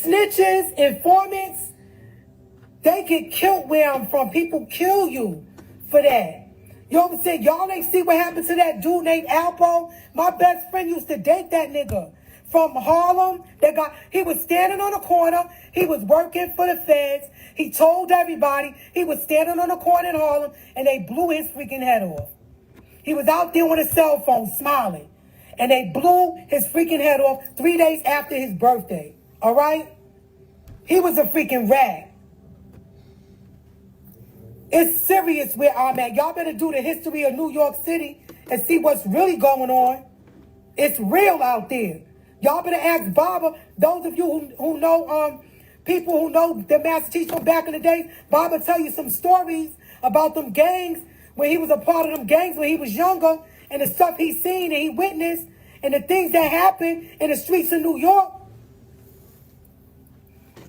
Snitches, informants, they get killed where I'm from. People kill you for that. You know what I'm saying? Y'all ain't see what happened to that dude named Alpo? My best friend used to date that nigga from Harlem. He was standing on the corner. He was working for the feds. He told everybody he was standing on the corner in Harlem, and they blew his freaking head off. He was out there with a cell phone smiling, and they blew his freaking head off 3 days after his birthday. All right? He was a freaking rag. It's serious where I'm at. Y'all better do the history of New York City and see what's really going on. It's real out there. Y'all better ask Baba. Those of you who know people who know the Master Teacher from back in the days, Baba tell you some stories about them gangs when he was a part of them gangs when he was younger, and the stuff he seen and he witnessed and the things that happened in the streets of New York.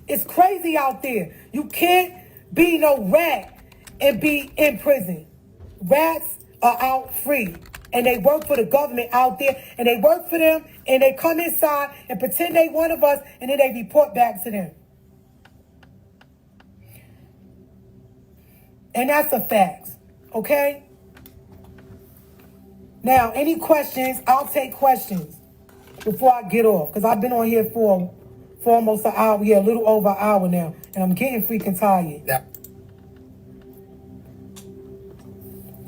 It's crazy out there. You can't be no rat and be in prison. Rats are out free. And they work for the government out there. And they work for them. And they come inside and pretend they one of us. And then they report back to them. And that's a fact. Okay? Now, any questions? I'll take questions before I get off. Because I've been on here for almost an hour. Yeah, a little over an hour now. And I'm getting freaking tired. Yeah.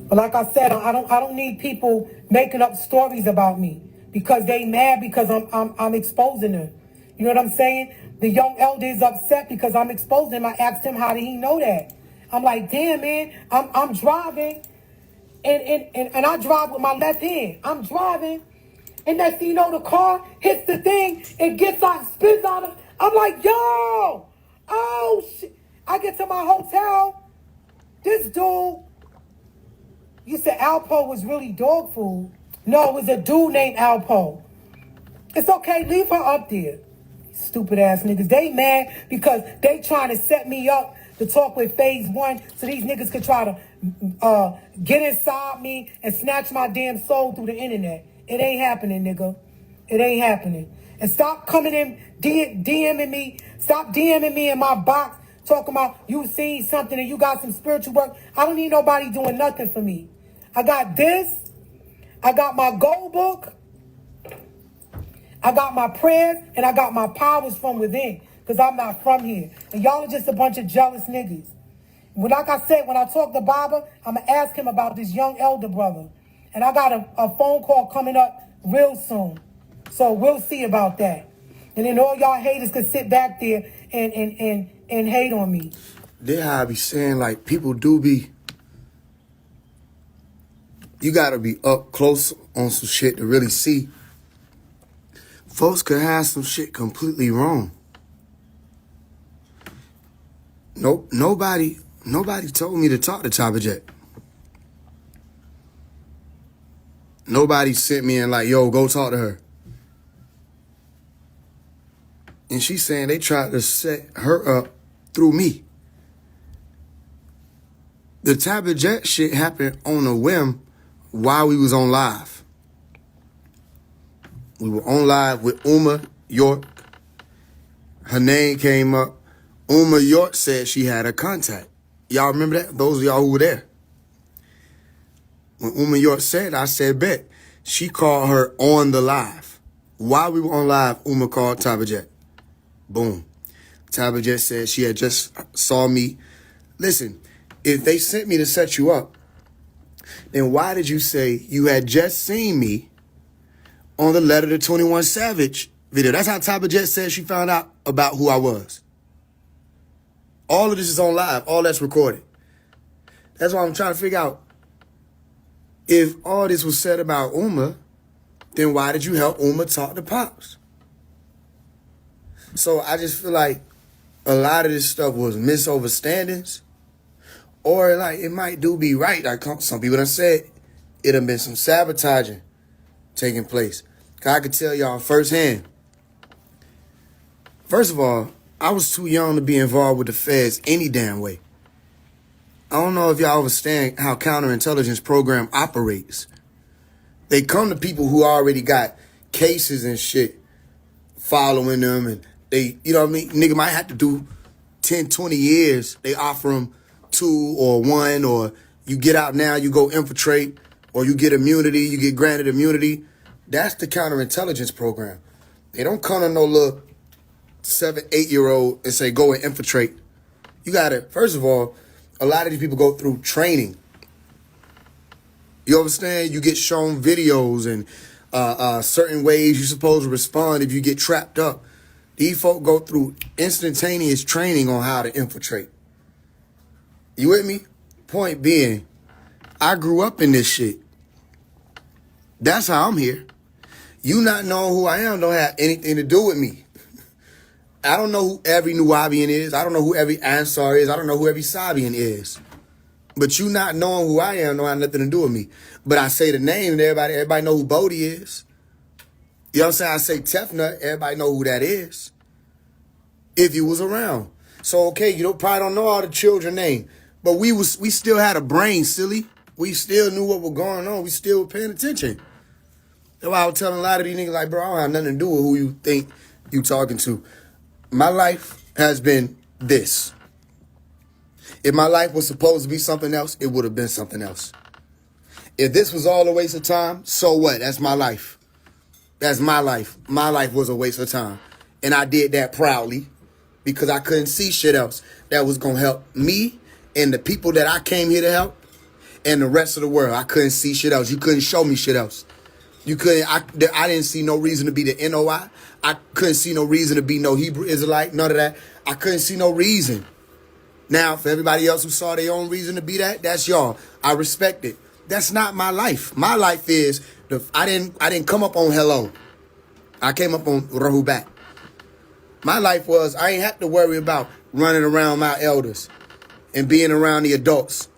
But like I said, I don't need people making up stories about me because they mad because I'm exposing them. You know what I'm saying? The young elder is upset because I'm exposing him. I asked him how did he know that. I'm like, damn man, I'm driving and I drive with my left hand. I'm driving and next thing you know the car hits the thing and gets out, spins out of. I'm like, yo, oh shit. I get to my hotel. This dude. You said Alpo was really dog food. No, it was a dude named Alpo. It's okay, leave her up there. Stupid ass niggas. They mad because they trying to set me up to talk with Faise One so these niggas could try to get inside me and snatch my damn soul through the internet. It ain't happening, nigga. It ain't happening. And stop coming in, DMing me. Stop DMing me in my box talking about you seen something and you got some spiritual work. I don't need nobody doing nothing for me. I got this. I got my gold book. I got my prayers. And I got my powers from within. Because I'm not from here. And y'all are just a bunch of jealous niggas. Like I said, when I talk to Baba, I'm going to ask him about this young elder brother. And I got a phone call coming up real soon. So we'll see about that. And then all y'all haters can sit back there and hate on me. That's how I be saying, like, people do be... You gotta be up close on some shit to really see. Folks could have some shit completely wrong. Nope, nobody told me to talk to Chopper Jet. Nobody sent me and like, yo, go talk to her. And she's saying they tried to set her up through me. The Chopper Jet shit happened on a whim while we was on live. We were on live with Uma York. Her name came up. Uma York said she had a contact. Y'all remember that? Those of y'all who were there. When Uma York said, I said, bet. She called her on the live. While we were on live, Uma called Chopper Jet. Boom. Chopper Jet said she had just saw me. Listen, if they sent me to set you up, then why did you say you had just seen me on the Letter to 21 Savage video? That's how Chopper Jet said she found out about who I was. All of this is on live. All that's recorded. That's why I'm trying to figure out, if all this was said about Uma, then why did you help Uma talk to Pops? So I just feel like a lot of this stuff was misunderstandings. Or like it might do be right. Like some people done said it done been some sabotaging taking place. Cause I could tell y'all firsthand. First of all, I was too young to be involved with the feds any damn way. I don't know if y'all understand how counterintelligence program operates. They come to people who already got cases and shit following them and You know what I mean? Nigga might have to do 10, 20 years. They offer them 2 or 1, or you get out now, you go infiltrate, or you get immunity, you get granted immunity. That's the counterintelligence program. They don't come to no little 7, 8-year-old and say, go and infiltrate. You gotta, first of all, a lot of these people go through training. You understand? You get shown videos and certain ways you're supposed to respond if you get trapped up. These folk go through instantaneous training on how to infiltrate. You with me? Point being, I grew up in this shit. That's how I'm here. You not knowing who I am don't have anything to do with me. I don't know who every Nubian is. I don't know who every Ansar is. I don't know who every Sabian is. But you not knowing who I am don't have nothing to do with me. But I say the name and everybody know who Bodie is. You know what I'm saying? I say Tefnut, everybody know who that is. If you was around. So, okay, you probably don't know all the children name. But we still had a brain, silly. We still knew what was going on. We still were paying attention. That's why I was telling a lot of these niggas, like, bro, I don't have nothing to do with who you think you talking to. My life has been this. If my life was supposed to be something else, it would have been something else. If this was all a waste of time, so what? That's my life. That's my life. My life was a waste of time. And I did that proudly because I couldn't see shit else that was going to help me and the people that I came here to help and the rest of the world. I couldn't see shit else. You couldn't show me shit else. You couldn't. I didn't see no reason to be the NOI. I couldn't see no reason to be no Hebrew Israelite. None of that. I couldn't see no reason. Now, for everybody else who saw their own reason to be that, that's y'all. I respect it. That's not my life. My life is I didn't come up on hello. I came up on Rahubat. My life was I ain't have to worry about running around my elders and being around the adults.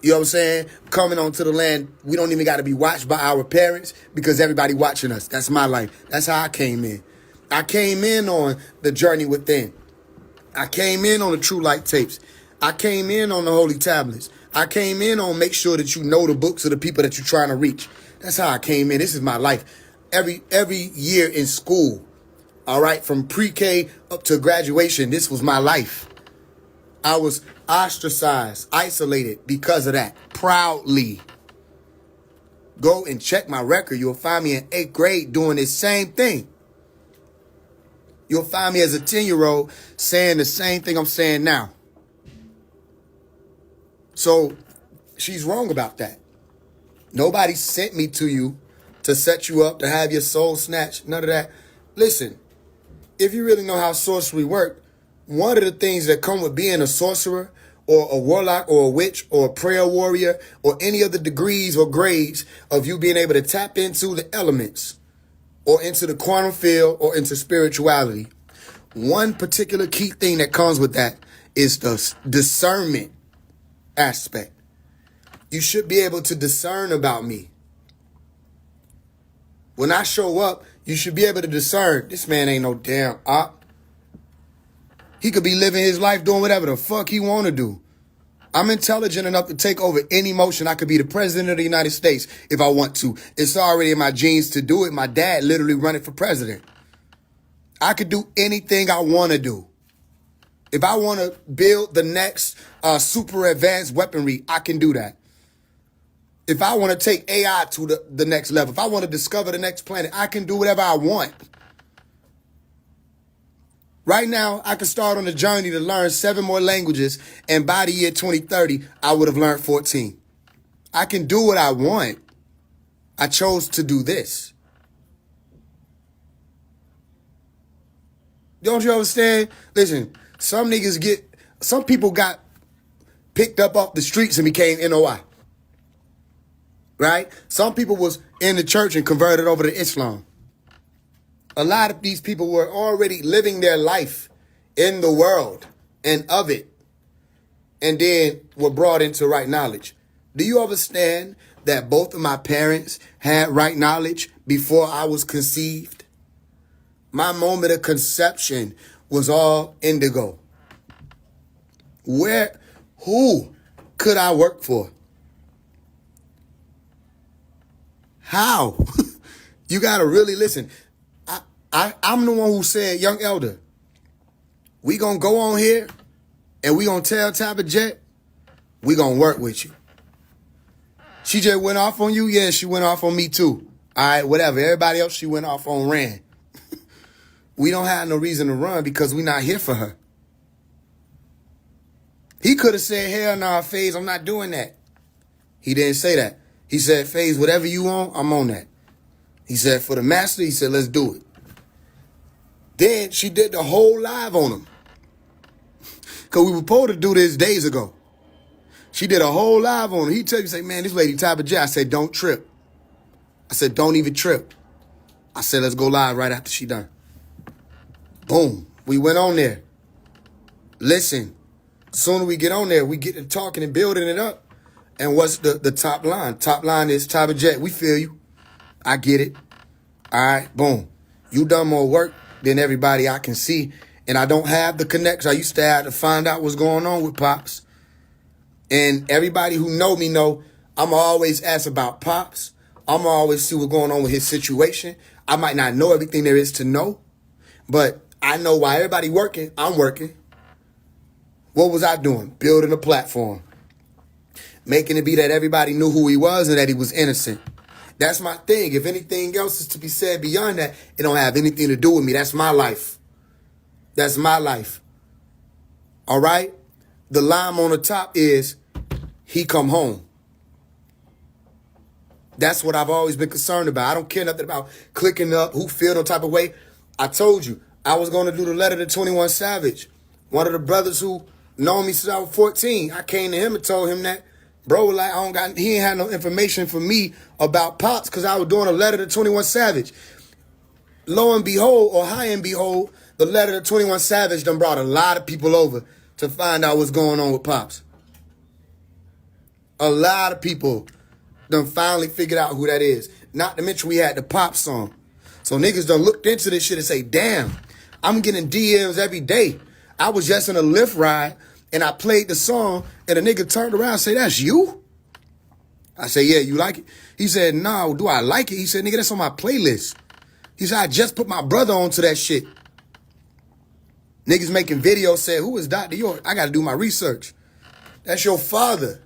You know what I'm saying? Coming onto the land, we don't even got to be watched by our parents because everybody watching us. That's my life. That's how I came in. I came in on the journey within. I came in on the True Light tapes. I came in on the Holy Tablets. I came in on make sure that you know the books of the people that you're trying to reach. That's how I came in. This is my life. Every year in school, all right, from pre-K up to graduation, this was my life. I was ostracized, isolated because of that. Proudly. Go and check my record. You'll find me in 8th grade doing this same thing. You'll find me as a 10-year-old saying the same thing I'm saying now. So she's wrong about that. Nobody sent me to you to set you up, to have your soul snatched. None of that. Listen, if you really know how sorcery works, one of the things that come with being a sorcerer or a warlock or a witch or a prayer warrior or any of the degrees or grades of you being able to tap into the elements or into the quantum field or into spirituality. One particular key thing that comes with that is the discernment aspect. You should be able to discern about me. When I show up, you should be able to discern, this man ain't no damn op. He could be living his life doing whatever the fuck he want to do. I'm intelligent enough to take over any motion. I could be the president of the United States if I want to. It's already in my genes to do it. My dad literally running for president. I could do anything I want to do. If I want to build the next super advanced weaponry, I can do that. If I want to take AI to the next level, if I want to discover the next planet, I can do whatever I want. Right now, I can start on a journey to learn 7 more languages, and by the year 2030, I would have learned 14. I can do what I want. I chose to do this. Don't you understand? Listen, some people got picked up off the streets and became NOI. Right? Some people was in the church and converted over to Islam. A lot of these people were already living their life in the world and of it, and then were brought into right knowledge. Do you understand that both of my parents had right knowledge before I was conceived? My moment of conception was all indigo. Who could I work for? How? You got to really listen. I'm the one who said, young elder, We gonna go on here and we gonna tell Tabitha Jet, we gonna work with you. She just went off on you? Yeah, she went off on me too. All right, whatever. Everybody else she went off on ran. We don't have no reason to run because we not here for her. He could have said, hell nah, Faise, I'm not doing that. He didn't say that. He said, Faise, whatever you want, I'm on that. He said, for the master, he said, let's do it. Then she did the whole live on him. Because we were supposed to do this days ago. She did a whole live on him. He tell you, say, man, this lady Tabitha J. I said, don't trip. I said, don't even trip. I said, let's go live right after she done. Boom. We went on there. Listen, sooner we get on there, we get to talking and building it up. And what's the top line? Top line is Tabitha J. We feel you. I get it. All right, boom. You done more work than everybody I can see. And I don't have the connection. I used to have to find out what's going on with Pops. And everybody who know me know I'm always ask about Pops. I'm always see what's going on with his situation. I might not know everything there is to know, but I know why everybody working, I'm working. What was I doing? Building a platform. Making it be that everybody knew who he was and that he was innocent. That's my thing. If anything else is to be said beyond that, it don't have anything to do with me. That's my life. That's my life. All right? The line on the top is, he come home. That's what I've always been concerned about. I don't care nothing about clicking up, who feel no type of way. I told you, I was going to do the letter to 21 Savage. One of the brothers who known me since I was 14. I came to him and told him that, bro, like, he ain't had no information for me about Pops because I was doing a letter to 21 Savage. Lo and behold, or high and behold, the letter to 21 Savage done brought a lot of people over to find out what's going on with Pops. A lot of people done finally figured out who that is. Not to mention we had the Pop song. So niggas done looked into this shit and say, damn, I'm getting DMs every day. I was just in a Lyft ride and I played the song and a nigga turned around and said, that's you? I said, yeah, you like it? He said, no, do I like it? He said, nigga, that's on my playlist. He said, I just put my brother onto that shit. Niggas making videos said, who is Dr. York? I got to do my research. That's your father.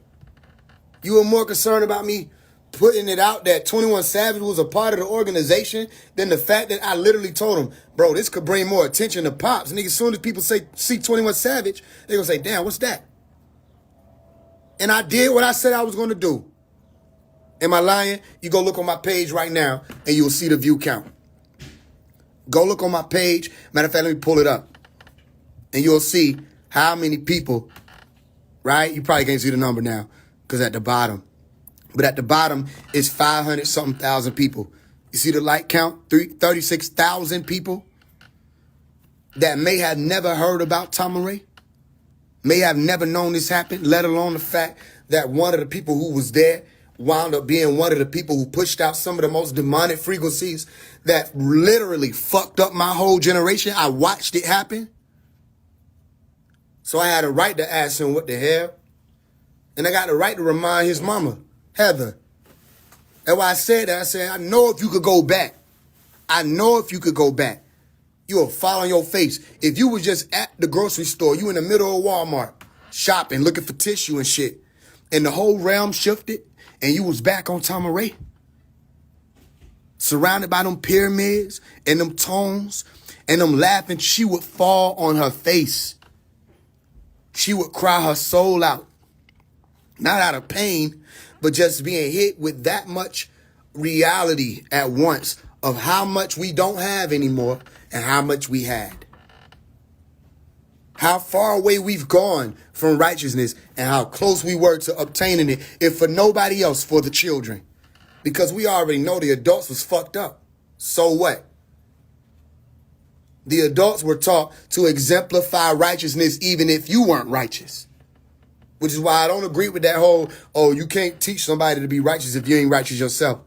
You were more concerned about me putting it out that 21 Savage was a part of the organization than the fact that I literally told him, bro, this could bring more attention to Pops. Nigga, as soon as people see 21 Savage, they gonna say, damn, what's that? And I did what I said I was gonna do. Am I lying? You go look on my page right now and you'll see the view count. Go look on my page. Matter of fact, let me pull it up. And you'll see how many people, right? You probably can't see the number now because at the bottom. But at the bottom is 500-something thousand people. You see the like count? 36,000 people that may have never heard about Tamaray, may have never known this happened, let alone the fact that one of the people who was there wound up being one of the people who pushed out some of the most demonic frequencies that literally fucked up my whole generation. I watched it happen. So I had a right to ask him what the hell. And I got the right to remind his mama, Heather. That's why I said that. I said, I know if you could go back. I know if you could go back. You'll fall on your face. If you was just at the grocery store, you in the middle of Walmart, shopping, looking for tissue and shit, and the whole realm shifted, and you was back on Tamaray, surrounded by them pyramids and them tones and them laughing, she would fall on her face. She would cry her soul out. Not out of pain, but just being hit with that much reality at once of how much we don't have anymore and how much we had. How far away we've gone from righteousness and how close we were to obtaining it, if for nobody else, for the children. Because we already know the adults was fucked up. So what? The adults were taught to exemplify righteousness even if you weren't righteous. Which is why I don't agree with that whole, oh, you can't teach somebody to be righteous if you ain't righteous yourself.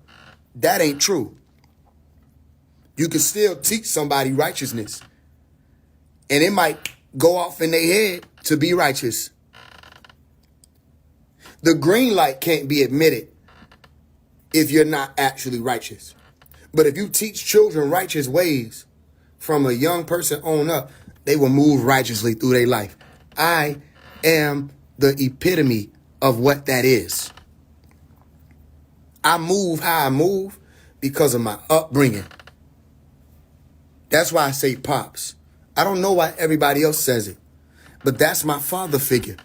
That ain't true. You can still teach somebody righteousness. And it might go off in their head to be righteous. The green light can't be admitted if you're not actually righteous. But if you teach children righteous ways from a young person on up, they will move righteously through their life. I am the epitome of what that is. I move how I move because of my upbringing. That's why I say pops. I don't know why everybody else says it, but that's my father figure.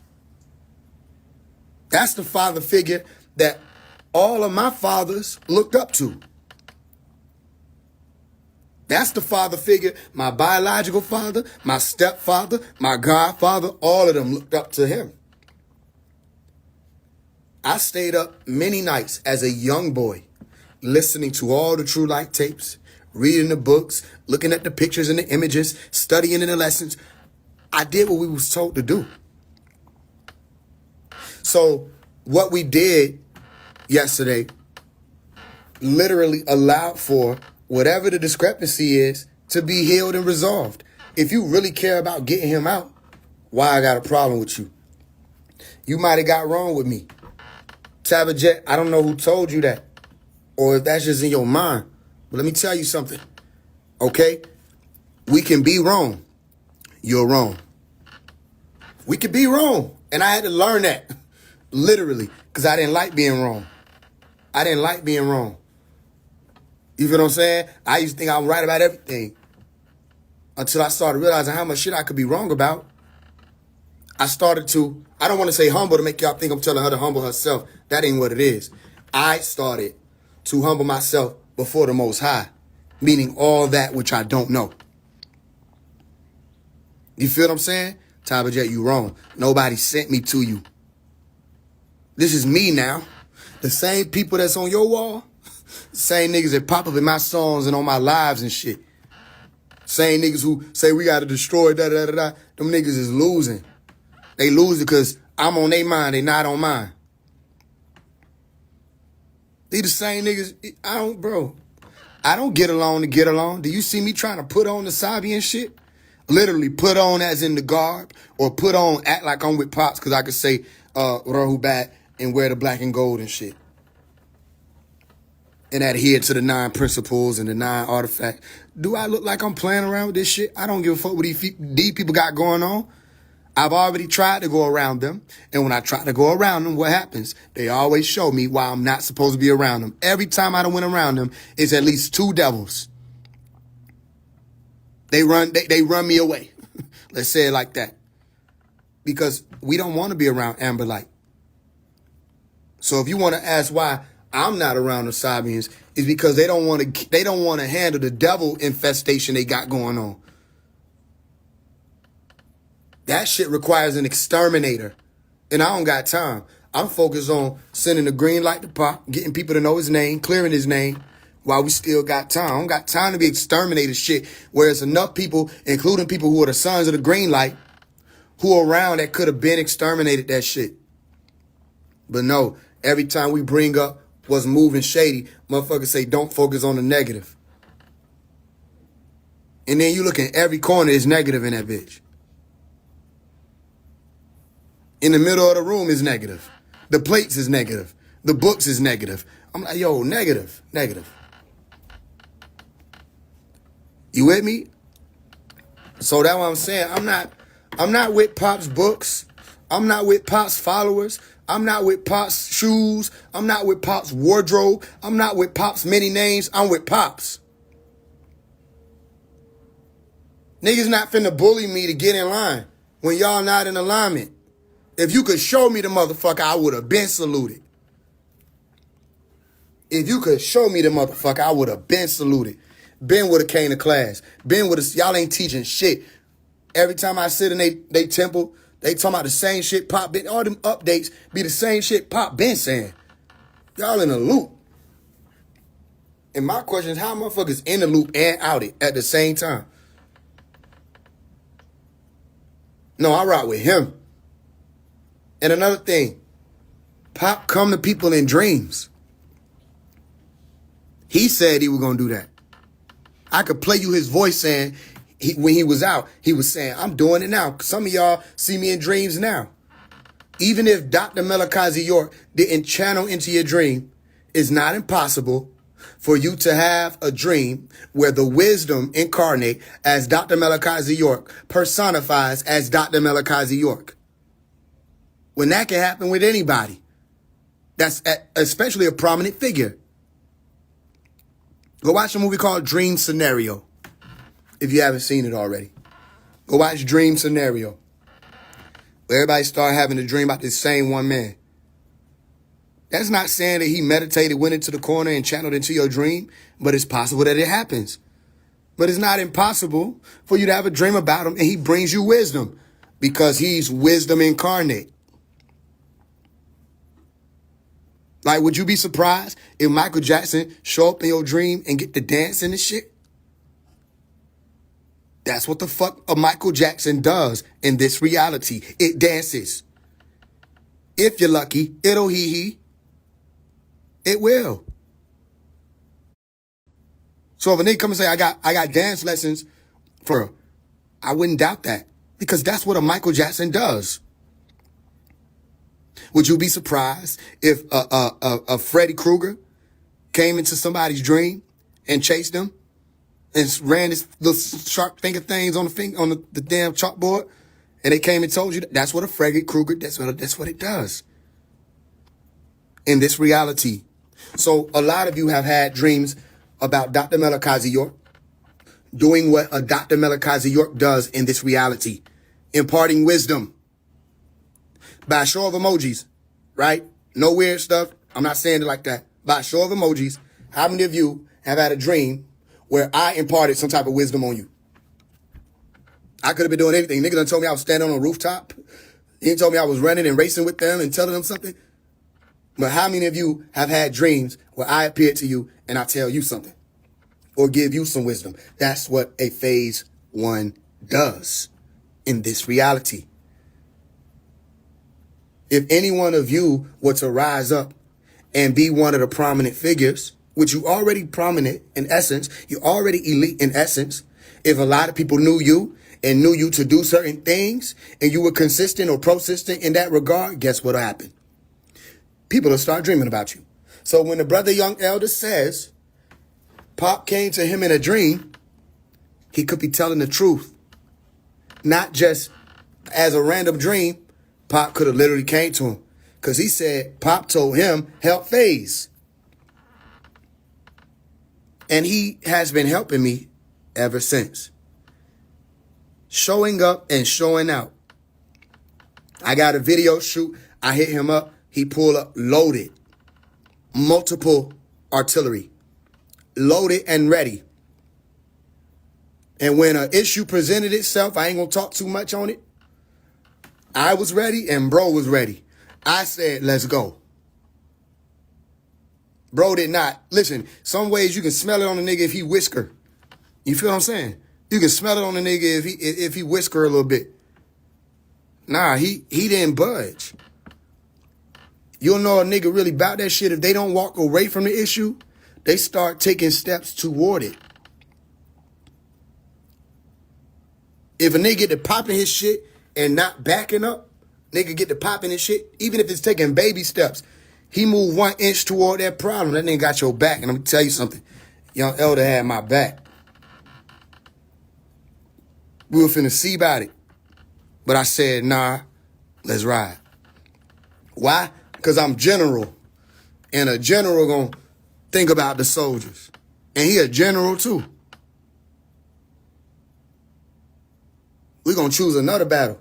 That's the father figure that all of my fathers looked up to. That's the father figure, my biological father, my stepfather, my godfather, all of them looked up to him. I stayed up many nights as a young boy, listening to all the True Light tapes, reading the books, looking at the pictures and the images, studying in the lessons. I did what we was told to do. So what we did yesterday literally allowed for whatever the discrepancy is to be healed and resolved. If you really care about getting him out, why I got a problem with you? You might have got wrong with me. Tabitha, I don't know who told you that, or if that's just in your mind. But let me tell you something, okay? We can be wrong. You're wrong. We could be wrong. And I had to learn that, literally, because I didn't like being wrong. I didn't like being wrong. You feel what I'm saying? I used to think I'm right about everything until I started realizing how much shit I could be wrong about. I started to, I don't want to say humble to make y'all think I'm telling her to humble herself. That ain't what it is. I started to humble myself before the Most High, meaning all that which I don't know. You feel what I'm saying? Tabitha, you wrong. Nobody sent me to you. This is me now. The same people that's on your wall, same niggas that pop up in my songs and on my lives and shit. Same niggas who say we gotta destroy da-da-da-da. Them niggas is losing. They losing because I'm on their mind, they not on mine. They the same niggas, I don't get along to get along. Do you see me trying to put on the Sabi and shit? Literally put on as in the garb, or put on, act like I'm with Pops because I could say Rahubat and wear the black and gold and shit. And adhere to the 9 principles and the 9 artifacts. Do I look like I'm playing around with this shit? I don't give a fuck what these people got going on. I've already tried to go around them. And when I try to go around them, what happens? They always show me why I'm not supposed to be around them. Every time I done went around them, it's at least 2 devils. They run me away. Let's say it like that. Because we don't want to be around Amber Light. So if you want to ask why I'm not around the Sabians, it's because they don't want to handle the devil infestation they got going on. That shit requires an exterminator. And I don't got time. I'm focused on sending the green light to Pop, getting people to know his name, clearing his name, while we still got time. I don't got time to be exterminating shit where it's enough people, including people who are the sons of the green light, who are around that could have been exterminated that shit. But no, every time we bring up what's moving shady, motherfuckers say don't focus on the negative. And then you look in every corner, it's negative in that bitch. In the middle of the room is negative. The plates is negative. The books is negative. I'm like, yo, negative. You with me? So that's what I'm saying. I'm not with Pop's books. I'm not with Pop's followers. I'm not with Pop's shoes. I'm not with Pop's wardrobe. I'm not with Pop's many names. I'm with Pop's. Niggas not finna bully me to get in line when y'all not in alignment. If you could show me the motherfucker, I would have been saluted. If you could show me the motherfucker, I would have been saluted. Been would have came to class. Y'all ain't teaching shit. Every time I sit in they temple, they talking about the same shit Pop been, all them updates be the same shit Pop been saying. Y'all in a loop. And my question is, how motherfuckers in the loop and out it at the same time? No, I rock with him. And another thing, Pop come to people in dreams. He said he was going to do that. I could play you his voice saying, when he was out, he was saying, I'm doing it now. Some of y'all see me in dreams now. Even if Dr. Melakazi York didn't channel into your dream, it's not impossible for you to have a dream where the wisdom incarnate as Dr. Malachi York personifies as Dr. Malachi York. When that can happen with anybody, that's especially a prominent figure. Go watch a movie called Dream Scenario if you haven't seen it already. Go watch Dream Scenario, where everybody start having a dream about this same one man. That's not saying that he meditated, went into the corner and channeled into your dream, but it's possible that it happens. But it's not impossible for you to have a dream about him and he brings you wisdom because he's wisdom incarnate. Like, would you be surprised if Michael Jackson show up in your dream and get to dancing and shit? That's what the fuck a Michael Jackson does in this reality. It dances. If you're lucky, it'll hee-hee. It will. So if a nigga come and say, I got dance lessons for her, I wouldn't doubt that because that's what a Michael Jackson does. Would you be surprised if a Freddy Krueger came into somebody's dream and chased them and ran his little sharp finger things on the damn chalkboard and they came and told you that's what a Freddy Krueger, that's what it does in this reality. So a lot of you have had dreams about Dr. Malachi York doing what a Dr. Malachi York does in this reality, imparting wisdom by a show of emojis, right? No weird stuff. I'm not saying it like that. By a show of emojis, how many of you have had a dream where I imparted some type of wisdom on you? I could have been doing anything. Nigga done told me I was standing on a rooftop. He told me I was running and racing with them and telling them something. But how many of you have had dreams where I appear to you and I tell you something or give you some wisdom? That's what a phase one does in this reality. If any one of you were to rise up and be one of the prominent figures, which you already prominent in essence, you already elite in essence, if a lot of people knew you and knew you to do certain things and you were consistent or persistent in that regard, guess what'll happen? People will start dreaming about you. So when the brother Young Elder says Pop came to him in a dream, he could be telling the truth. Not just as a random dream. Pop could have literally came to him because he said Pop told him help Faise. And he has been helping me ever since. Showing up and showing out. I got a video shoot. I hit him up. He pulled up loaded. Multiple artillery. Loaded and ready. And when an issue presented itself, I ain't going to talk too much on it. I was ready and bro was ready. I said, let's go. Bro did not. Listen, some ways you can smell it on a nigga if he whisper. You feel what I'm saying? You can smell it on a nigga if he whisper a little bit. Nah, he didn't budge. You'll know a nigga really about that shit if they don't walk away from the issue. They start taking steps toward it. If a nigga get to popping his shit and not backing up, nigga get to popping his shit, even if it's taking baby steps, he moved 1 inch toward that problem. That nigga got your back. And I'm going to tell you something. Young Elder had my back. We were finna see about it. But I said, nah, let's ride. Why? Because I'm general. And a general gonna think about the soldiers. And he a general too. We gonna choose another battle.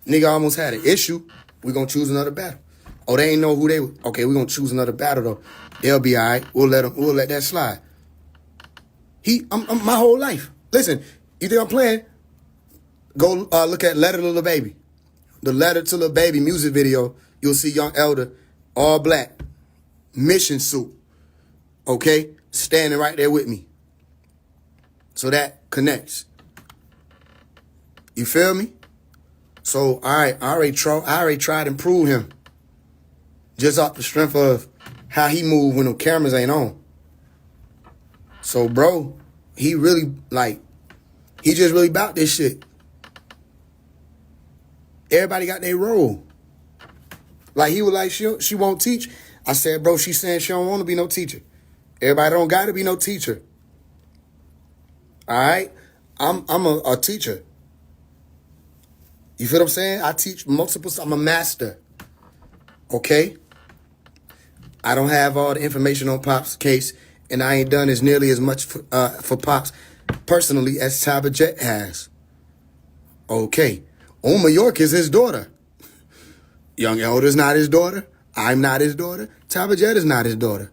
Nigga almost had an issue. We gonna choose another battle. Oh, they ain't know who they were. Okay, we gonna choose another battle though. They'll be all right. We'll let that slide. I'm my whole life. Listen, you think I'm playing? Go look at Letter to Lil Baby. The Letter to Lil Baby music video. You'll see Young Elder, all black, mission suit, okay? Standing right there with me. So that connects. You feel me? So, all right, I already tried and proved him. Just off the strength of how he move when the cameras ain't on. So, bro, he really, he just really about this shit. Everybody got their role. Like, he was like, she won't teach. I said, bro, she's saying she don't want to be no teacher. Everybody don't got to be no teacher. All right? I'm a teacher. You feel what I'm saying? I teach multiple, I'm a master. Okay? I don't have all the information on Pop's case, and I ain't done as nearly as much for Pops personally as Tabitha Jet has. Okay. Oma York is his daughter. Young Elder's not his daughter. I'm not his daughter. Tabitha Jet is not his daughter.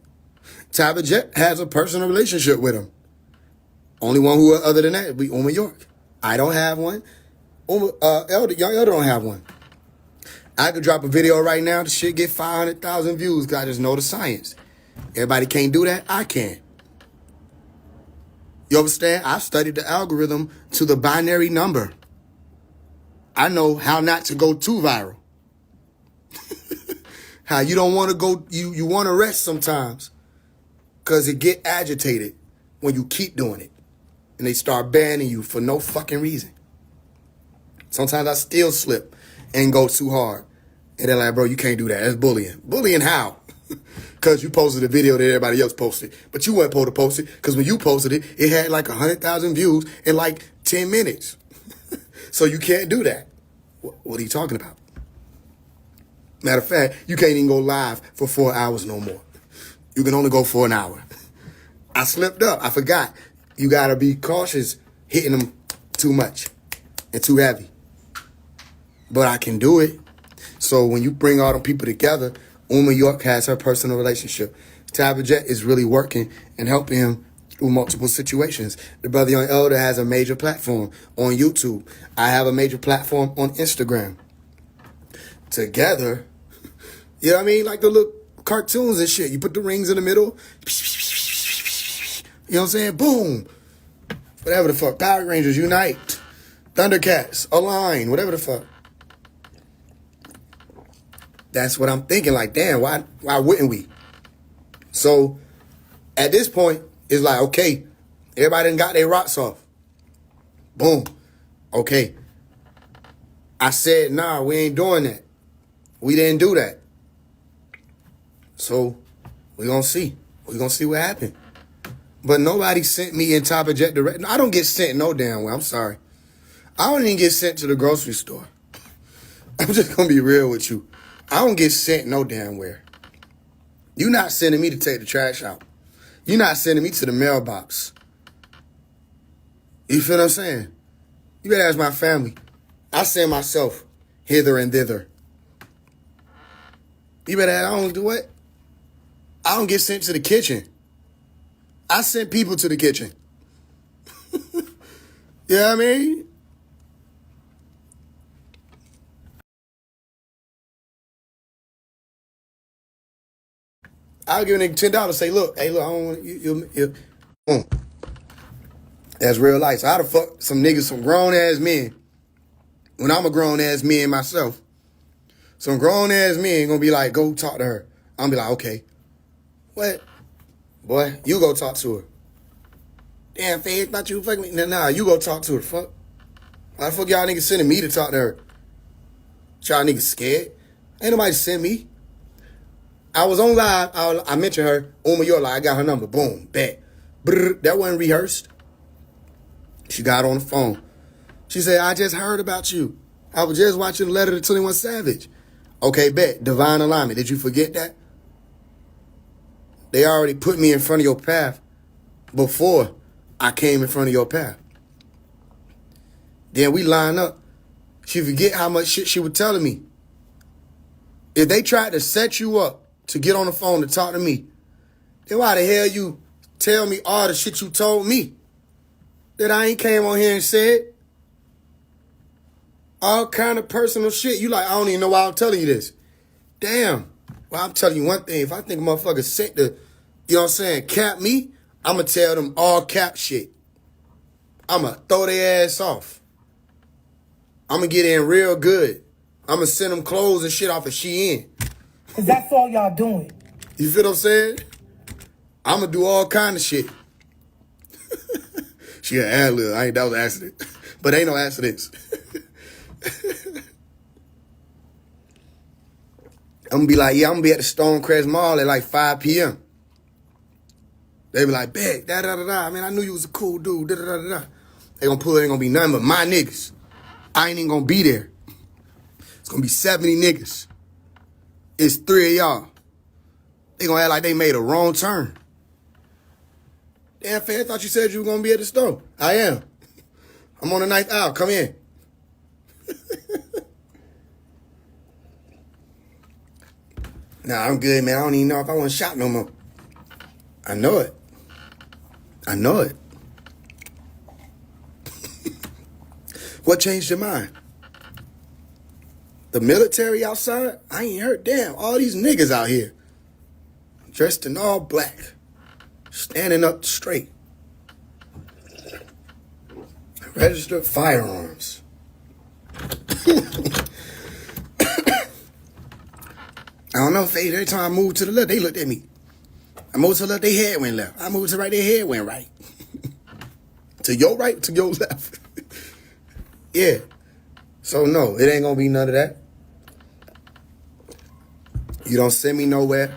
Tabitha Jet has a personal relationship with him. Only one who other than that would be Oma York. I don't have one. Young Elder don't have one. I could drop a video right now, the shit get 500,000 views because I just know the science. Everybody can't do that. I can. You understand? I've studied the algorithm to the binary number. I know how not to go too viral. How you don't want to go, you want to rest sometimes because it get agitated when you keep doing it. And they start banning you for no fucking reason. Sometimes I still slip and go too hard. And they're like, bro, you can't do that. That's bullying. Bullying how? Because you posted a video that everybody else posted. But you weren't supposed to post it because when you posted it, it had like 100,000 views in like 10 minutes. So you can't do that. What are you talking about? Matter of fact, you can't even go live for 4 hours no more. You can only go for an hour. I slipped up. I forgot. You got to be cautious hitting them too much and too heavy. But I can do it. So when you bring all them people together, Uma York has her personal relationship. Tabitha Jet is really working and helping him through multiple situations. The Brother Young Elder has a major platform on YouTube. I have a major platform on Instagram. Together, you know what I mean? Like the little cartoons and shit. You put the rings in the middle. You know what I'm saying? Boom. Whatever the fuck. Power Rangers unite. Thundercats align. Whatever the fuck. That's what I'm thinking. Like, damn, why wouldn't we? So at this point, it's like, okay, everybody done got their rocks off. Boom. Okay. I said, nah, we ain't doing that. We didn't do that. So we're going to see. We're going to see what happened. But nobody sent me in Tabitha Jet direct. I don't get sent no damn way. I'm sorry. I don't even get sent to the grocery store. I'm just going to be real with you. I don't get sent no damn where. You're not sending me to take the trash out. You're not sending me to the mailbox. You feel what I'm saying? You better ask my family. I send myself hither and thither. You better ask, I don't do what? I don't get sent to the kitchen. I send people to the kitchen. You know what I mean? I'll give a nigga $10. Say, look, hey, look, I don't want you. Boom. That's real life. So I'd have fucked some niggas, some grown ass men. When I'm a grown ass man myself, some grown ass men gonna be like, go talk to her. I'm gonna be like, okay. What? Boy, you go talk to her. Damn, Faise, thought you fucking me. Nah, you go talk to her. Fuck. Why the fuck y'all niggas sending me to talk to her? Y'all niggas scared? Ain't nobody send me. I was on live. I mentioned her. Uma York, like, I got her number. Boom. Bet. Brr, that wasn't rehearsed. She got on the phone. She said, I just heard about you. I was just watching the Letter to 21 Savage. Okay, bet. Divine alignment. Did you forget that? They already put me in front of your path before I came in front of your path. Then we line up. She forget how much shit she was telling me. If they tried to set you up to get on the phone to talk to me, then why the hell you tell me all the shit you told me that I ain't came on here and said? All kind of personal shit. You like, I don't even know why I'm telling you this. Damn. Well, I'm telling you one thing. If I think a motherfucker set the, you know what I'm saying, cap me, I'm going to tell them all cap shit. I'm going to throw their ass off. I'm going to get in real good. I'm going to send them clothes and shit off of Shein. Because that's all y'all doing. You feel what I'm saying? I'm going to do all kind of shit. She an ad-lib. That was an accident. But ain't no accidents. I'm going to be like, yeah, I'm going to be at the Stonecrest Mall at like 5 p.m. They be like, bet, da-da-da-da. Man, I knew you was a cool dude, da-da-da-da. They gonna pull it, ain't gonna be nothing but my niggas. I ain't even gonna be there. It's gonna be 70 niggas. It's 3 of y'all. They gonna act like they made a wrong turn. Damn, fan, I thought you said you were gonna be at the store. I am. I'm on the 9th aisle. Come in. Nah, I'm good, man. I don't even know if I want to shop no more. I know it. I know it. What changed your mind? The military outside? I ain't heard. Damn, all these niggas out here. Dressed in all black. Standing up straight. Registered firearms. I don't know, Faye. Every time I moved to the left, they looked at me. I moved to the left, their head went left. I moved to the right, their head went right. To your right, to your left. Yeah. So, no, it ain't going to be none of that. You don't send me nowhere.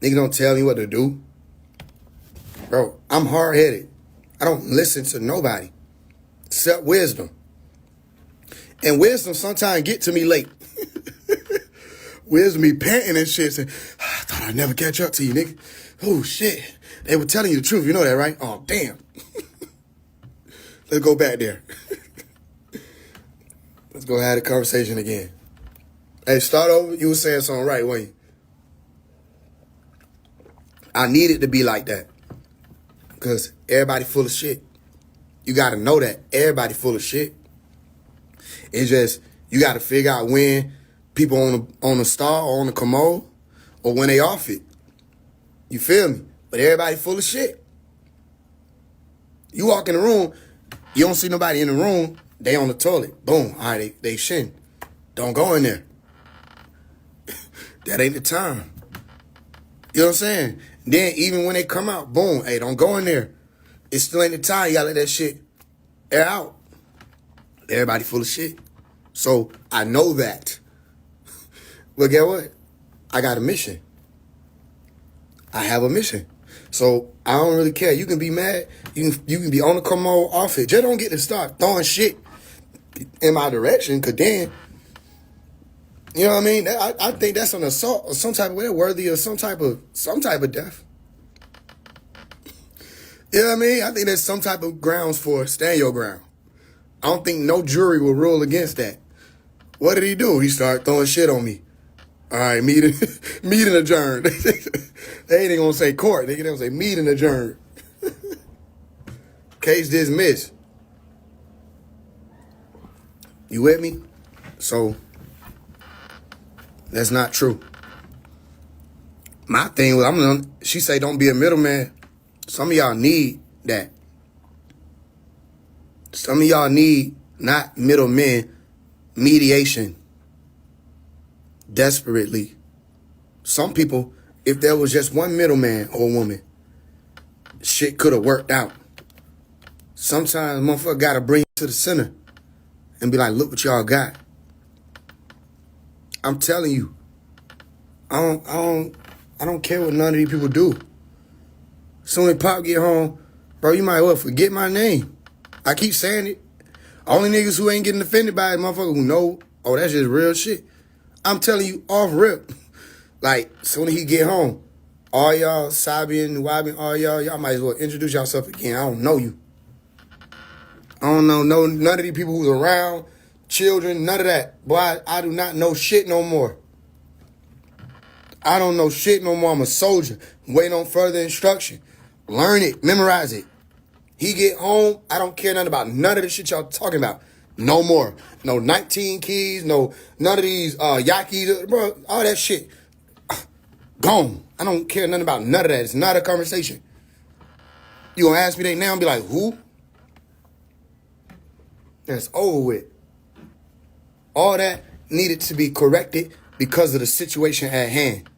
Nigga don't tell me what to do. Bro, I'm hard-headed. I don't listen to nobody except wisdom. And wisdom sometimes get to me late. Wisdom be panting and shit, saying, I thought I'd never catch up to you, nigga. Oh, shit. They were telling you the truth. You know that, right? Oh, damn. Let's go back there. Let's go have the conversation again. Hey, start over. You were saying something right, weren't you? I need it to be like that. Because everybody full of shit. You got to know that. Everybody full of shit. It's just, you got to figure out when people on the star or on the commode or when they off it. You feel me? But everybody full of shit. You walk in the room, you don't see nobody in the room, they on the toilet. Boom. All right, they shin. Don't go in there. That ain't the time. You know what I'm saying? Then even when they come out, boom, hey, don't go in there. It still ain't the time. You gotta let that shit air out. Everybody full of shit. So I know that. But get what? I got a mission. I have a mission. So I don't really care. You can be mad. You can be on the commode off it. Just don't get to start throwing shit in my direction, cause then, you know what I mean? I think that's an assault or some type of way worthy of some type of death. You know what I mean? I think there's some type of grounds for stand your ground. I don't think no jury will rule against that. What did he do? He started throwing shit on me. All right, meeting adjourned. They ain't even gonna say court. They gonna say meeting adjourned. Case dismissed. You with me? So that's not true. My thing was, she say don't be a middleman. Some of y'all need that. Some of y'all need not middlemen, mediation. Desperately. Some people, if there was just one middleman or woman, shit could have worked out. Sometimes motherfucker gotta bring it to the center and be like, look what y'all got. I'm telling you, I don't care what none of these people do. Soon as Pop get home, bro, you might well forget my name. I keep saying it. Only niggas who ain't getting offended by it, motherfucker who know, oh, that's just real shit. I'm telling you off rip. Like, soon as he get home, all y'all, Sabian, Wabian, all y'all might as well introduce yourself again. I don't know you. I don't know none of these people who's around, children, none of that. Boy, I do not know shit no more. I don't know shit no more. I'm a soldier. Waiting on further instruction. Learn it. Memorize it. He get home, I don't care nothing about none of the shit y'all talking about. No more. No 19 keys, no none of these yakis, bro, all that shit. Gone. I don't care nothing about none of that. It's not a conversation. You gonna ask me that now and be like, who? That's over with. All that needed to be corrected because of the situation at hand.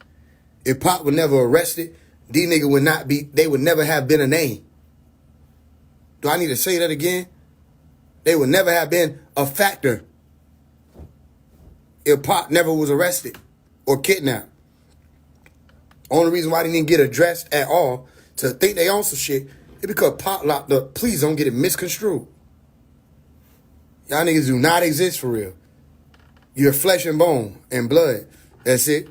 If Pop would never arrested, these niggas would not be, they would never have been a name. Do I need to say that again? They would never have been a factor if Pop never was arrested or kidnapped. Only reason why they didn't get addressed at all to think they own some shit, it because Pop locked up. Please don't get it misconstrued. Y'all niggas do not exist for real. You're flesh and bone and blood. That's it.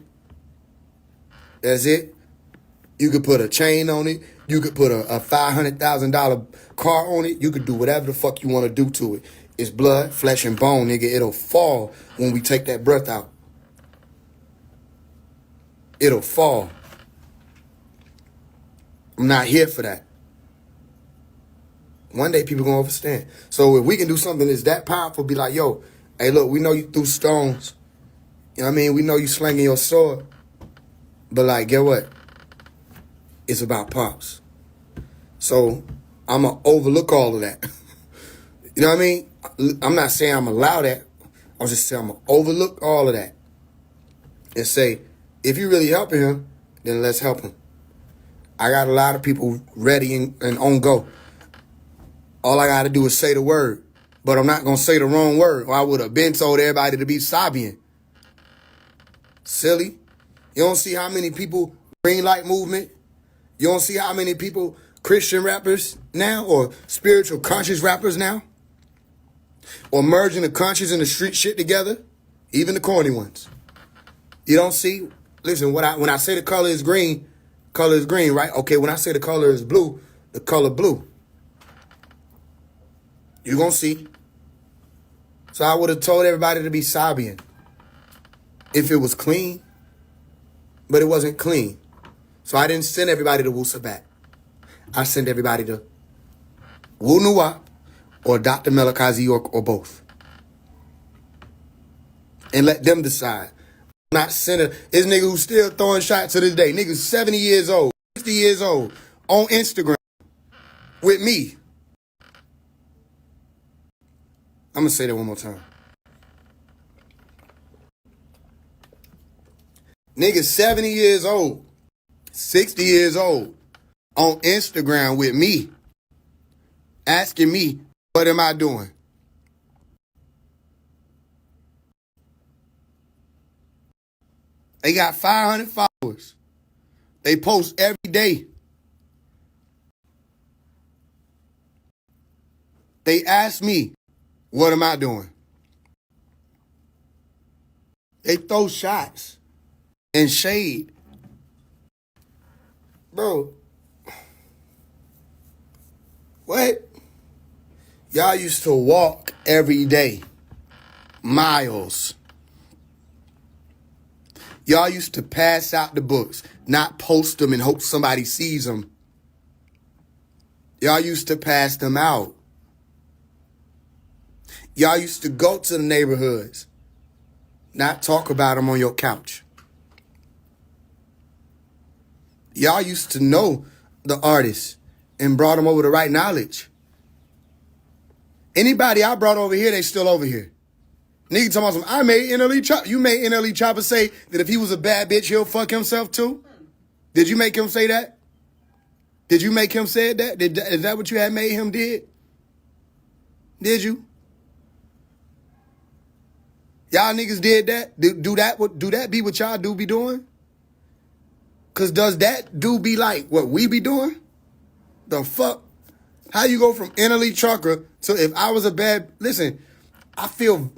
That's it. You could put a chain on it. You could put a $500,000 car on it. You could do whatever the fuck you want to do to it. It's blood, flesh, and bone, nigga. It'll fall when we take that breath out. It'll fall. I'm not here for that. One day people gonna understand. So if we can do something that's that powerful, be like, yo, hey, look, we know you threw stones. You know what I mean? We know you slinging your sword. But like, get what? It's about Pops. So I'm going to overlook all of that. You know what I mean? I'm not saying I'm allow that. I'm just saying I'm going to overlook all of that. And say, if you really helping him, then let's help him. I got a lot of people ready and on go. All I got to do is say the word. But I'm not going to say the wrong word. Or I would have been told everybody to be Sabian. Silly. You don't see how many people green light movement? You don't see how many people Christian rappers now or spiritual conscious rappers now? Or merging the conscious and the street shit together? Even the corny ones. You don't see? Listen, when I say the color is green, right? Okay, when I say the color is blue, the color blue. You gonna see. So I would have told everybody to be Sabian if it was clean, but it wasn't clean. So I didn't send everybody to Wu Sabat. I sent everybody to Wu Nuwa or Dr. Melakazi or both. And let them decide. Not send this nigga who's still throwing shots to this day. Nigga 70 years old, 50 years old, on Instagram with me. I'm going to say that one more time. Nigga 70 years old, 60 years old, on Instagram with me, asking me, what am I doing? They got 500 followers. They post every day. They ask me, what am I doing? They throw shots and shade. Bro, what? Y'all used to walk every day, miles. Y'all used to pass out the books, not post them and hope somebody sees them. Y'all used to pass them out. Y'all used to go to the neighborhoods, not talk about them on your couch. Y'all used to know the artists and brought them over the right knowledge. Anybody I brought over here, they still over here. Nigga talking about some, I made NLE Chopper. You made NLE Chopper say that if he was a bad bitch, he'll fuck himself too? Did you make him say that? Did you make him say that? Is that what you had made him did? Did you? Y'all niggas did that? Do that be what y'all do be doing? Cause does that do be like what we be doing? The fuck? How you go from NLE Trucker to if I was a bad, listen, I feel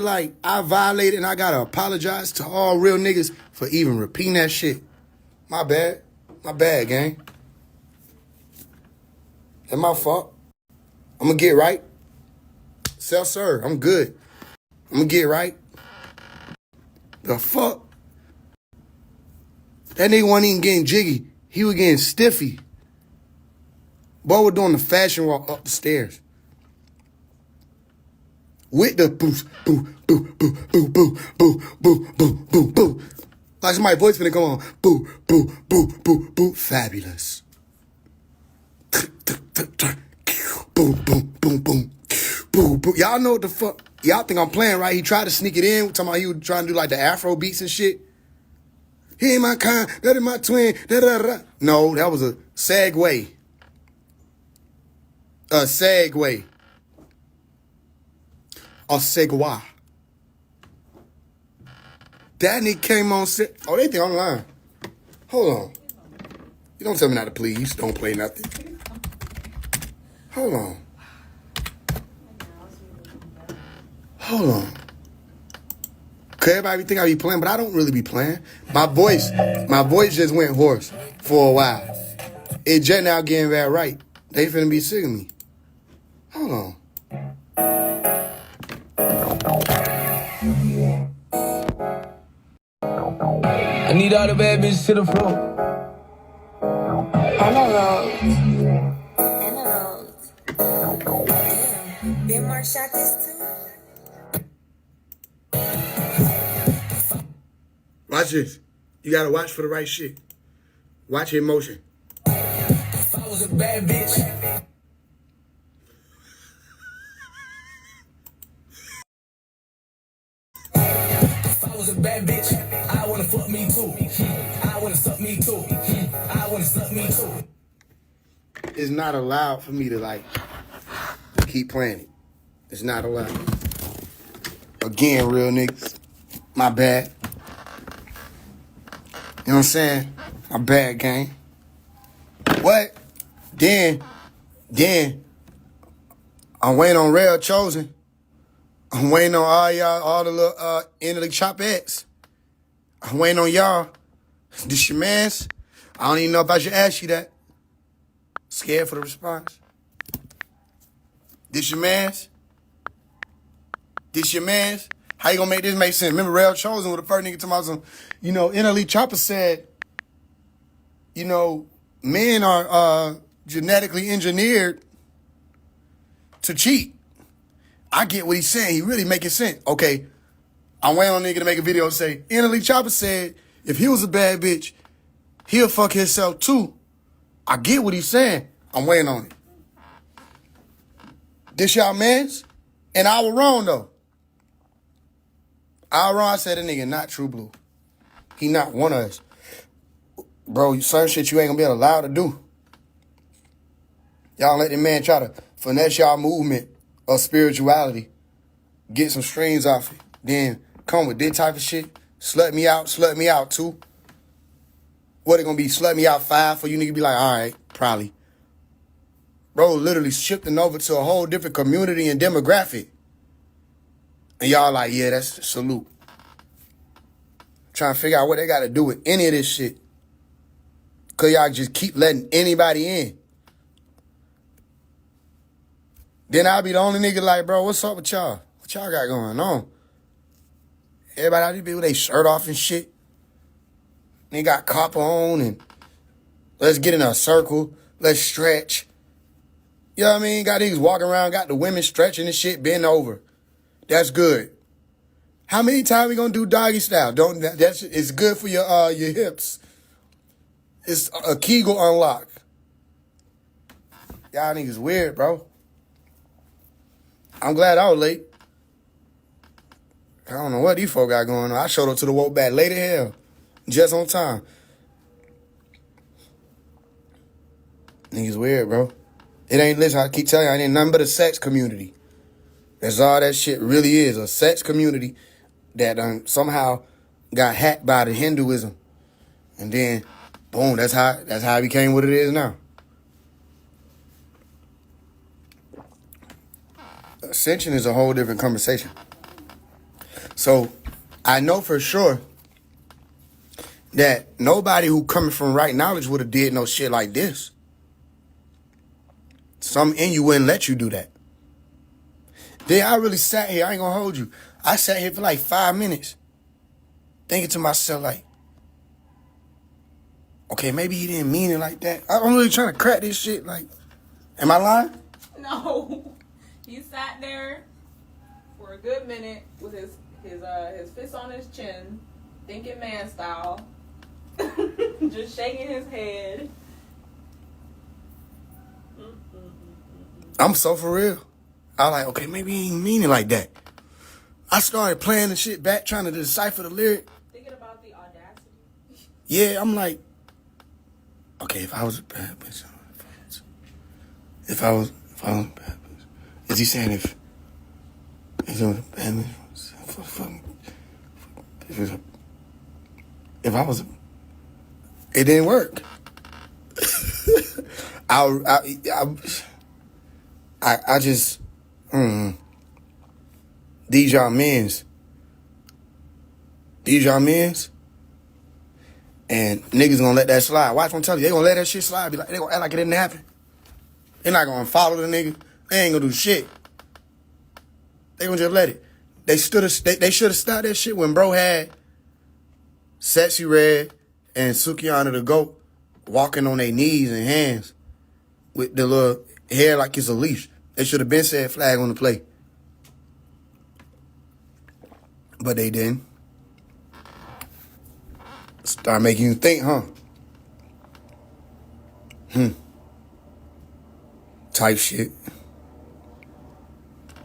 like I violated and I gotta apologize to all real niggas for even repeating that shit. My bad, gang. That's my fault. I'm gonna get right. Self-serve, I'm good. I'm gonna get right. The fuck? That nigga wasn't even getting jiggy. He was getting stiffy. Boy was doing the fashion walk up the stairs. With the boo, boo, boo, boo, boo, boo, boo, boo, boo, boo, boo. Like somebody's voice finna come on. Boo, boo, boo, boo, boo. Fabulous. Boom, boom, boom, boom. Boom, boom. Y'all know what the fuck? Y'all think I'm playing, right? He tried to sneak it in. Talking about he was trying to do like the Afro beats and shit. He ain't my kind. That is my twin. Da, da, da. No, that was a segue. A segue. A segwa. That nigga came on set. Oh, they think I'm lying. Hold on. You don't tell me not to please. Don't play nothing. Hold on. Hold on. Cause everybody think I be playing, but I don't really be playing. My voice just went hoarse for a while. It just now getting that right. They finna be sick of me. Hold on. I need all the bad bitches to the floor. Emeralds. Damn. Ben Mark shot this too. Watch this. You gotta watch for the right shit. Watch your emotion. If I was a bad bitch. If I was a bad bitch, I wanna fuck me too. I wanna suck me too. I wanna suck me too. It's not allowed for me to like keep playing it. It's not allowed. Again, real niggas. My bad. You know what I'm saying? My bad, gang. What? Then, I'm waiting on Real Chosen. I'm waiting on all y'all, all the little end of the chopettes. I'm waiting on y'all. This your mans? I don't even know if I should ask you that. Scared for the response. This your mans? This your mans? How you gonna make this make sense? Remember Real Chosen with the first nigga talking about some, NLE Chopper said, men are genetically engineered to cheat. I get what he's saying. He really making sense. Okay, I'm waiting on a nigga to make a video and say, NLE Chopper said, if he was a bad bitch, he'll fuck himself too. I get what he's saying. I'm waiting on it. This y'all mans? And I was wrong, though. I said that nigga not true blue. He not one of us. Bro, certain shit you ain't gonna be allowed to do. Y'all let the man try to finesse y'all movement of spirituality. Get some strings off it. Then come with this type of shit. Slut me out too. What it gonna be, slut me out 5 for you nigga be like, all right, probably. Bro, literally shifting over to a whole different community and demographic. And y'all like, yeah, that's a salute. Trying to figure out what they got to do with any of this shit. Because y'all just keep letting anybody in. Then I'll be the only nigga like, bro, what's up with y'all? What y'all got going on? Everybody out there be with their shirt off and shit. They got copper on and let's get in a circle. Let's stretch. You know what I mean? Got niggas walking around, got the women stretching and shit, bend over. That's good. How many times we gonna do doggy style? It's good for your hips. It's a Kegel unlock. Y'all niggas weird, bro. I'm glad I was late. I don't know what these folk got going on. I showed up to the woke back late as hell. Just on time. Niggas weird, bro. It ain't, listen, I keep telling you, it ain't nothing but a sex community. That's all that shit really is, a sex community that somehow got hacked by the Hinduism. And then, boom, that's how it became what it is now. Ascension is a whole different conversation. So, I know for sure that nobody who coming from right knowledge would have did no shit like this. Some in you wouldn't let you do that. Then I really sat here, I ain't gonna hold you. I sat here for like 5 minutes thinking to myself like, okay, maybe he didn't mean it like that. I'm really trying to crack this shit. Like, am I lying? No. He sat there for a good minute with his fist on his chin, thinking man style, just shaking his head. I'm so for real. I was like, okay, maybe he ain't mean it like that. I started playing the shit back, trying to decipher the lyric. Thinking about the audacity. Yeah, I'm like, okay, if I was a bad bitch, if I was a bad bitch, is he saying if I was a bad bitch, if I was, it didn't work. I just, these y'all men's, and niggas gonna let that slide. Watch what I'm telling you, they gonna let that shit slide. Be like, they gonna act like it didn't happen. They're not gonna follow the nigga. They ain't gonna do shit. They gonna just let it. They should have stopped that shit when bro had Sexy Red and Sukiyana the Goat walking on their knees and hands with the little hair like it's a leash. They should have been said flag on the play. But they didn't. Start making you think, huh? Type shit.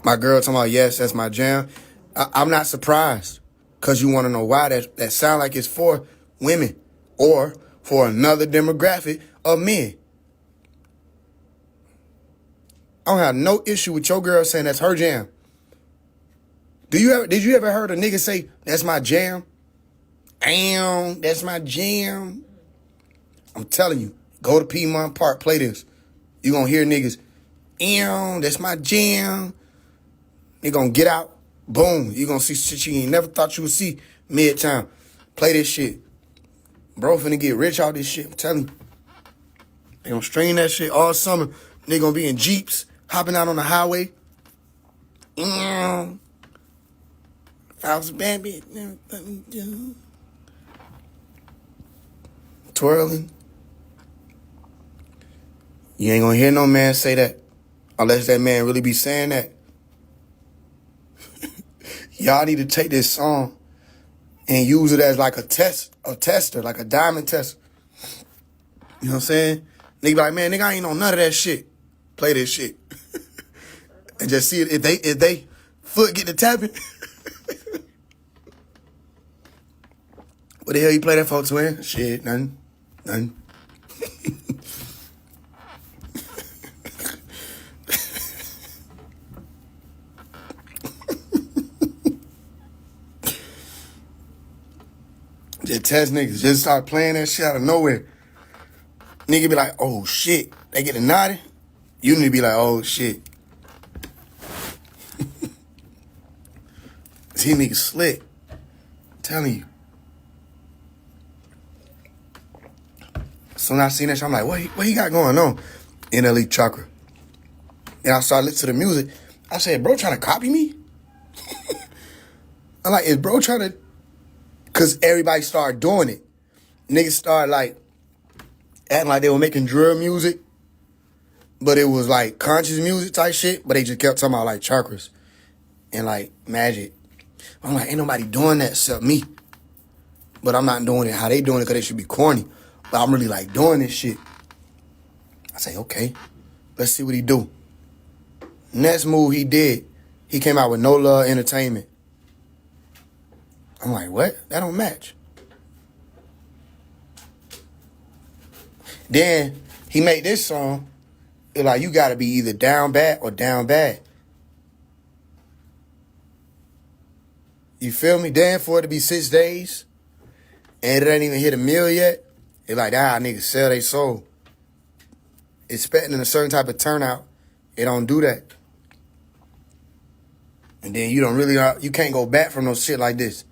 My girl talking about, yes, that's my jam. I'm not surprised. Because you want to know why that sound like it's for women or for another demographic of men. I don't have no issue with your girl saying that's her jam. Did you ever heard a nigga say, that's my jam? Damn, that's my jam. I'm telling you, go to Piedmont Park, play this. You gonna hear niggas, that's my jam. They gonna get out, boom. You gonna see shit you ain't never thought you would see mid-time. Play this shit. Bro finna get rich out this shit, I'm telling you. They gonna stream that shit all summer. They gonna be in Jeeps, hopping out on the highway. If I was a bad bitch, never let me do. Twirling. You ain't gonna hear no man say that unless that man really be saying that. Y'all need to take this song and use it as like a tester, like a diamond tester. You know what I'm saying? Nigga be like, man, nigga, I ain't know none of that shit. Play this shit. And just see it. If they foot get to tapping. What the hell you play that for, twin? Shit, nothing. Just test niggas. Just start playing that shit out of nowhere. Nigga be like, oh shit. They get a nodding. You need to be like, oh shit. These niggas slick. I'm telling you. So when I seen that shit, I'm like, what he got going on? In Elite Chakra. And I started listening to the music. I said, bro trying to copy me? I'm like, is bro trying to... Because everybody started doing it. Niggas started like acting like they were making drill music, but it was like conscious music type shit, but they just kept talking about like chakras and like magic. I'm like, ain't nobody doing that except me. But I'm not doing it how they doing it because they should be corny. But I'm really like doing this shit. I say, okay, let's see what he do. Next move he did, he came out with No Love Entertainment. I'm like, what? That don't match. Then he made this song. It's like, you gotta be either down bad or down bad. You feel me? Then for it to be 6 days and it ain't even hit 1 million yet, it's like, niggas sell they soul. Expecting a certain type of turnout, it don't do that. And then you don't really, you can't go back from no shit like this.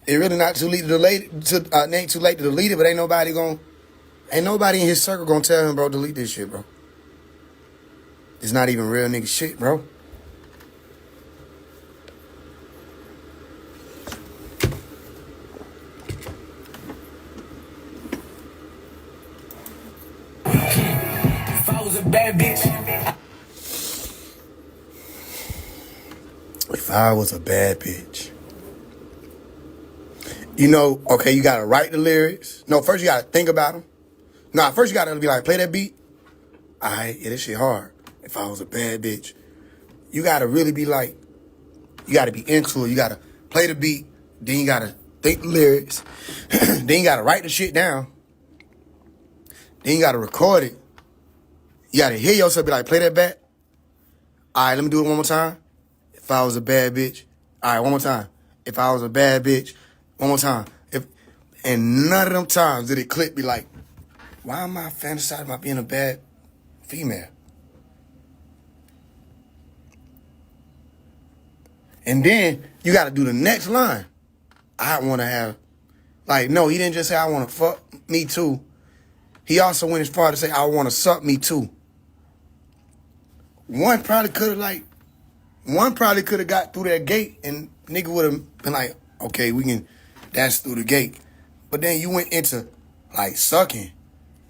It really not too late to delete it. Ain't too late to delete it, but ain't nobody in his circle gonna tell him, bro, delete this shit, bro. It's not even real nigga shit, bro. If I was a bad bitch. If I was a bad bitch. You know, okay, you gotta write the lyrics. No, first you gotta think about them. Nah, first you gotta be like, play that beat. All right, yeah, this shit hard. If I was a bad bitch. You gotta really be like, you gotta be into it. You gotta play the beat. Then you gotta think the lyrics. Then you gotta write the shit down. Then you gotta record it. You gotta hear yourself be like, play that back. All right, let me do it one more time. If I was a bad bitch. All right, one more time. If I was a bad bitch. One more time. And none of them times did it click be like, Why am I fantasizing about being a bad female? And then you got to do the next line. I want to have, like, no, he didn't just say, I want to fuck me too. He also went as far to say, I want to suck me too. One probably could have got through that gate and nigga would have been like, okay, we can dance through the gate. But then you went into, like, sucking.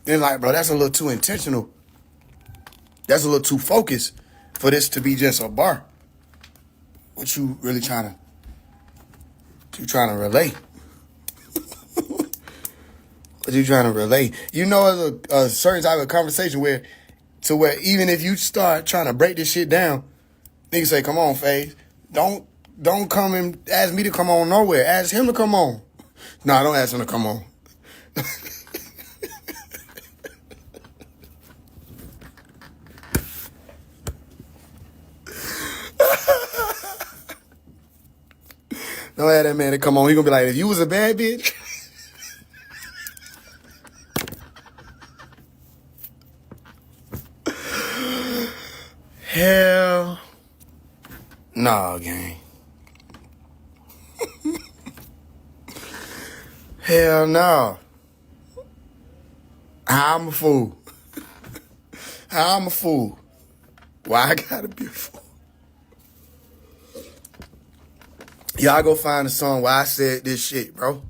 Then, like, bro, that's a little too intentional. That's a little too focused for this to be just a bar. What you really trying to relate? What you trying to relate? You know, there's a certain type of conversation where even if you start trying to break this shit down, niggas say, come on, Faise. Don't come and ask me to come on nowhere. Ask him to come on. Nah, don't ask him to come on. Don't ask that man to come on. He gonna be like, if you was a bad bitch. Hell nah, gang. Hell no. I'm a fool. I'm a fool. Why I gotta be a fool? Y'all go find a song where I said this shit, bro.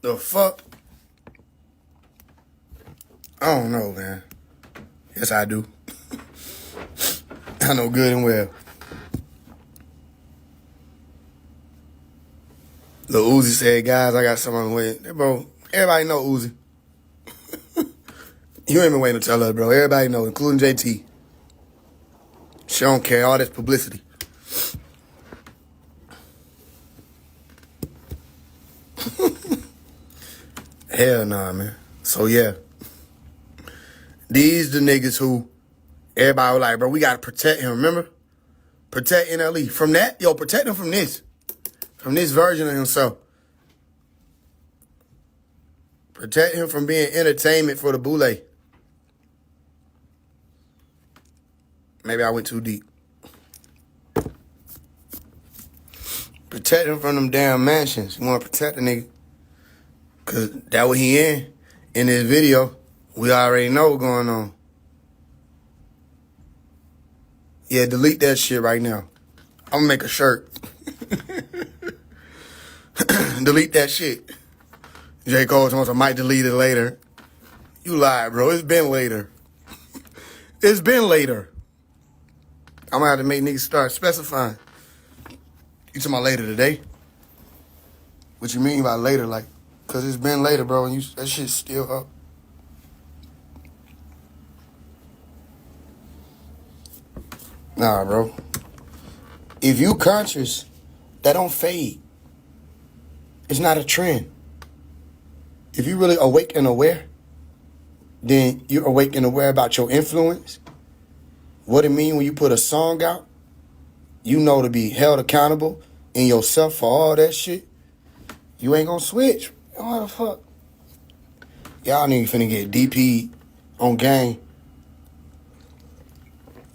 The fuck? I don't know, man. Yes, I do. I know good and well. Lil Uzi said, guys, I got something on the way. Bro, everybody know Uzi. You ain't been waiting to tell us, bro. Everybody know, including JT. She don't care, all this publicity. Hell nah, man. So, yeah. These the niggas who everybody was like, bro, we got to protect him, remember? Protect NLE. From that, protect him from this. From this version of himself. Protect him from being entertainment for the boule. Maybe I went too deep. Protect him from them damn mansions. You want to protect the nigga. Because that what he in this video. We already know what's going on. Yeah, delete that shit right now. I'm going to make a shirt. Delete that shit. J. Cole told us I might delete it later. You lied, bro. It's been later. It's been later. I'm going to have to make niggas start specifying. You talking about later today? What you mean by later? Like, because it's been later, bro, and that shit's still up. Nah, bro. If you conscious, that don't fade. It's not a trend. If you really awake and aware, then you're awake and aware about your influence. What it mean when you put a song out, you know to be held accountable in yourself for all that shit. You ain't gonna switch. What the fuck? Y'all niggas finna get DP on game.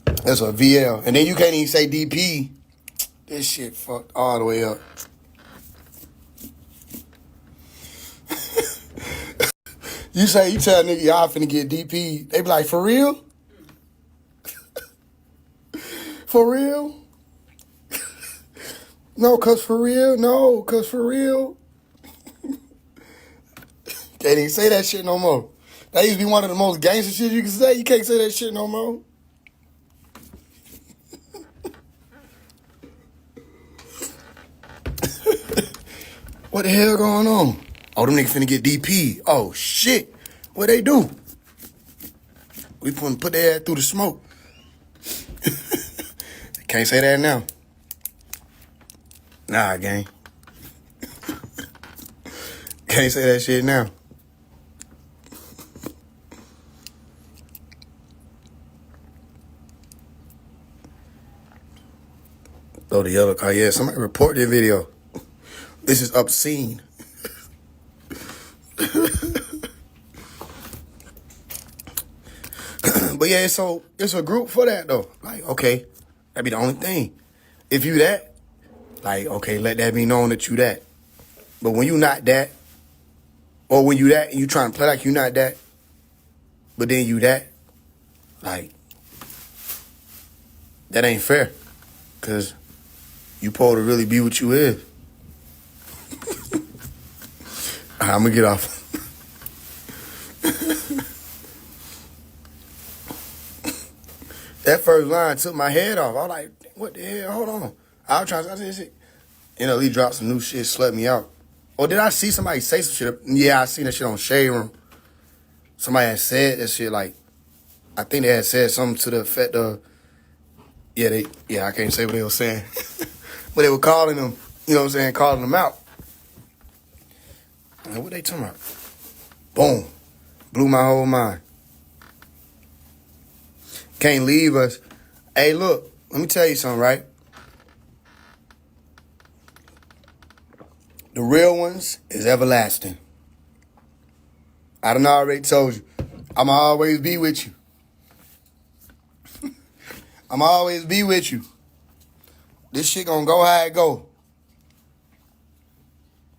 That's a VL. And then you can't even say DP. This shit fucked all the way up. You tell nigga y'all finna get DP. They be like, for real? For real? No, cause for real? No, cause for real? Can't even say that shit no more. That used to be one of the most gangster shit you can say. You can't say that shit no more. What the hell going on? Oh, them niggas finna get DP. Oh, shit. What they do? We put their ass through the smoke. Can't say that now. Nah, gang. Can't say that shit now. Throw the yellow car. Yeah, somebody report this video. This is obscene. But yeah, so it's a group for that though. Like, okay, that be the only thing. If you that, like, okay, let that be known that you that. But when you not that, or when you that and you trying to play like you not that, but then you that, like, that ain't fair. Cause you supposed to really be what you is. I'm gonna get off. That first line took my head off. I was like, what the hell? Hold on. I was trying to say shit. NLE dropped some new shit, slept me out. Or did I see somebody say some shit? Yeah, I seen that shit on Shade Room. Somebody had said that shit, like, I think they had said something to the effect of, I can't say what they were saying. But they were calling them, you know what I'm saying, calling them out. Like, what they talking about? Boom. Blew my whole mind. Can't leave us. Hey, look, let me tell you something, right? The real ones is everlasting. I done already told you. I'ma always be with you. I'ma always be with you. This shit gonna go how it go.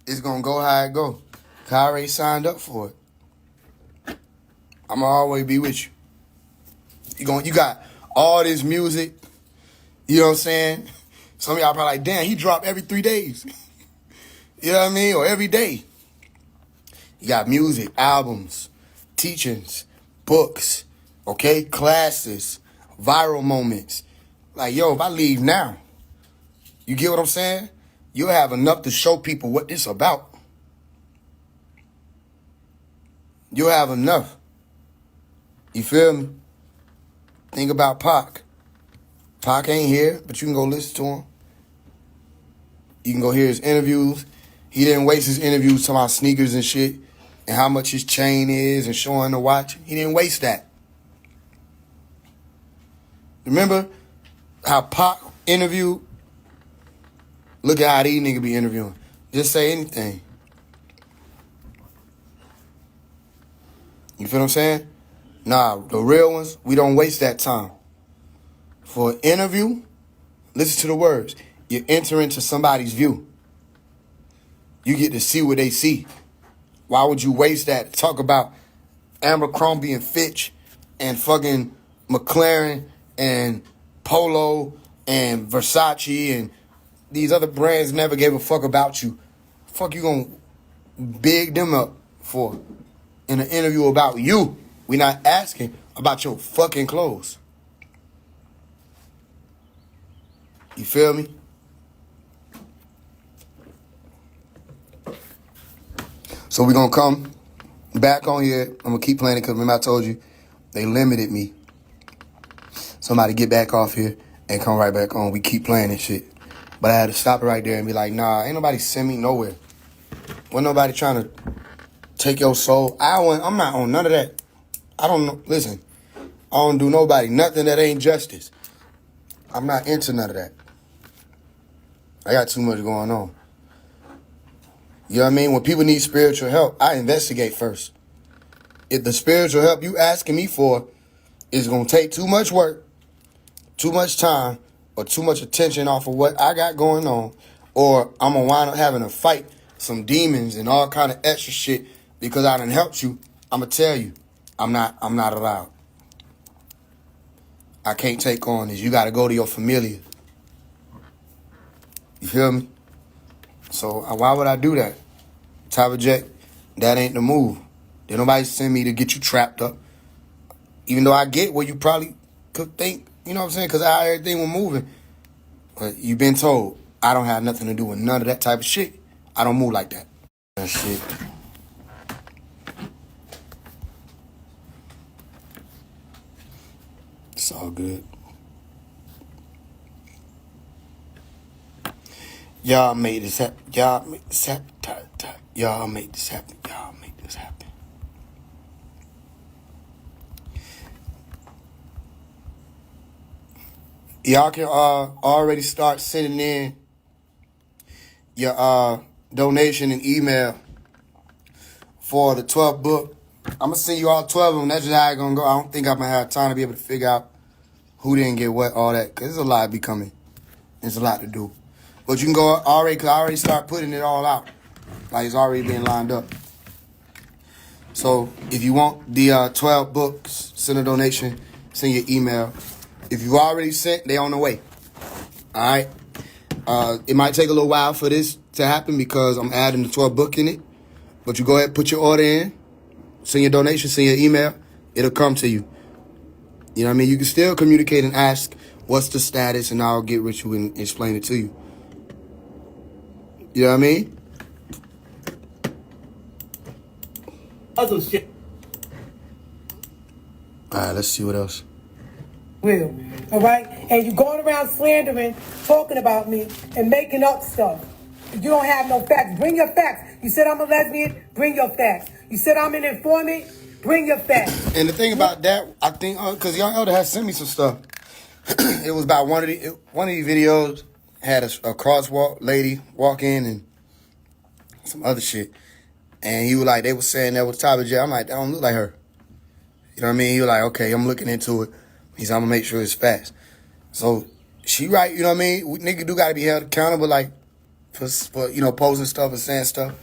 It's gonna go how it go. I already signed up for it. I'ma always be with you. You got all this music. You know what I'm saying? Some of y'all probably like, damn, he dropped every 3 days. You know what I mean? Or every day. You got music, albums, teachings, books, okay, classes, viral moments. Like, yo, if I leave now, you get what I'm saying? You'll have enough to show people what this about. You'll have enough. You feel me? Think about Pac. Pac ain't here, but you can go listen to him. You can go hear his interviews. He didn't waste his interviews talking about sneakers and shit and how much his chain is and showing the watch. He didn't waste that. Remember how Pac interviewed? Look at how these niggas be interviewing. Just say anything. You feel what I'm saying? Nah, the real ones, we don't waste that time. For an interview, listen to the words. You enter into somebody's view. You get to see what they see. Why would you waste that to talk about Abercrombie and Fitch and fucking McLaren and Polo and Versace and these other brands never gave a fuck about you? Fuck you gonna big them up for in an interview about you? We not asking about your fucking clothes. You feel me? So we're going to come back on here. I'm going to keep playing it because remember I told you they limited me. Somebody get back off here and come right back on. We keep playing this shit. But I had to stop it right there and be like, nah, ain't nobody send me nowhere. Wasn't nobody trying to take your soul. I'm not on none of that. I don't know. Listen, I don't do nobody nothing that ain't justice. I'm not into none of that. I got too much going on. You know what I mean? When people need spiritual help, I investigate first. If the spiritual help you asking me for is going to take too much work, too much time, or too much attention off of what I got going on, or I'm going to wind up having to fight some demons and all kind of extra shit because I done helped you, I'm going to tell you, I'm not allowed. I can't take on this. You got to go to your familiar. You feel me? So why would I do that? Type Jet, that ain't the move. Did nobody send me to get you trapped up. Even though I get what you probably could think, you know what I'm saying? Because how everything was moving. But you've been told, I don't have nothing to do with none of that type of shit. I don't move like that. That shit. It's all good. Y'all made this happen. Y'all made this happen. Y'all made this happen. Y'all made this happen. Y'all can already start sending in your donation and email for the 12th book I'm gonna send you all 12 of them. That's just how it's gonna go. I don't think I'm gonna have time to be able to figure out who didn't get what, all that, because there's a lot to be coming. There's a lot to do. But you can go already, because I already start putting it all out. Like, it's already being lined up. So, if you want the 12 books, send a donation, send your email. If you already sent, they on the way. All right? It might take a little while for this to happen because I'm adding the 12 book in it. But you go ahead, put your order in, send your donation, send your email. It'll come to you. You know what I mean? You can still communicate and ask, what's the status, and I'll get with you and explain it to you. You know what I mean? Other shit. All right, let's see what else. Will. All right? And you going around slandering, talking about me, and making up stuff. You don't have no facts. Bring your facts. You said I'm a lesbian, bring your facts. You said I'm an informant, bring your facts. And the thing about that, I think, because Young Elder has sent me some stuff. It was about one of these videos had a crosswalk lady walk in and some other shit. And he was like, they were saying that was Tyler J. I'm like, that don't look like her. You know what I mean? He was like, okay, I'm looking into it. He said, I'm going to make sure it's fast. So she right, you know what I mean? Nigga do got to be held accountable, like, for you know, posting stuff and saying stuff.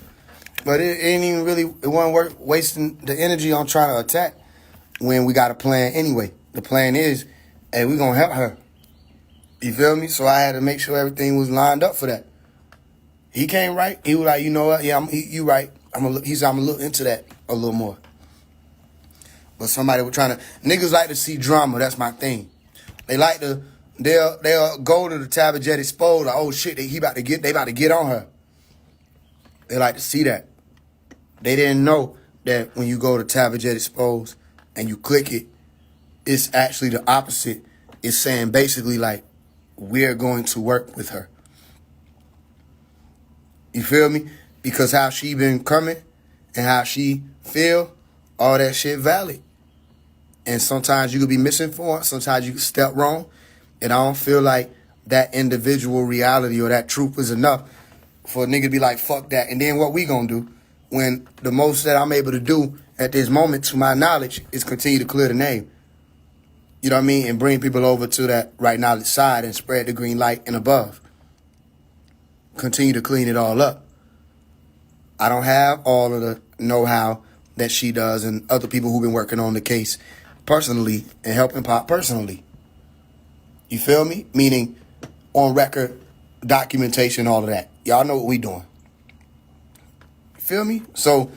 But it ain't even really, it wasn't worth wasting the energy on trying to attack when we got a plan anyway. The plan is, hey, we going to help her. You feel me? So I had to make sure everything was lined up for that. He came right. He was like, you know what? Yeah, you right. I'm gonna look into that a little more. But somebody was trying to, niggas like to see drama. That's my thing. They like to, they'll go to the Tabajet exposed. Like, oh shit, they about to get on her. They like to see that. They didn't know that when you go to Tabajet exposed and you click it, it's actually the opposite. It's saying basically like, we're going to work with her. You feel me? Because how she been coming and how she feel, all that shit valid. And sometimes you could be misinformed. Sometimes you could step wrong. And I don't feel like that individual reality or that truth is enough for a nigga to be like, fuck that. And then what we gonna do when the most that I'm able to do at this moment, to my knowledge, is continue to clear the name. You know what I mean? And bring people over to that right knowledge side and spread the green light and above. Continue to clean it all up. I don't have all of the know-how that she does and other people who've been working on the case personally and helping Pop personally. You feel me? Meaning on record, documentation, all of that. Y'all know what we doing. You feel me? So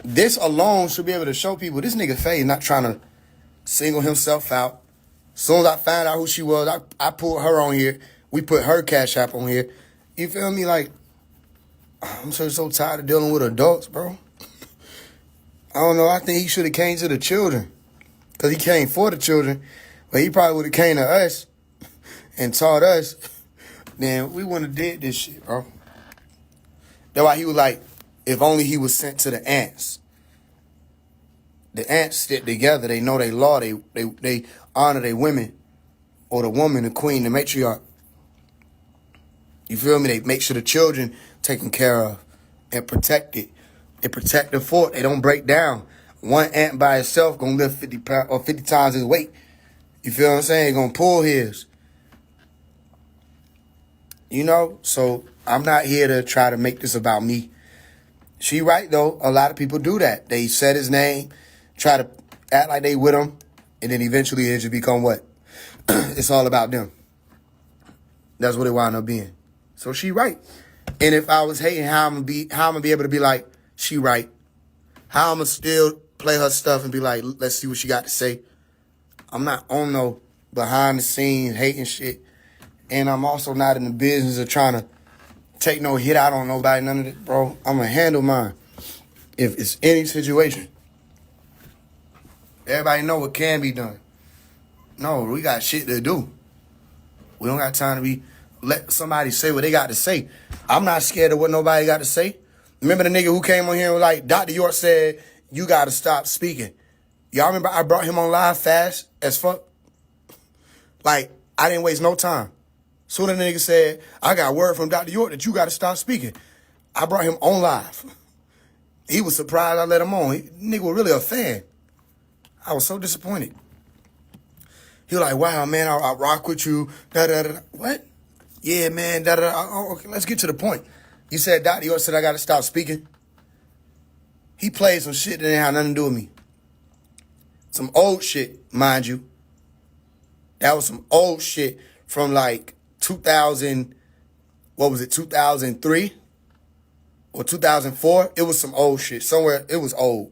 this alone should be able to show people this nigga Faise not trying to single himself out. As soon as I found out who she was, I pulled her on here. We put her Cash App on here. You feel me? Like, I'm so tired of dealing with adults, bro. I don't know. I think he should have came to the children. Because he came for the children. But he probably would have came to us and taught us. Then we wouldn't have did this shit, bro. That's why he was like, if only he was sent to the ants. The ants stick together. They know they law. They honor their women. Or the woman, the queen, the matriarch. You feel me? They make sure the children taken care of and protected. They protect the fort. They don't break down. One ant by itself gonna lift 50 pounds or 50 times his weight. You feel what I'm saying? Gonna pull his. You know? So I'm not here to try to make this about me. She right though. A lot of people do that. They said his name, try to act like they with him, and then eventually it just become what? It's all about them. That's what it wound up being. So she right. And if I was hating, how I'm gonna be able to be like, she right? How I'm gonna still play her stuff and be like, let's see what she got to say. I'm not on no behind the scenes hating shit. And I'm also not in the business of trying to take no hit out on nobody, none of it, bro. I'm gonna handle mine. If it's any situation. Everybody know what can be done. No, we got shit to do. We don't got time to let somebody say what they got to say. I'm not scared of what nobody got to say. Remember the nigga who came on here and was like, Dr. York said, you got to stop speaking. Y'all remember I brought him on live fast as fuck? Like, I didn't waste no time. Soon as the nigga said, I got word from Dr. York that you got to stop speaking. I brought him on live. He was surprised I let him on. Nigga was really a fan. I was so disappointed. He was like, wow, man, I rock with you. Da, da, da. What? Yeah, man. Da, da, da. Oh, okay, let's get to the point. You said, Doctor, you said I got to stop speaking. He played some shit that didn't have nothing to do with me. Some old shit, mind you. That was some old shit from like 2000, what was it, 2003 or 2004? It was some old shit. Somewhere, it was old.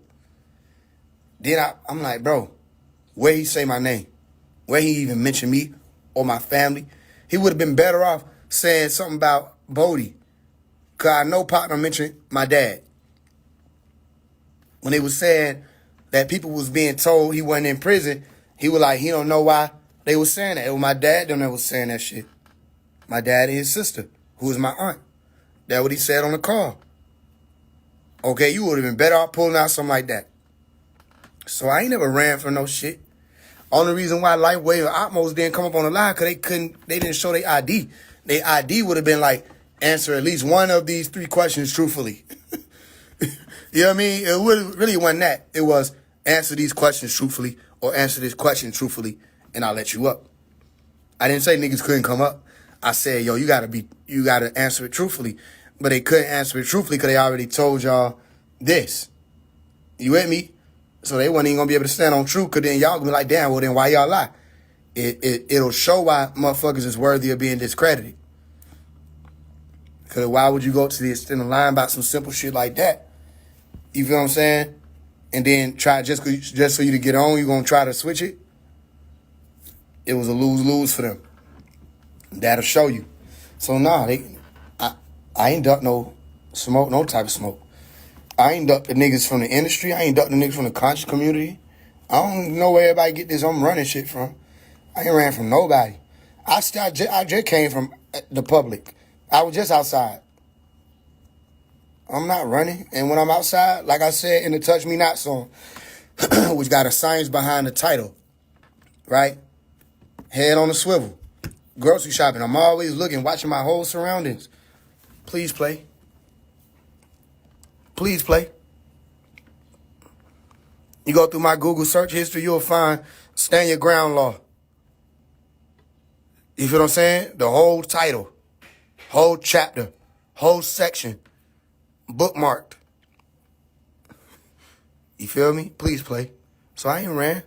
Then I'm like, bro, where he say my name? Where he even mention me or my family? He would have been better off saying something about Bodie. Because I know partner mentioned my dad. When they was saying that people was being told he wasn't in prison, he was like, he don't know why they was saying that. It was my dad that was saying that shit. My dad and his sister, who was my aunt. That's what he said on the call. Okay, you would have been better off pulling out something like that. So I ain't never ran for no shit. Only reason why Lightweight or Atmos didn't come up on the line, because they didn't show their ID. Their ID would have been like, answer at least one of these 3 questions truthfully. You know what I mean? It really wasn't that. It was answer these questions truthfully or answer this question truthfully and I'll let you up. I didn't say niggas couldn't come up. I said, yo, you gotta answer it truthfully. But they couldn't answer it truthfully because they already told y'all this. You with me? So they wasn't even gonna be able to stand on truth, because then y'all gonna be like, damn, well then why y'all lie? It'll show why motherfuckers is worthy of being discredited. Because why would you go to the extent of lying about some simple shit like that? You feel what I'm saying? And then try just so you to get on, you gonna try to switch it? It was a lose-lose for them. That'll show you. So nah, I ain't duck no smoke, no type of smoke. I ain't duck the niggas from the industry. I ain't duck the niggas from the conscious community. I don't know where everybody get this I'm running shit from. I ain't ran from nobody. I just came from the public. I was just outside. I'm not running. And when I'm outside, like I said in the Touch Me Not song, which got a science behind the title, right? Head on a swivel. Grocery shopping. I'm always looking, watching my whole surroundings. Please play. Please play. You go through my Google search history, you'll find Stand Your Ground Law. You feel what I'm saying? The whole title, whole chapter, whole section, bookmarked. You feel me? Please play. So I ain't ran.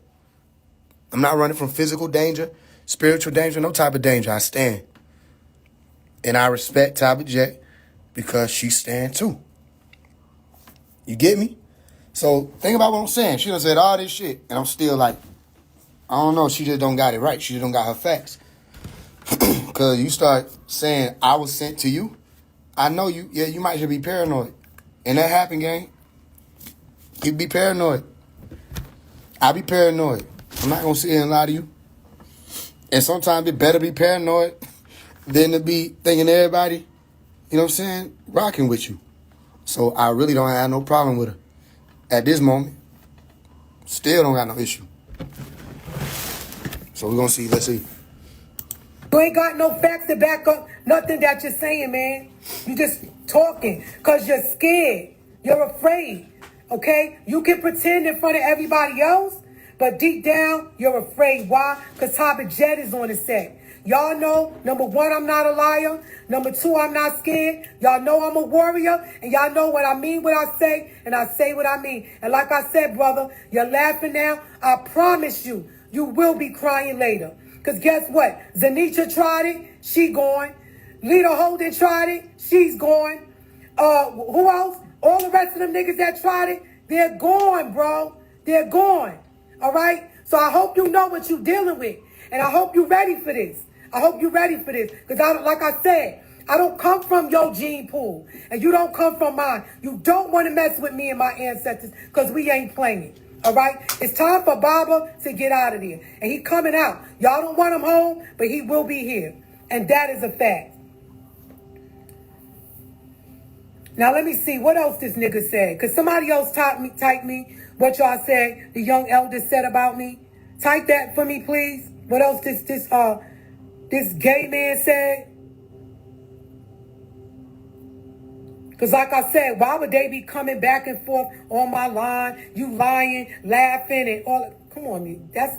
I'm not running from physical danger, spiritual danger, no type of danger. I stand. And I respect Tabitha Jet because she stand too. You get me? So think about what I'm saying. She done said all this shit, and I'm still like, I don't know. She just don't got it right. She just don't got her facts. Because you start saying, I was sent to you. I know you. Yeah, you might just be paranoid. And that happen, gang. You be paranoid. I be paranoid. I'm not going to sit here and lie to you. And sometimes it better be paranoid than to be thinking everybody, you know what I'm saying, rocking with you. So I really don't have no problem with her. At this moment, still don't got no issue. So we're going to see. Let's see. You ain't got no facts to back up nothing that you're saying, man. You just talking because you're scared. You're afraid, okay? You can pretend in front of everybody else, but deep down, you're afraid. Why? Because Tabitha Jet is on the set. Y'all know, number 1, I'm not a liar. Number 2, I'm not scared. Y'all know I'm a warrior. And y'all know what I mean, what I say, and I say what I mean. And like I said, brother, you're laughing now. I promise you, you will be crying later. Because guess what? Zanisha tried it. She gone. Lita Holden tried it. She's gone. Who else? All the rest of them niggas that tried it, they're gone, bro. They're gone. All right? So I hope you know what you're dealing with. And I hope you're ready for this. I hope you're ready for this. Because like I said, I don't come from your gene pool. And you don't come from mine. You don't want to mess with me and my ancestors because we ain't playing. All right? It's time for Baba to get out of there. And he coming out. Y'all don't want him home, but he will be here. And that is a fact. Now let me see what else this nigga said. Because somebody else type me what y'all said, the young elder said about me. Type that for me, please. What else this gay man said? Because like I said, why would they be coming back and forth on my line? You lying, laughing, and all. Come on, man. That's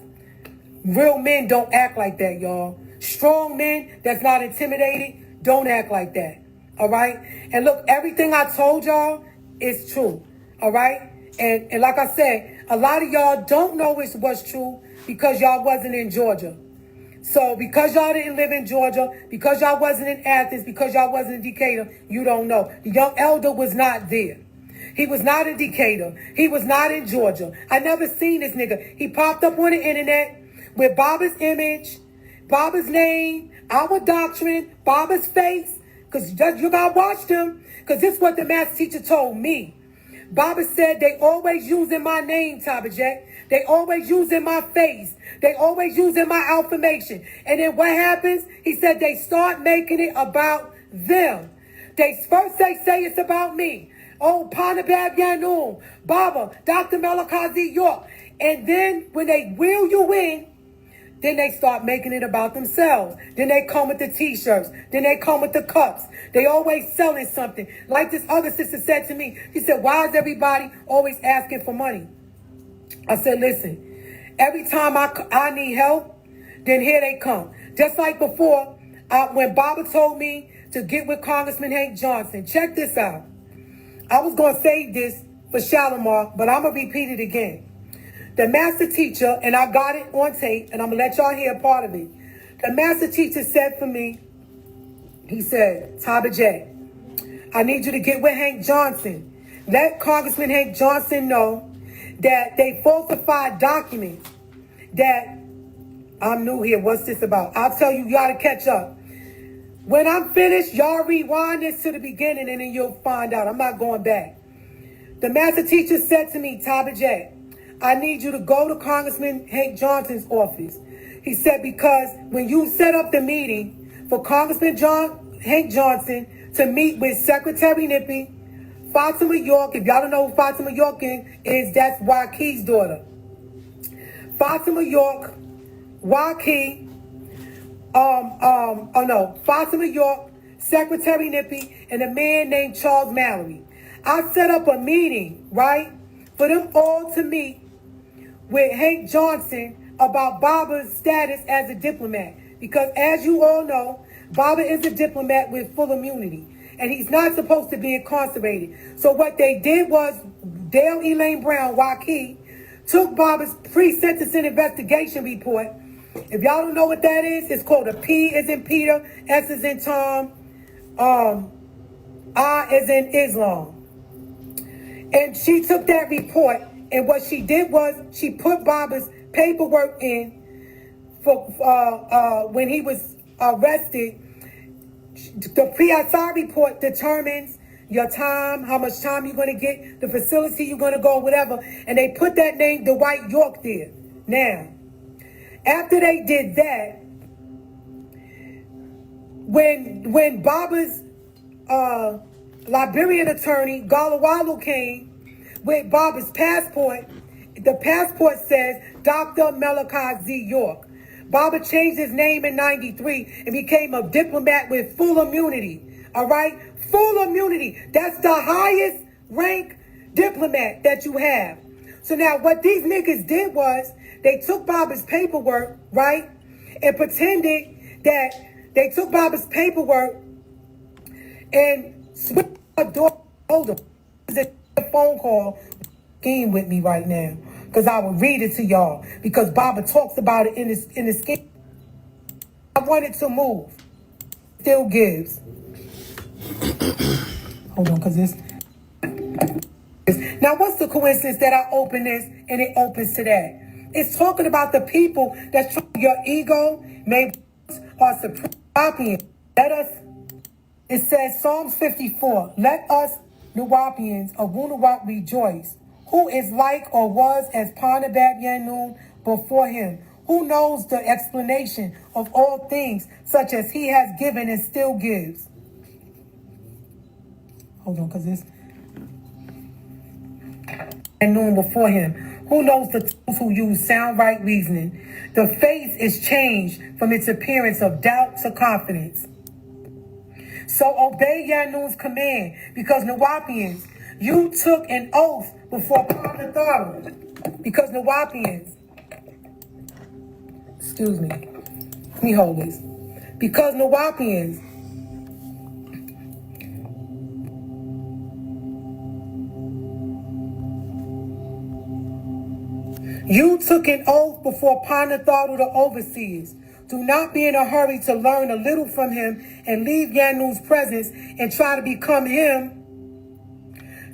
real men don't act like that, y'all. Strong men that's not intimidated don't act like that. All right? And look, everything I told y'all is true. All right? And like I said, a lot of y'all don't know it was true because y'all wasn't in Georgia. So because y'all didn't live in Georgia, because y'all wasn't in Athens, because y'all wasn't in Decatur, you don't know. The young elder was not there. He was not in Decatur. He was not in Georgia. I never seen this nigga. He popped up on the internet with Baba's image, Baba's name, our doctrine, Baba's face. Because you got to watch them. Because this is what the master teacher told me. Baba said they always using my name, Tabajek. They always using my face. They always using my affirmation. And then what happens? He said they start making it about them. First they say it's about me. Oh, Panabab Yanun, Baba, Dr. Malakazi York. And then when they wheel you in, then they start making it about themselves. Then they come with the t-shirts. Then they come with the cups. They always selling something. Like this other sister said to me, she said, why is everybody always asking for money? I said, listen, every time I need help, then here they come. Just like before, when Baba told me to get with Congressman Hank Johnson. Check this out. I was going to save this for Shalimar, but I'm going to repeat it again. The master teacher, and I got it on tape, and I'm going to let y'all hear a part of it. The master teacher said for me, he said, Taba J, I need you to get with Hank Johnson. Let Congressman Hank Johnson know that they falsified documents that I'm new here. What's this about? I'll tell you, you got to catch up. When I'm finished, y'all rewind this to the beginning, and then you'll find out. I'm not going back. The master teacher said to me, Taba J, I need you to go to Congressman Hank Johnson's office. He said, because when you set up the meeting for Congressman Hank Johnson to meet with Secretary Nippy, Fatima York, if y'all don't know who Fatima York is, that's Wakey's daughter. Fatima York, Wakey, Fatima York, Secretary Nippy, and a man named Charles Mallory. I set up a meeting, right, for them all to meet with Hank Johnson about Baba's status as a diplomat. Because as you all know, Baba is a diplomat with full immunity. And he's not supposed to be incarcerated. So what they did was, Dale Elaine Brown, Wakey, took Baba's pre-sentencing investigation report. If y'all don't know what that is, it's called a P as in Peter, S as in Tom, I as in Islam. And she took that report, and what she did was she put Baba's paperwork in for when he was arrested. The PSI report determines your time, how much time you're going to get, the facility you're going to go, whatever. And they put that name, Dwight York, there. Now, after they did that, when Baba's Liberian attorney, Galawalu, came with Baba's passport, the passport says Dr. Malachi Z. York. Baba changed his name in 93 and became a diplomat with full immunity. All right? Full immunity. That's the highest rank diplomat that you have. So now what these niggas did was they took Baba's paperwork, right? And pretended that they took Baba's paperwork and switched the door. Hold on. There's a phone call scheme with me right now. Because I will read it to y'all. Because Baba talks about it in the scheme. I wanted to move. Still gives. Hold on, because this. Now, what's the coincidence that I open this and it opens to that? It's talking about the people that's trying your ego, maybe are supreme. Let us, it says, Psalms 54, let us, Nuwapians of Wunawap, rejoice. Who is like or was as Panabab Yanun before him? Who knows the explanation of all things, such as he has given and still gives? Hold on, because this. Yanun before him. Who knows the tools who use sound right reasoning? The face is changed from its appearance of doubt to confidence. So obey Yanun's command, because Nawapians, you took an oath before Panatharu. Because Nawapians, excuse me, let me hold this. Because Nawapians, you took an oath before Panatharu the overseers. Do not be in a hurry to learn a little from him and leave Yanun's presence and try to become him.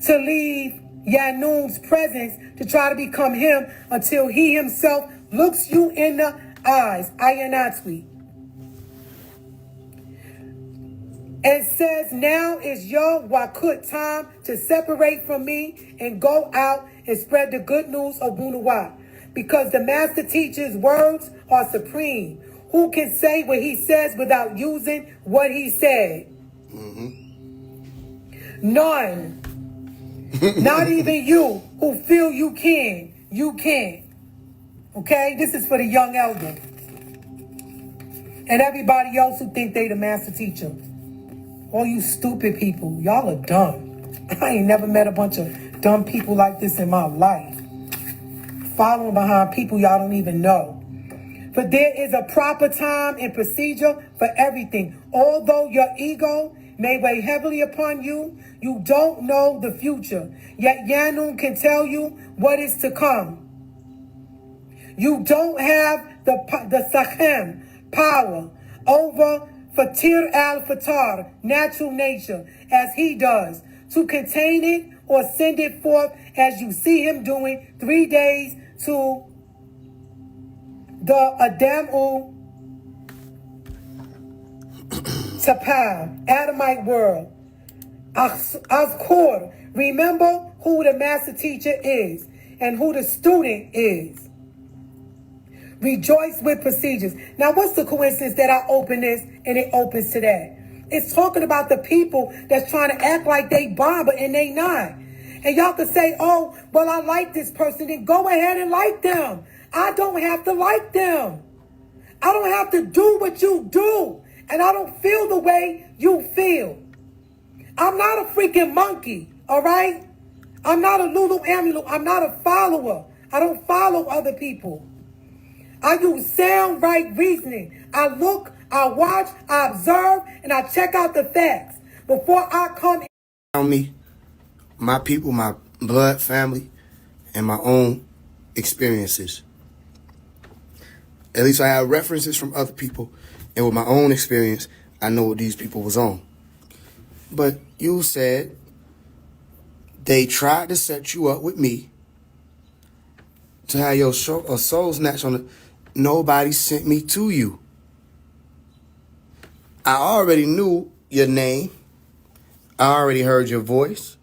To leave Yanun's presence to try to become him until he himself looks you in the eyes. Ayanatwi. And says, now is your Wakut time to separate from me and go out and spread the good news of Wunuwap. Because the master teacher's words are supreme. Who can say what he says without using what he said? None. Not even you who feel you can. You can. Okay? This is for the young elder. And everybody else who think they the master teacher. All you stupid people. Y'all are dumb. I ain't never met a bunch of dumb people like this in my life. Following behind people y'all don't even know. For there is a proper time and procedure for everything. Although your ego may weigh heavily upon you, you don't know the future. Yet Yanun can tell you what is to come. You don't have the Sachem power over Fatir al-Fatar, natural nature, as he does, to contain it or send it forth as you see him doing 3 days to the Adamu Tapam, Adamite world. Azkur, remember who the master teacher is and who the student is. Rejoice with procedures. Now, what's the coincidence that I open this and it opens to that? It's talking about the people that's trying to act like they Baba and they not. And y'all can say, oh, well, I like this person. Then go ahead and like them. I don't have to like them. I don't have to do what you do. And I don't feel the way you feel. I'm not a freaking monkey, all right? I'm not a Lulu Amulu. I'm not a follower. I don't follow other people. I use sound right reasoning. I look, I watch, I observe, and I check out the facts before I come Around me, my people, my blood family, and my own experiences. At least I have references from other people, and with my own experience, I know what these people was on. But you said they tried to set you up with me to have your soul snatched on it. Nobody sent me to you. I already knew your name. I already heard your voice.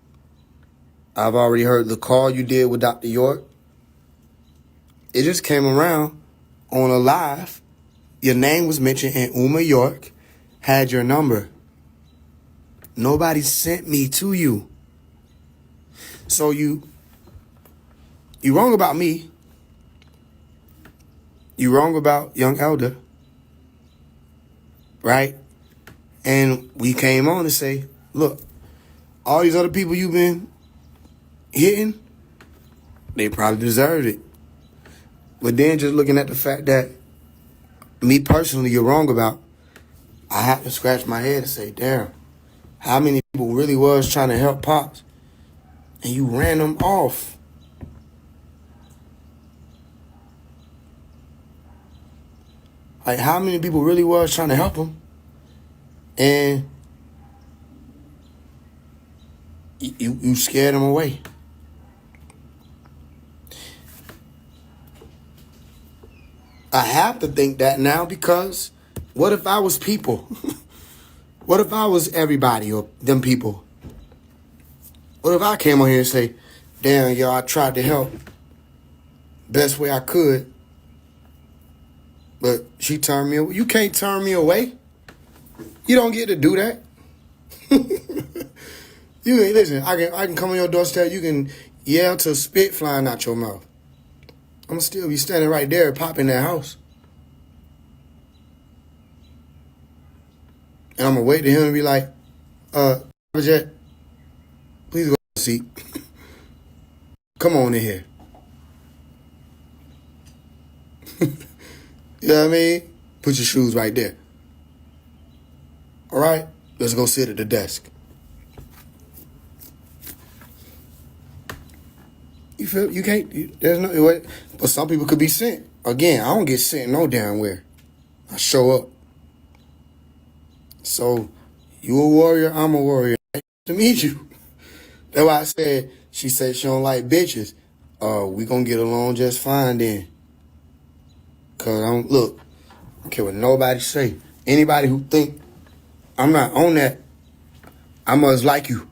I've already heard the call you did with Dr. York. It just came around on a live. Your name was mentioned and Uma York had your number. Nobody sent me to you. So you wrong about me. You wrong about young elder. Right? And we came on to say, look, all these other people you've been hitting, they probably deserved it. But then just looking at the fact that me personally you're wrong about, I have to scratch my head and say, damn, how many people really was trying to help Pops and you ran them off? Like, how many people really was trying to help him and you scared them away? I have to think that now, because what if I was people? What if I was everybody or them people? What if I came on here and say, damn, y'all, I tried to help best way I could, but she turned me away. You can't turn me away. You don't get to do that. You ain't listen. I can come on your doorstep. You can yell till spit flying out your mouth. I'm gonna still be standing right there, popping that house, and I'm gonna wait to him and be like, Jet, please go to the seat. Come on in here. You know what I mean? Put your shoes right there. All right? Let's go sit at the desk. You feel, you can't, there's no way. But some people could be sent. Again, I don't get sent no damn where. I show up. So, you a warrior, I'm a warrior. Nice to meet you. That's why I said, she said she don't like bitches. We gonna get along just fine then. Cause look, I don't care what nobody say. Anybody who think I'm not on that, I must like you.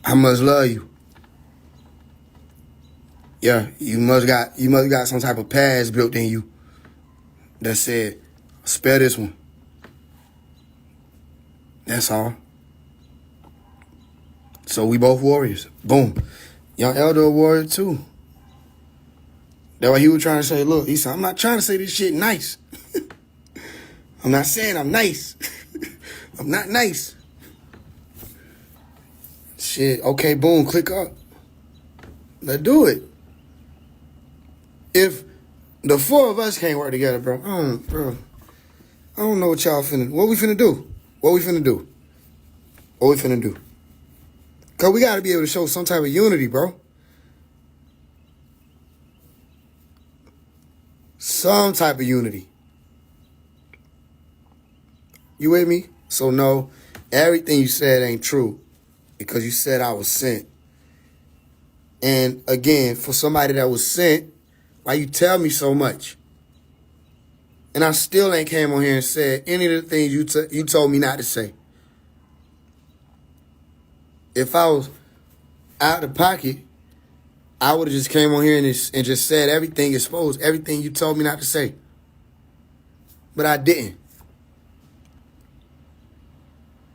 I must love you. Yeah, you must got some type of past built in you that said, spare this one. That's all. So we both warriors. Boom. Young Elder a warrior too. That's why he was trying to say, look, he said, I'm not trying to say this shit nice. I'm not saying I'm nice. I'm not nice. Shit, okay, boom, click up. Let's do it. If the four of us can't work together, bro, I don't know what y'all finna, what we finna do? What we finna do? What we finna do? Because we got to be able to show some type of unity, bro. Some type of unity. You with me? So no, everything you said ain't true because you said I was sent. And again, for somebody that was sent, why you tell me so much? And I still ain't came on here and said any of the things you told me not to say. If I was out of pocket, I would have just came on here and just said everything, exposed everything you told me not to say. But I didn't.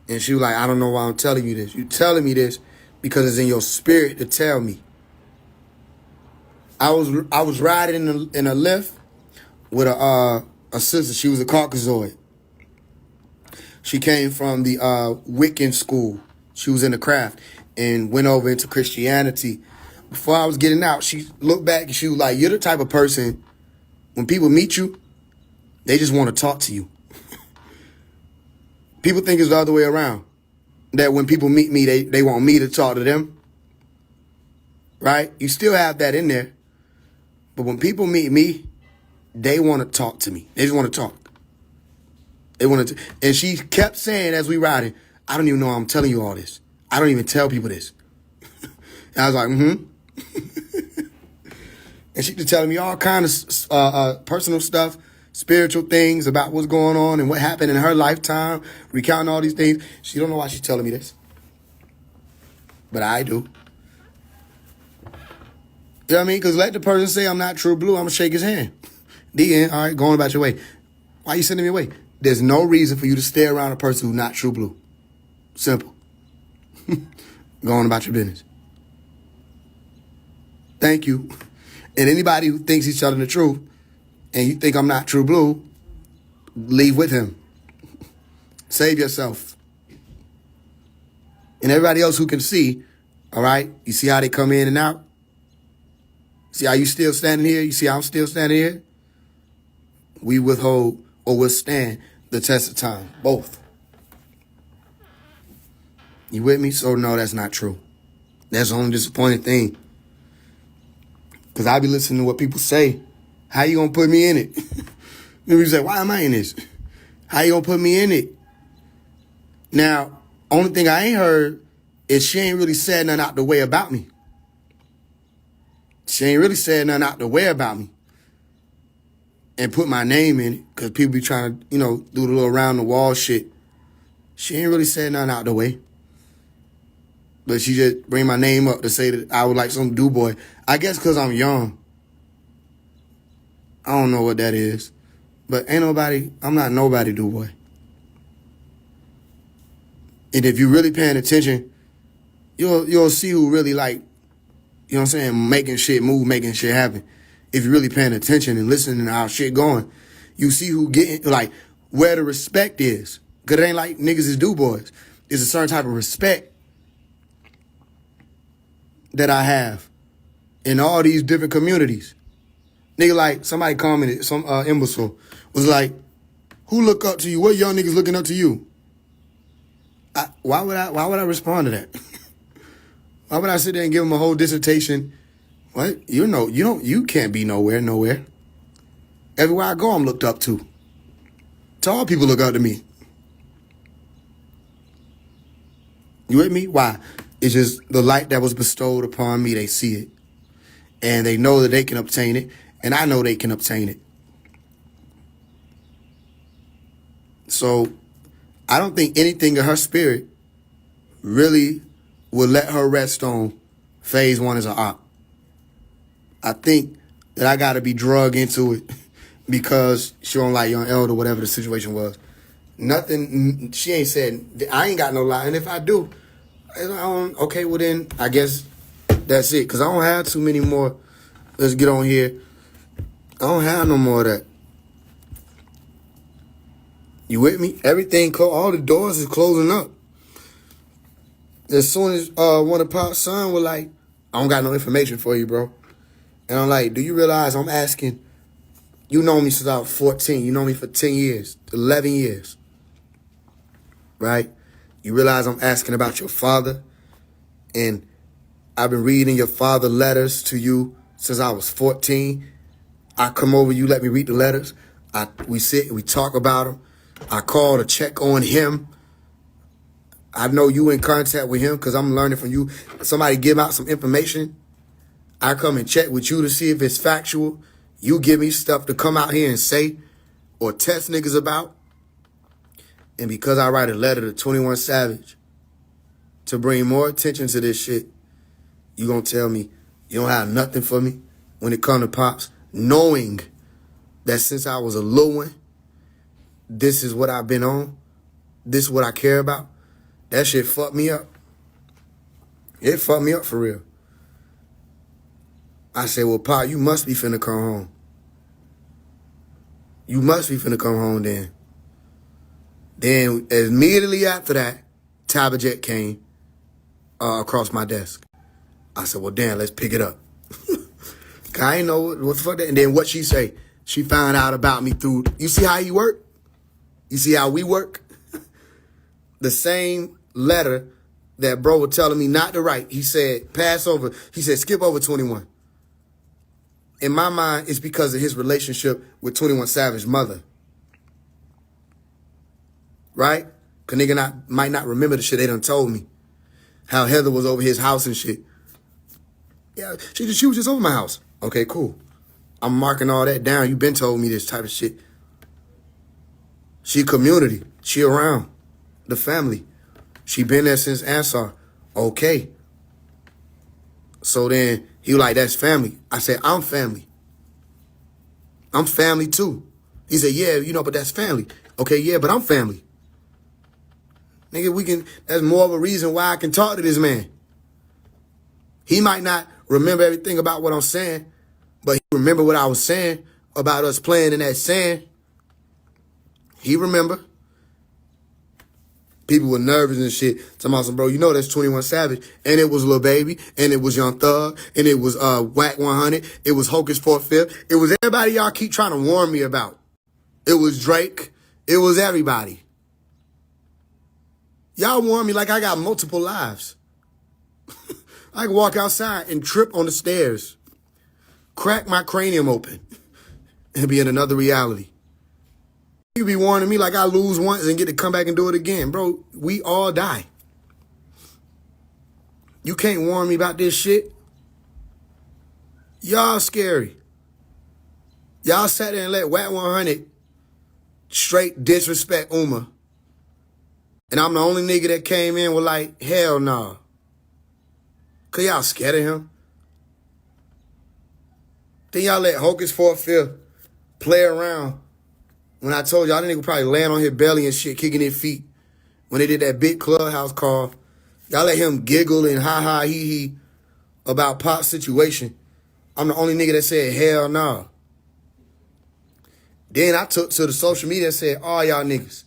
And she was like, I don't know why I'm telling you this. You telling me this because it's in your spirit to tell me. I was riding in a lift with a sister. She was a Caucasoid. She came from the Wiccan school. She was in the craft and went over into Christianity. Before I was getting out, she looked back and she was like, you're the type of person, when people meet you, they just want to talk to you. People think it's the other way around. That when people meet me, they want me to talk to them. Right? You still have that in there. But when people meet me, they want to talk to me. They just want to talk. They want to, and she kept saying as we riding, I don't even know I'm telling you all this. I don't even tell people this. And I was like, And she was telling me all kind of personal stuff, spiritual things about what's going on and what happened in her lifetime, recounting all these things. She don't know why she's telling me this. But I do. You know what I mean? Because let the person say I'm not true blue, I'm going to shake his hand. The end. All right, going about your way. Why are you sending me away? There's no reason for you to stay around a person who's not true blue. Simple. Going about your business. Thank you. And anybody who thinks he's telling the truth and you think I'm not true blue, leave with him. Save yourself. And everybody else who can see, all right, you see how they come in and out? See how you still standing here? You see how I'm still standing here? We withhold or withstand the test of time. Both. You with me? So no, that's not true. That's the only disappointing thing. Because I be listening to what people say. How you going to put me in it? People say, why am I in this? How you going to put me in it? Now, only thing I ain't heard is she ain't really said nothing out the way about me. She ain't really said nothing out the way about me. And put my name in it. Because people be trying to, do the little around the wall shit. She ain't really said nothing out the way. But she just bring my name up to say that I was like some do-boy. I guess because I'm young. I don't know what that is. But I'm not nobody do-boy. And if you're really paying attention, you'll see who really like, you know what I'm saying, making shit move, making shit happen. If you're really paying attention and listening to how shit going, you see who getting, like, where the respect is. Because it ain't like niggas is do-boys. There's a certain type of respect that I have in all these different communities. Nigga, like, somebody commented, some imbecile was like, who look up to you? What young niggas looking up to you? Why would I respond to that? Why would I sit there and give them a whole dissertation? What? You can't be nowhere. Everywhere I go, I'm looked up to. Tall people look up to me. You with me? Why? It's just the light that was bestowed upon me, they see it. And they know that they can obtain it. And I know they can obtain it. So I don't think anything in her spirit really will let her rest on Faise One is an op. I think that I got to be drugged into it because she don't like young elder, whatever the situation was. Nothing, she ain't said, I ain't got no lie. And if I do, okay, well then, I guess that's it. Because I don't have too many more. Let's get on here. I don't have no more of that. You with me? Everything, all the doors is closing up. As soon as one of Pop's son was like, I don't got no information for you, bro. And I'm like, do you realize I'm asking, you know me since I was 14. You know me for 10 years, 11 years. Right? You realize I'm asking about your father. And I've been reading your father letters to you since I was 14. I come over, you let me read the letters. We sit, we talk about them. I call to check on him. I know you in contact with him because I'm learning from you. Somebody give out some information. I come and check with you to see if it's factual. You give me stuff to come out here and say or test niggas about. And because I write a letter to 21 Savage to bring more attention to this shit, you gonna tell me you don't have nothing for me when it comes to Pops, knowing that since I was a little one, this is what I've been on. This is what I care about. That shit fucked me up. It fucked me up for real. I said, well, Pop, you must be finna come home. You must be finna come home then. Then immediately after that, Tabitha came across my desk. I said, well, damn, let's pick it up. I ain't know what the fuck that. And then what she say? She found out about me through, you see how he work? You see how we work? The same letter that bro was telling me not to write. He said, pass over. He said, skip over 21. In my mind, it's because of his relationship with 21 Savage's mother. Right? Because nigga might not remember the shit they done told me. How Heather was over his house and shit. Yeah, she was just over my house. Okay, cool. I'm marking all that down. You been told me this type of shit. She community. She around the family. She been there since Ansar. Okay. So then he was like, that's family. I said, I'm family. I'm family too. He said, yeah, but that's family. Okay, yeah, but I'm family. Nigga, that's more of a reason why I can talk to this man. He might not remember everything about what I'm saying, but he remember what I was saying about us playing in that sand. He remember. People were nervous and shit. Talking about some, bro, that's 21 Savage. And it was Lil Baby. And it was Young Thug. And it was Whack 100. It was Hocus for Fifth. It was everybody y'all keep trying to warn me about. It was Drake. It was everybody. Y'all warn me like I got multiple lives. I can walk outside and trip on the stairs. Crack my cranium open. And be in another reality. You be warning me like I lose once and get to come back and do it again. Bro, we all die. You can't warn me about this shit. Y'all scary. Y'all sat there and let Whack 100 straight disrespect Uma. And I'm the only nigga that came in with like, hell nah. Cause y'all scared of him. Then y'all let Hocus for Fifth play around. When I told y'all, that nigga probably land on his belly and shit, kicking his feet. When they did that big clubhouse call, y'all let him giggle and ha he he about Pop's situation. I'm the only nigga that said hell nah. Then I took to the social media and said, all y'all niggas,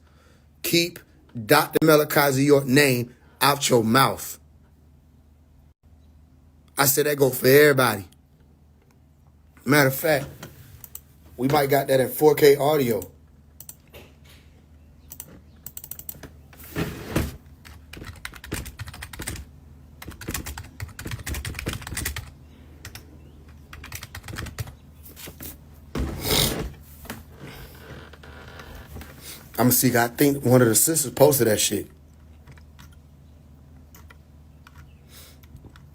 keep Dr. Melchizedek York name out your mouth. I said that go for everybody. Matter of fact, we might got that in 4K audio. I'm gonna see. I think one of the sisters posted that shit.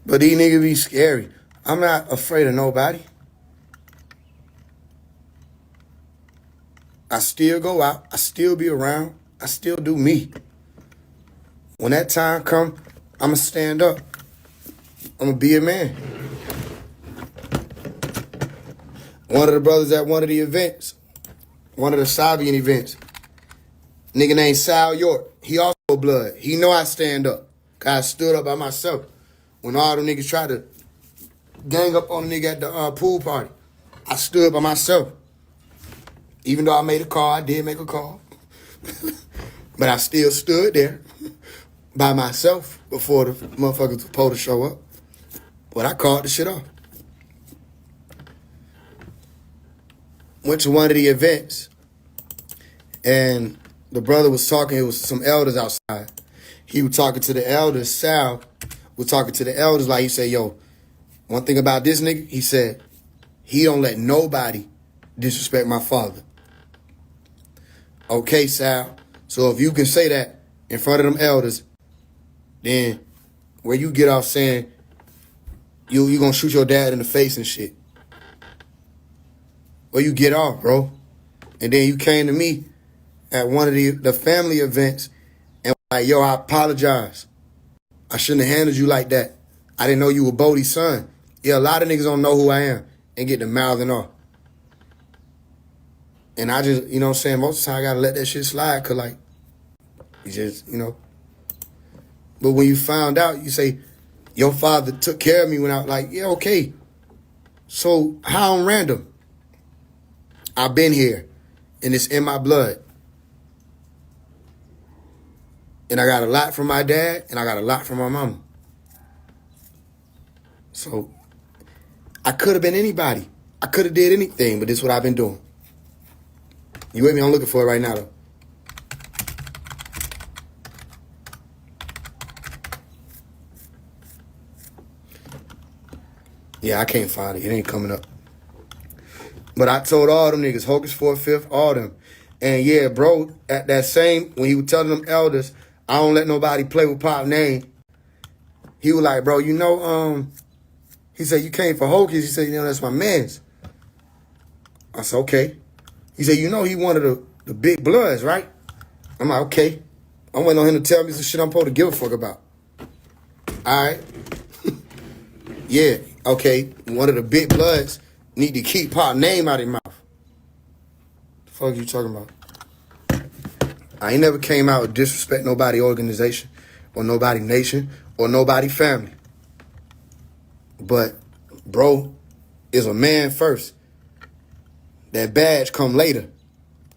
But these niggas be scary. I'm not afraid of nobody. I still go out. I still be around. I still do me. When that time come, I'ma stand up. I'ma be a man. One of the brothers at one of the events, one of the Sabian events, nigga named Sal York. He also blood. He know I stand up. Cause I stood up by myself. When all the niggas tried to gang up on the nigga at the pool party, I stood by myself. Even though I made a call, I did make a call. But I still stood there by myself before the motherfuckers were supposed to show up. But I called the shit off. Went to one of the events, and the brother was talking. It was some elders outside. He was talking to the elders. Sal was talking to the elders like he said, yo, one thing about this nigga, he said, he don't let nobody disrespect my father. Okay, Sal. So if you can say that in front of them elders, then where you get off saying you gonna shoot your dad in the face and shit. Where you get off, bro. And then you came to me at one of the family events and like, yo, I apologize. I shouldn't have handled you like that. I didn't know you were Bodie's son. Yeah, a lot of niggas don't know who I am and get the mouthing off. And I just, you know what I'm saying, most of the time I gotta let that shit slide, cause like, you just, you know. But when you found out, you say, your father took care of me when I was like, yeah, okay. So how I'm random? I've been here and it's in my blood. And I got a lot from my dad and I got a lot from my mama. So I could have been anybody. I could have did anything, but this is what I've been doing. You with me? I'm looking for it right now, though. Yeah, I can't find it. It ain't coming up. But I told all them niggas, Hocus 4/5, all them. And yeah, bro, at that same, when he was telling them elders, I don't let nobody play with Pop's name, he was like, bro, you know, he said, you came for Hocus. He said, you know, that's my man's. I said, okay. He said, you know, he one of the big bloods, right? I'm like, okay. I'm waiting on him to tell me some shit I'm supposed to give a fuck about. All right. Yeah, okay. One of the big bloods need to keep Pop's name out of his mouth. The fuck you talking about? I ain't never came out with disrespect nobody organization or nobody nation or nobody family. But bro is a man first. That badge come later.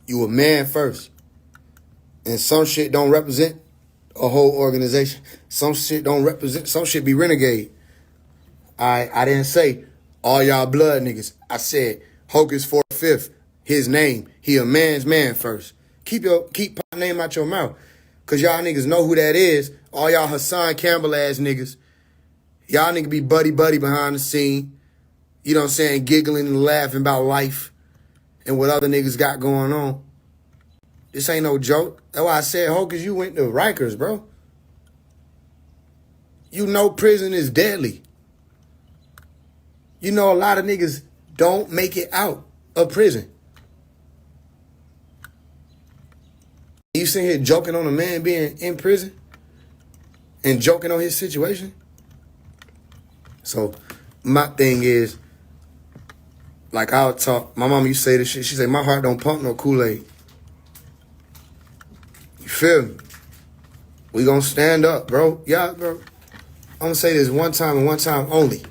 You a man first. And some shit don't represent a whole organization. Some shit don't represent, some shit be renegade. I didn't say all y'all blood niggas. I said Hocus 4/5, his name. He a man's man first. Keep Pop name out your mouth. Cause y'all niggas know who that is. All y'all Hassan Campbell ass niggas. Y'all niggas be buddy behind the scene. You know what I'm saying? Giggling and laughing about life and what other niggas got going on. This ain't no joke. That's why I said, Hocus, you went to Rikers, bro. You know prison is deadly. You know a lot of niggas don't make it out of prison. You sitting here joking on a man being in prison and joking on his situation? So my thing is, like I'll talk, my mama used to say this shit, she said, my heart don't pump no Kool-Aid. You feel me? We gonna stand up, bro. Yeah, bro. I'm gonna say this one time and one time only.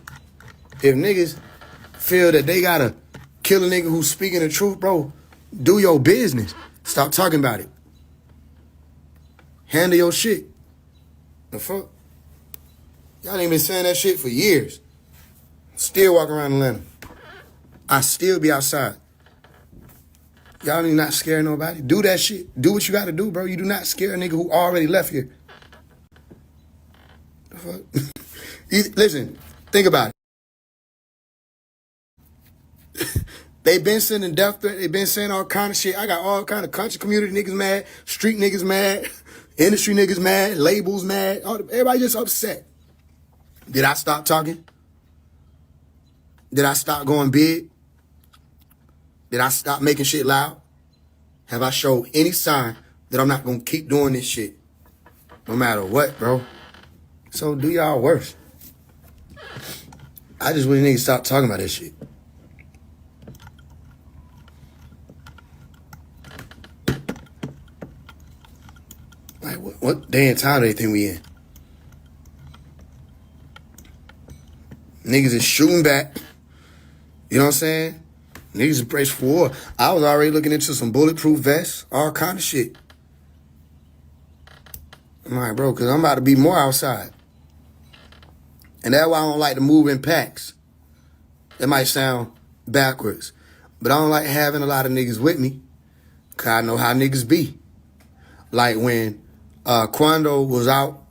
If niggas feel that they gotta kill a nigga who's speaking the truth, bro, do your business. Stop talking about it. Handle your shit. The fuck? Y'all ain't been saying that shit for years. Still walking around Atlanta. I still be outside. Y'all ain't not scaring nobody. Do that shit. Do what you gotta do, bro. You do not scare a nigga who already left here. The fuck? Listen, think about it. They been sending death threats. They been saying all kind of shit. I got all kind of country community niggas mad, street niggas mad, industry niggas mad, labels mad. Everybody just upset. Did I stop talking? Did I stop going big? Did I stop making shit loud? Have I showed any sign that I'm not going to keep doing this shit? No matter what, bro. So do y'all worse. I just really need to stop talking about this shit. Like, what day and time do they think we in? Niggas is shooting back. You know what I'm saying? Niggas are braced for war. I was already looking into some bulletproof vests, all kind of shit. I'm like, bro, because I'm about to be more outside. And that's why I don't like to move in packs. That might sound backwards. But I don't like having a lot of niggas with me. Because I know how niggas be. Like when Quando was out,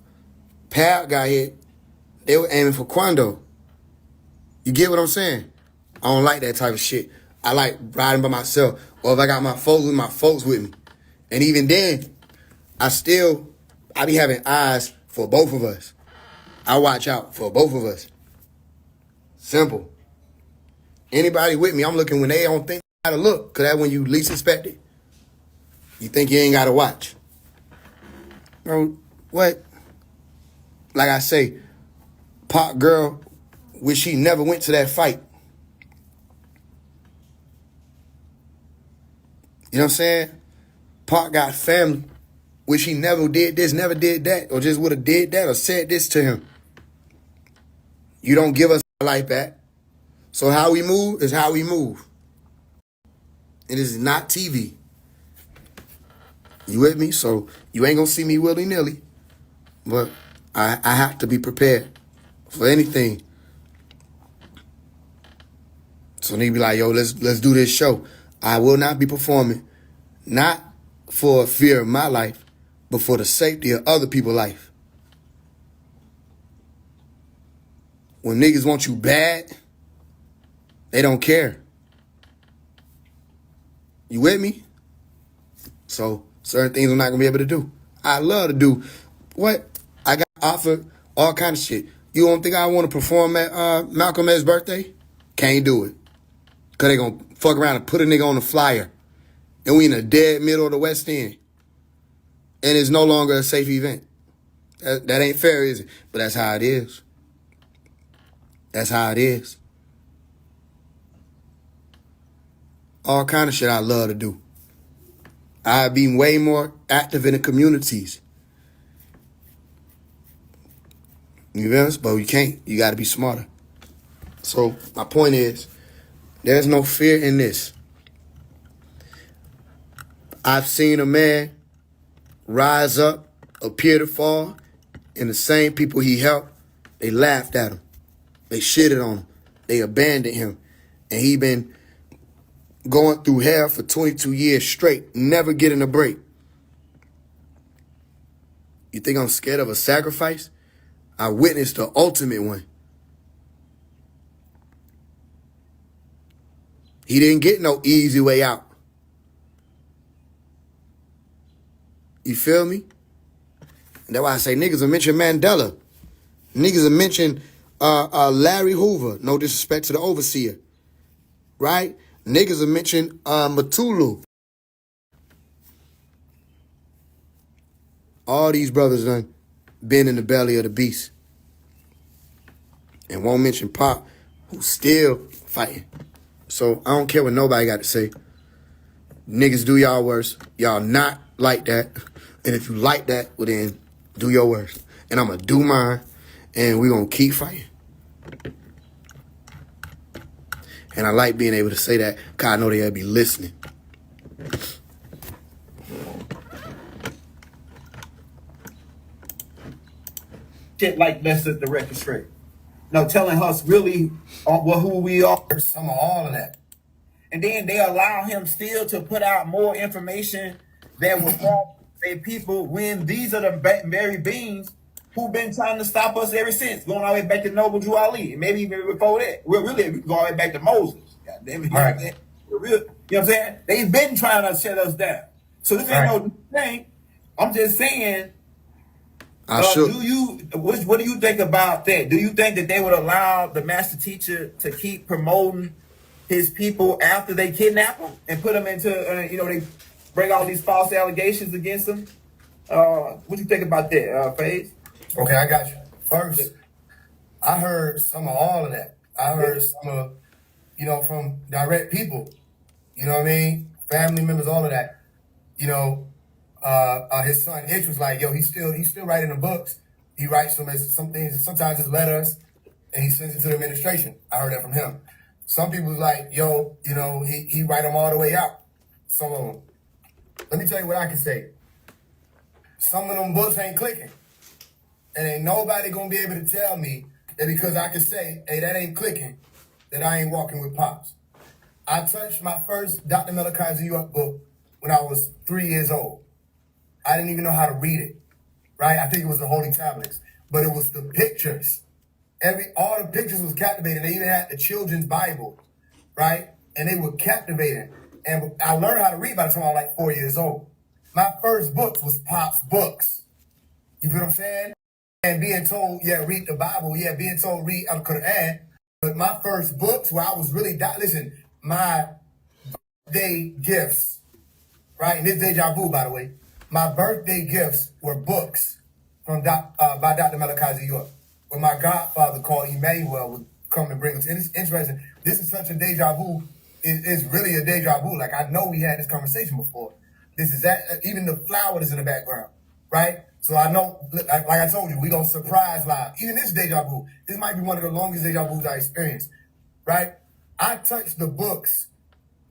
Pal got hit, they were aiming for Quando. You get what I'm saying? I don't like that type of shit. I like riding by myself. Or if I got my folks with me. And even then, I be having eyes for both of us. I watch out for both of us. Simple. Anybody with me, I'm looking when they don't think how to look. Because that's when you least expect it. You think you ain't got to watch. Bro, what? Like I say, Pop girl, wish she never went to that fight. You know what I'm saying? Pop got family. Wish he never did this, never did that, or just would have did that or said this to him. You don't give us our life back. So how we move is how we move. It is not TV. You with me? So you ain't gonna see me willy-nilly. But I have to be prepared for anything. So they be like, yo, let's do this show. I will not be performing, not for fear of my life, but for the safety of other people's life. When niggas want you bad, they don't care. You with me? So certain things I'm not gonna be able to do. I love to do what? I got offered all kind of shit. You don't think I want to perform at Malcolm X's birthday? Can't do it. Because they going to fuck around and put a nigga on the flyer. And we in the dead middle of the West End. And it's no longer a safe event. That ain't fair, is it? But that's how it is. That's how it is. All kind of shit I love to do. I be way more active in the communities. You feel me? But you can't. You got to be smarter. So my point is, there's no fear in this. I've seen a man rise up, appear to fall, and the same people he helped, they laughed at him. They shitted on him. They abandoned him. And he been going through hell for 22 years straight, never getting a break. You think I'm scared of a sacrifice? I witnessed the ultimate one. He didn't get no easy way out. You feel me? And that's why I say niggas will mention Mandela. Niggas will mention Larry Hoover. No disrespect to the overseer. Right? Niggas will mention Matulu. All these brothers done been in the belly of the beast. And won't mention Pop, who's still fighting. So I don't care what nobody got to say. Niggas do y'all worst. Y'all not like that. And if you like that, well then do your worst. And I'm going to do mine. And we're going to keep fighting. And I like being able to say that because I know they'll be listening. shit like let's set the record straight. No, telling us really who we are, some of all of that. And then they allow him still to put out more information that will harm their people when these are the very beings who've been trying to stop us ever since, going all the way back to Noble Drew Ali, and maybe even before that. We're really, we can go all the way back to Moses. God damn it, you know what I'm saying? You know what I'm saying? They've been trying to shut us down. So this ain't no new thing. I'm just saying, what do you think about that? Do you think that they would allow the master teacher to keep promoting his people after they kidnap them and put them into, they bring all these false allegations against them? What do you think about that, Faise? Okay, I got you. First, I heard some of all of that. I heard some of, from direct people, you know what I mean? Family members, all of that. His son Itch was like, yo, he's still writing the books. He writes them as some things, sometimes as letters, and he sends it to the administration. I heard that from him. Some people was like, yo, he write them all the way out. Some of them. Let me tell you what I can say. Some of them books ain't clicking. And ain't nobody gonna be able to tell me that because I can say, hey, that ain't clicking, that I ain't walking with Pops. I touched my first Dr. Malachi Z. book when I was 3 years old. I didn't even know how to read it, right? I think it was the Holy Tablets, but it was the pictures. All the pictures was captivating. They even had the children's Bible, right? And they were captivating. And I learned how to read by the time I was like 4 years old. My first books was Pop's books. You feel what I'm saying? And being told, read the Bible. Yeah, being told, read Al-Quran. But my first books where I was really, my birthday gifts, right? And this deja vu, by the way. My birthday gifts were books from by Dr. Malachi Z. York. When my godfather called Emmanuel would come and bring us. And it's interesting. This is such a deja vu. It's really a deja vu. Like, I know we had this conversation before. This is that. Even the flower is in the background, right? So I know, like I told you, we don't surprise live. Even this deja vu, this might be one of the longest deja vus I experienced, right? I touched the books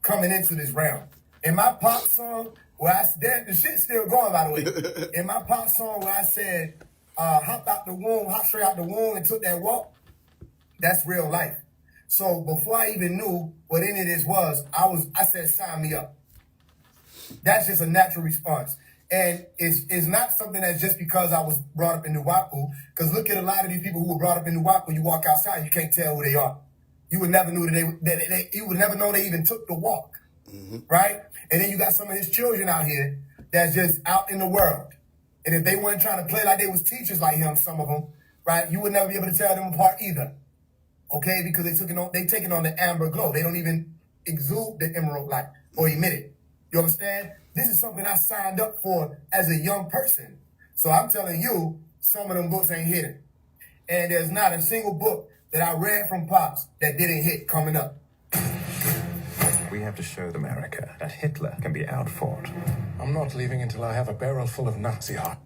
coming into this realm. In my pop song, where the shit's still going, by the way. In my pop song where I said, hop straight out the womb and took that walk, that's real life. So before I even knew what any of this was, I said, sign me up. That's just a natural response. And it's not something that's just because I was brought up in Nuwapu. Because look at a lot of these people who were brought up in Nuwapu. You walk outside, you can't tell who they are. You would never know you would never know they even took the walk, right? And then you got some of his children out here that's just out in the world. And if they weren't trying to play like they was teachers like him, some of them, right? You would never be able to tell them apart either, okay? Because they taking on the amber glow. They don't even exude the emerald light or emit it. You understand? This is something I signed up for as a young person. So I'm telling you, some of them books ain't hidden. And there's not a single book that I read from Pops that didn't hit coming up. We have to show America that Hitler can be outfought. I'm not leaving until I have a barrel full of Nazi heart.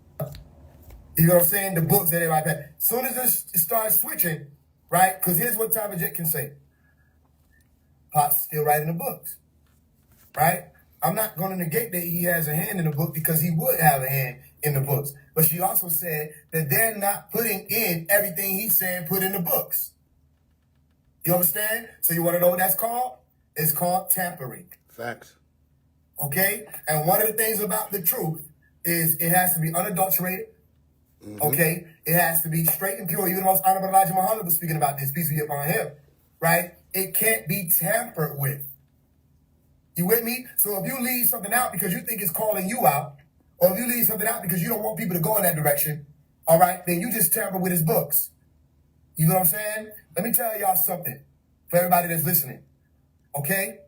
You know what I'm saying? The books that they like that. As soon as it starts switching, right? Because here's what Tabitha Jet can say. Pops still writing the books, right? I'm not going to negate that he has a hand in the book because he would have a hand in the books. But she also said that they're not putting in everything he's saying put in the books. You understand? So you want to know what that's called? It's called tampering. Facts. Okay? And one of the things about the truth is it has to be unadulterated. Okay? It has to be straight and pure. Even the most honorable Elijah Muhammad was speaking about this. Peace be upon him. Right? It can't be tampered with. You with me? So if you leave something out because you think it's calling you out, or if you leave something out because you don't want people to go in that direction, all right, then you just tamper with his books. You know what I'm saying? Let me tell y'all something for everybody that's listening, okay?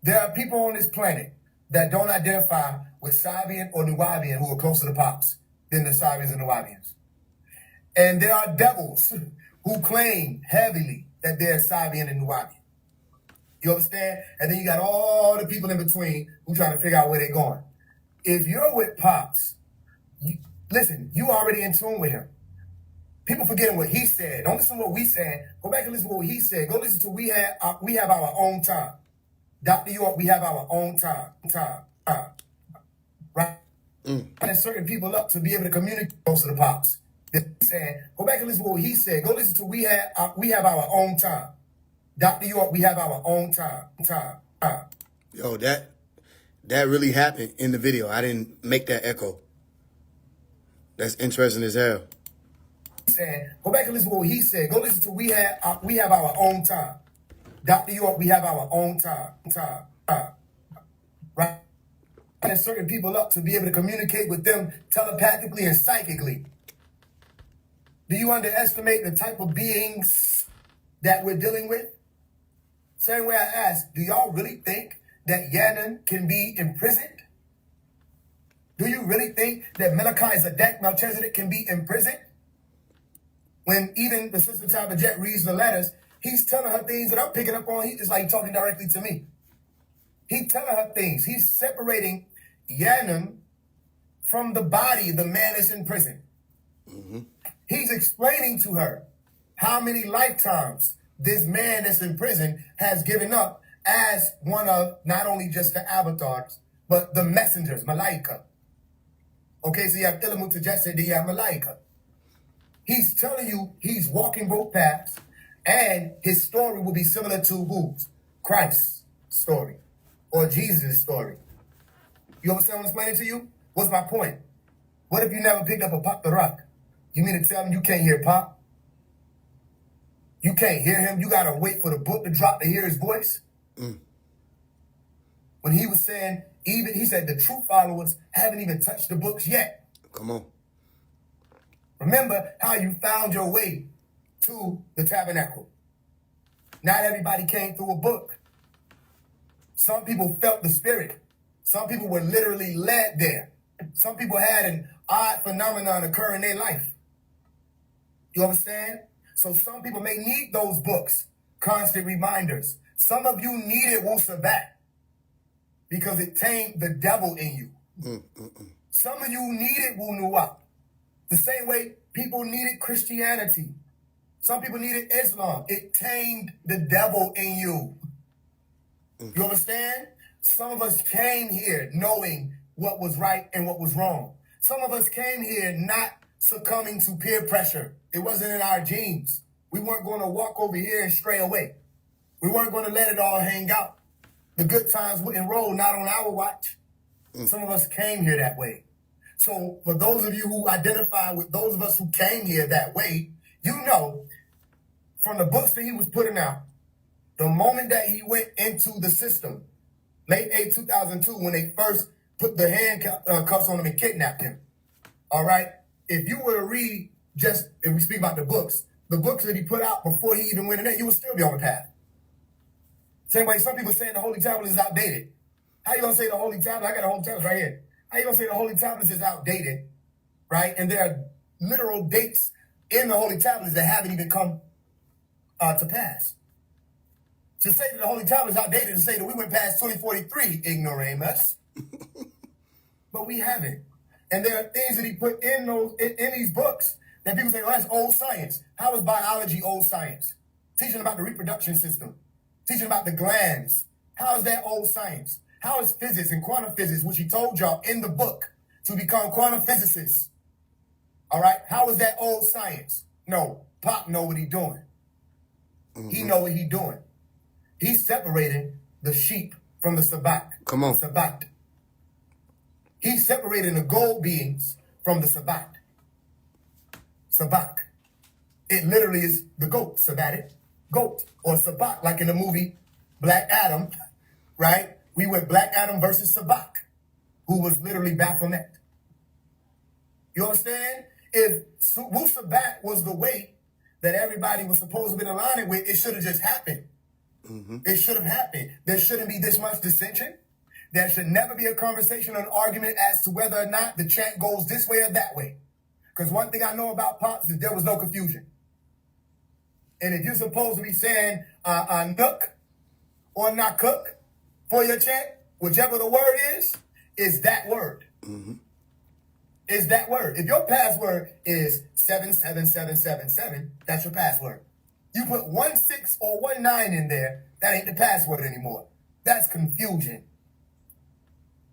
There are people on this planet that don't identify with Sabian or Nuwabian who are closer to Pops than the Sabians and Nuwabians. And there are devils who claim heavily that they're Sabian and Nuwabian. You understand? And then you got all the people in between who trying to figure out where they're going. If you're with Pops, listen, you already in tune with him. People forgetting what he said. Don't listen to what we said. Go back and listen to what he said. Go listen to we have our own time. Dr. York, we have our own time. Right? And certain people up to be able to communicate close to the Pops. He said, go back and listen to what he said. Go listen to we have our own time. Dr. York, we have our own time. Yo, that really happened in the video. I didn't make that echo. That's interesting as hell. He said, go back and listen to what he said. Go listen to we have our own time. Dr. York, we have our own time. Right? And certain people up to be able to communicate with them telepathically and psychically. Do you underestimate the type of beings that we're dealing with? Same way I asked, do y'all really think that Yannon can be imprisoned? Do you really think that Malachi Zadek Melchizedek can be imprisoned? When even the Sister Tabajet reads the letters, he's telling her things that I'm picking up on. It's like talking directly to me. He's telling her things. He's separating Yannon from the body, the man is in prison. Mm-hmm. He's explaining to her how many lifetimes this man that's in prison has given up as one of not only just the avatars, but the messengers, Malaika. Okay, so you have Ilamut Tajet, then you have Malaika. He's telling you he's walking both paths, and his story will be similar to whose? Christ's story, or Jesus' story. You understand what I'm explaining to you? What's my point? What if you never picked up a Pop the Rock? You mean to tell me you can't hear Pop? You can't hear him? You gotta wait for the book to drop to hear his voice? When he was saying, he said the true followers haven't even touched the books yet. Come on. Remember how you found your way to the tabernacle. Not everybody came through a book. Some people felt the spirit. Some people were literally led there. Some people had an odd phenomenon occur in their life. You understand? So some people may need those books, constant reminders. Some of you needed Wusabat because it tamed the devil in you. Some of you needed Wunuwap. The same way people needed Christianity. Some people needed Islam. It tamed the devil in you. You understand? Some of us came here knowing what was right and what was wrong. Some of us came here not succumbing to peer pressure. It wasn't in our genes. We weren't going to walk over here and stray away. We weren't going to let it all hang out. The good times wouldn't roll, not on our watch. Some of us came here that way. So for those of you who identify with those of us who came here that way, you know, from the books that he was putting out, the moment that he went into the system, late 2002, when they first put the handcuffs on him and kidnapped him. All right? If you were to read just, if we speak about the books that he put out before he even went in there, you would still be on the path. Same way some people saying the Holy Tablet is outdated. How you going to say the Holy Tablet? I got the Holy Tablet right here. How you going to say the Holy Tablets is outdated, right? And there are literal dates in the Holy Tablets that haven't even come to pass. To say that the Holy Tablet is outdated, to say that we went past 2043, ignoramus. But we haven't. And there are things that he put in these books that people say, oh, that's old science. How is biology old science? Teaching about the reproduction system. Teaching about the glands. How is that old science? How is physics and quantum physics, which he told y'all in the book, to become quantum physicists? All right? How is that old science? No, Pop know what he doing. He know what he doing. He's separating the sheep from the sabbat. Come on. Sabbat. He's separating the gold beings from the sabbat. Sabak. It literally is the goat, sabbatic goat, or sabak, like in the movie Black Adam, right? We went Black Adam versus Sabak, who was literally Baphomet. You understand? If Wusabat was the way that everybody was supposed to be aligning with, it should have just happened. It should have happened. There shouldn't be this much dissension. There should never be a conversation or an argument as to whether or not the chant goes this way or that way. Because one thing I know about Pops is there was no confusion. And if you're supposed to be saying nook or nakuk for your chant, whichever the word is that word. Is that word. If your password is 77777, that's your password. You put 16 or 19 in there, that ain't the password anymore. That's confusion.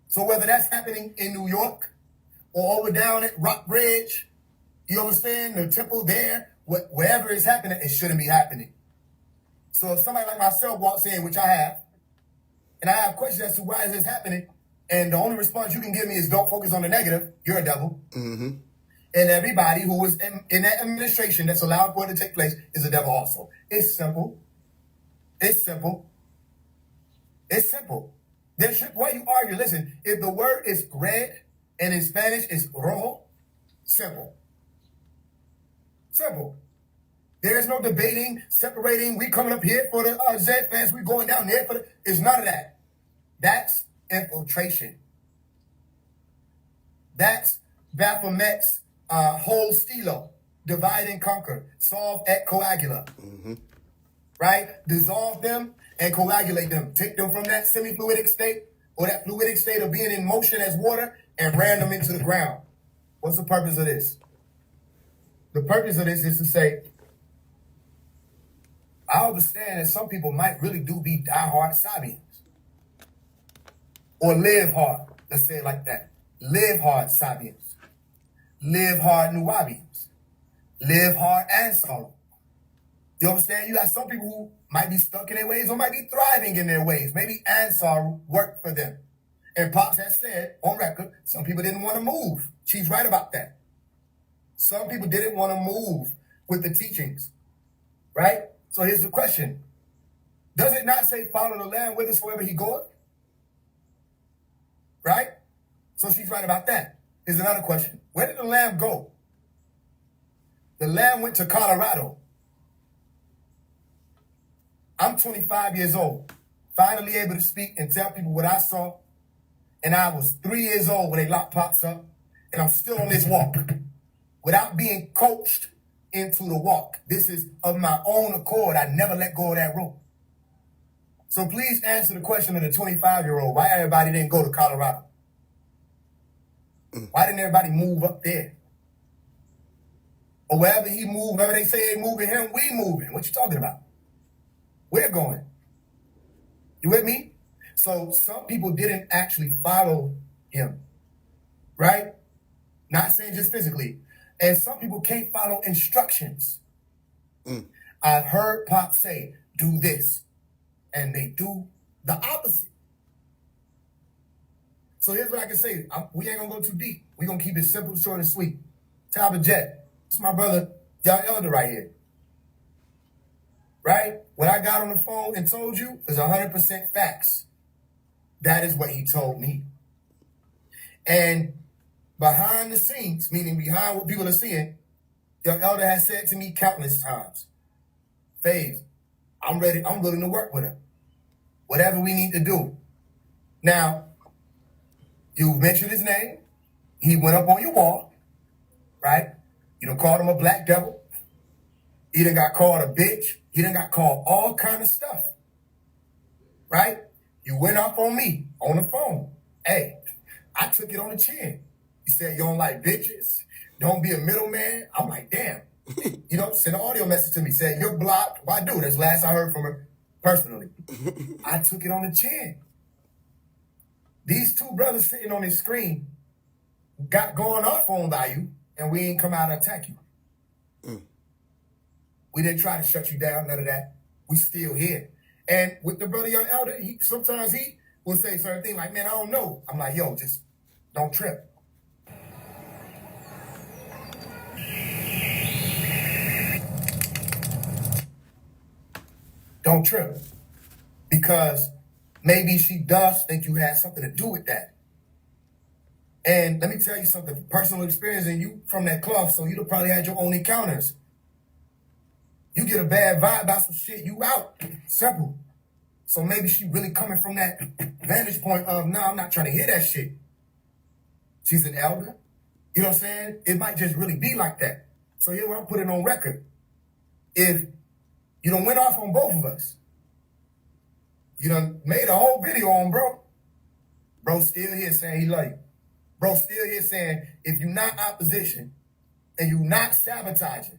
So whether that's happening in New York or over down at Rockbridge, You understand? The temple there, wherever it's happening, it shouldn't be happening. So if somebody like myself walks in, which I have, and I have questions as to why is this happening, and the only response you can give me is don't focus on the negative, you're a devil. Mm-hmm. And everybody who was in that administration that's allowed for it to take place is a devil also. It's simple. It's simple. It's simple. Why you argue? Listen, if the word is red and in Spanish is rojo, simple. Simple. There's no debating, separating. We coming up here for the Z fans. We going down there for the. It's none of that. That's infiltration. That's Baphomet's whole stilo. Divide and conquer. Solve et coagula. Mm-hmm. Right? Dissolve them and coagulate them. Take them from that semi-fluidic state or that fluidic state of being in motion as water and ran them into the ground. What's the purpose of this? The purpose of this is to say, I understand that some people might really do be diehard Sabians. Or live hard. Let's say it like that. Live hard Sabians. Live hard Nuwabians. Live hard Ansar. You understand? You got some people who might be stuck in their ways or might be thriving in their ways. Maybe Ansar worked for them. And Pops has said, on record, some people didn't want to move. She's right about that. Some people didn't want to move with the teachings. Right? So here's the question. Does it not say follow the Lamb with us wherever he goeth? Right? So she's right about that. Here's another question. Where did the Lamb go? The Lamb went to Colorado. I'm 25 years old, finally able to speak and tell people what I saw. And I was 3 years old when they locked Pops up. And I'm still on this walk without being coached into the walk. This is of my own accord. I never let go of that rope. So please answer the question of the 25-year-old. Why everybody didn't go to Colorado? Why didn't everybody move up there? Or wherever he moved, wherever they say they moving him, we moving. What you talking about? We're going. You with me? So some people didn't actually follow him, right? Not saying just physically. And some people can't follow instructions. I've heard Pop say, do this. And they do the opposite. So here's what I can say. We ain't going to go too deep. We're going to keep it simple, short, and sweet. Talbot Jet. It's my brother, y'all elder right here. Right? What I got on the phone and told you is 100% facts. That is what he told me. And behind the scenes, meaning behind what people are seeing, your elder has said to me countless times, Faise, I'm ready, I'm willing to work with him. Whatever we need to do. Now, you mentioned his name. He went up on your wall, right? You done called him a black devil. He done got called a bitch. He done got called all kind of stuff, right? You went up on me on the phone. Hey, I took it on the chin. You said you don't like bitches. Don't be a middleman. I'm like, damn. You know, send an audio message to me saying you're blocked. Why do? That's the last I heard from her personally. I took it on the chin. These two brothers sitting on this screen got going off on by you, and we ain't come out and attack you. We didn't try to shut you down, none of that. We still here. And with the brother young elder, sometimes he will say certain things like, man, I don't know. I'm like, yo, just don't trip. Don't trip. Because maybe she does think you had something to do with that. And let me tell you something, personal experience, and you from that cloth, so you'd have probably had your own encounters. You get a bad vibe about some shit, you out. Simple. So maybe she really coming from that vantage point of, no, I'm not trying to hear that shit. She's an elder. You know what I'm saying? It might just really be like that. So here's what I'm putting on record. If you done went off on both of us, you done made a whole video on bro. Bro still here saying he love you. Bro still here saying if you not opposition and you not sabotaging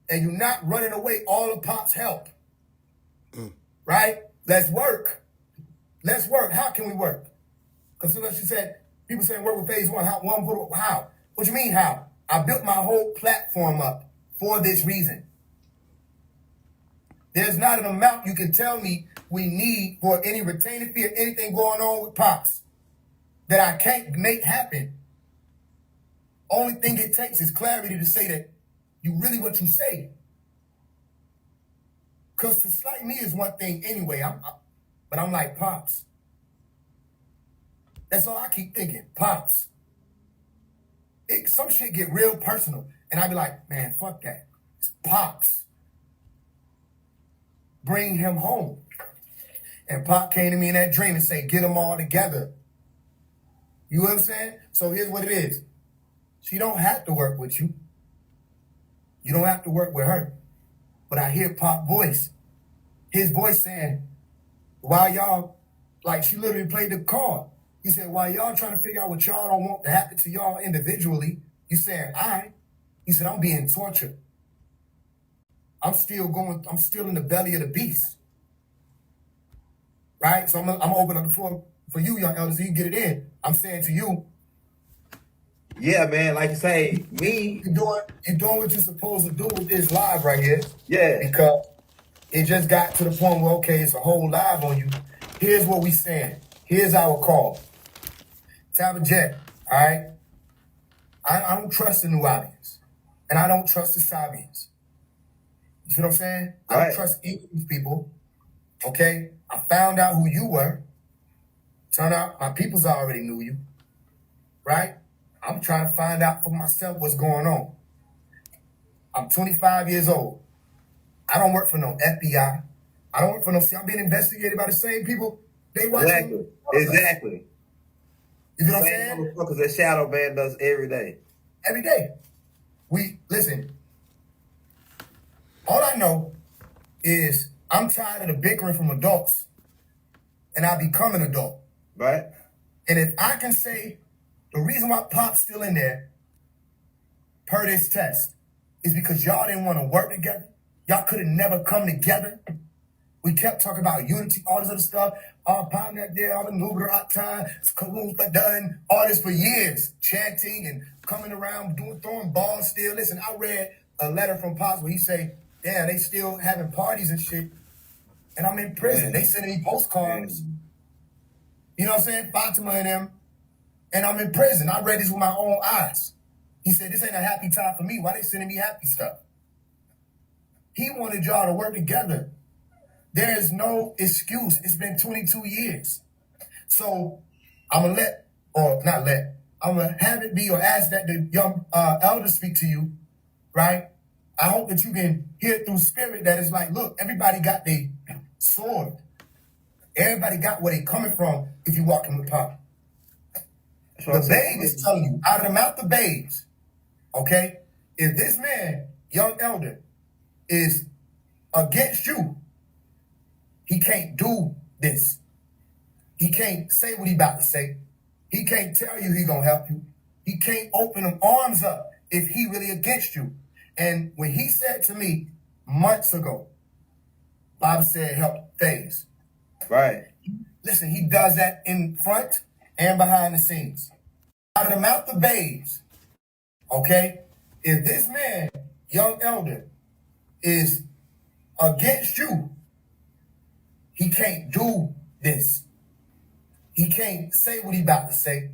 and you not running away all of Pop's help, right? Let's work. Let's work. How can we work? Because she said, people saying work with Faise One. How? What you mean how? I built my whole platform up for this reason. There's not an amount you can tell me we need for any retaining fee or anything going on with Pops that I can't make happen. Only thing it takes is clarity to say that you really what you say. Because to slight me is one thing anyway, but I'm like, Pops. That's all I keep thinking, Pops. Some shit get real personal, and I be like, man, fuck that. It's Pops. Bring him home. And Pop came to me in that dream and said, get them all together. You know what I'm saying? So here's what it is. She don't have to work with you. You don't have to work with her. But I hear Pop voice. His voice saying, while y'all, like she literally played the card. He said, while y'all trying to figure out what y'all don't want to happen to y'all individually, you saying, he said, I'm being tortured. I'm still in the belly of the beast. Right? So I'm gonna open up the floor for you, young elders, so you can get it in. I'm saying to you, Yeah, man, like you say, me. you're doing what you're supposed to do with this live right here. Yeah. Because it just got to the point where, okay, it's a whole live on you. Here's what we saying. Here's our call. Tabitha, all right? I don't trust the new audience. And I don't trust the Sabians. You know what I'm saying? I don't trust any of these people. Okay? I found out who you were. Turned out my peoples already knew you. Right? I'm trying to find out for myself what's going on. I'm 25 years old. I don't work for no FBI. I don't work for no... See, I'm being investigated by the same people. They watch me. Exactly. You know what I'm Same saying? motherfuckers that Shadow Band does every day. Every day. Listen, all I know is I'm tired of the bickering from adults, and I become an adult. Right? And if I can say the reason why Pop's still in there, per this test, is because y'all didn't want to work together. Y'all could have never come together. We kept talking about unity, all this other stuff. All pound that there, all the Nuber time, done, all this for years. Chanting and coming around, throwing balls still. Listen, I read a letter from Pops where he say, damn, they still having parties and shit. And I'm in prison. They sending me postcards. You know what I'm saying? Fatima and them. And I'm in prison. I read this with my own eyes. He said, this ain't a happy time for me. Why they sending me happy stuff? He wanted y'all to work together. There is no excuse. It's been 22 years. So I'm going to have it be or ask that the young elders speak to you, right? I hope that you can hear through spirit that it's like, look, everybody got their sword. Everybody got where they coming from if you walking with Pop. The babe is telling you, out of the mouth of babes, okay, if this man, young elder, is against you, he can't do this. He can't say what he about to say. He can't tell you he gonna help you. He can't open them arms up if he really against you. And when he said to me months ago, Bob said help Faise. Right. Listen, he does that in front and behind the scenes. Out of the mouth of babes, okay? If this man, young elder, is against you, he can't do this. He can't say what he about to say.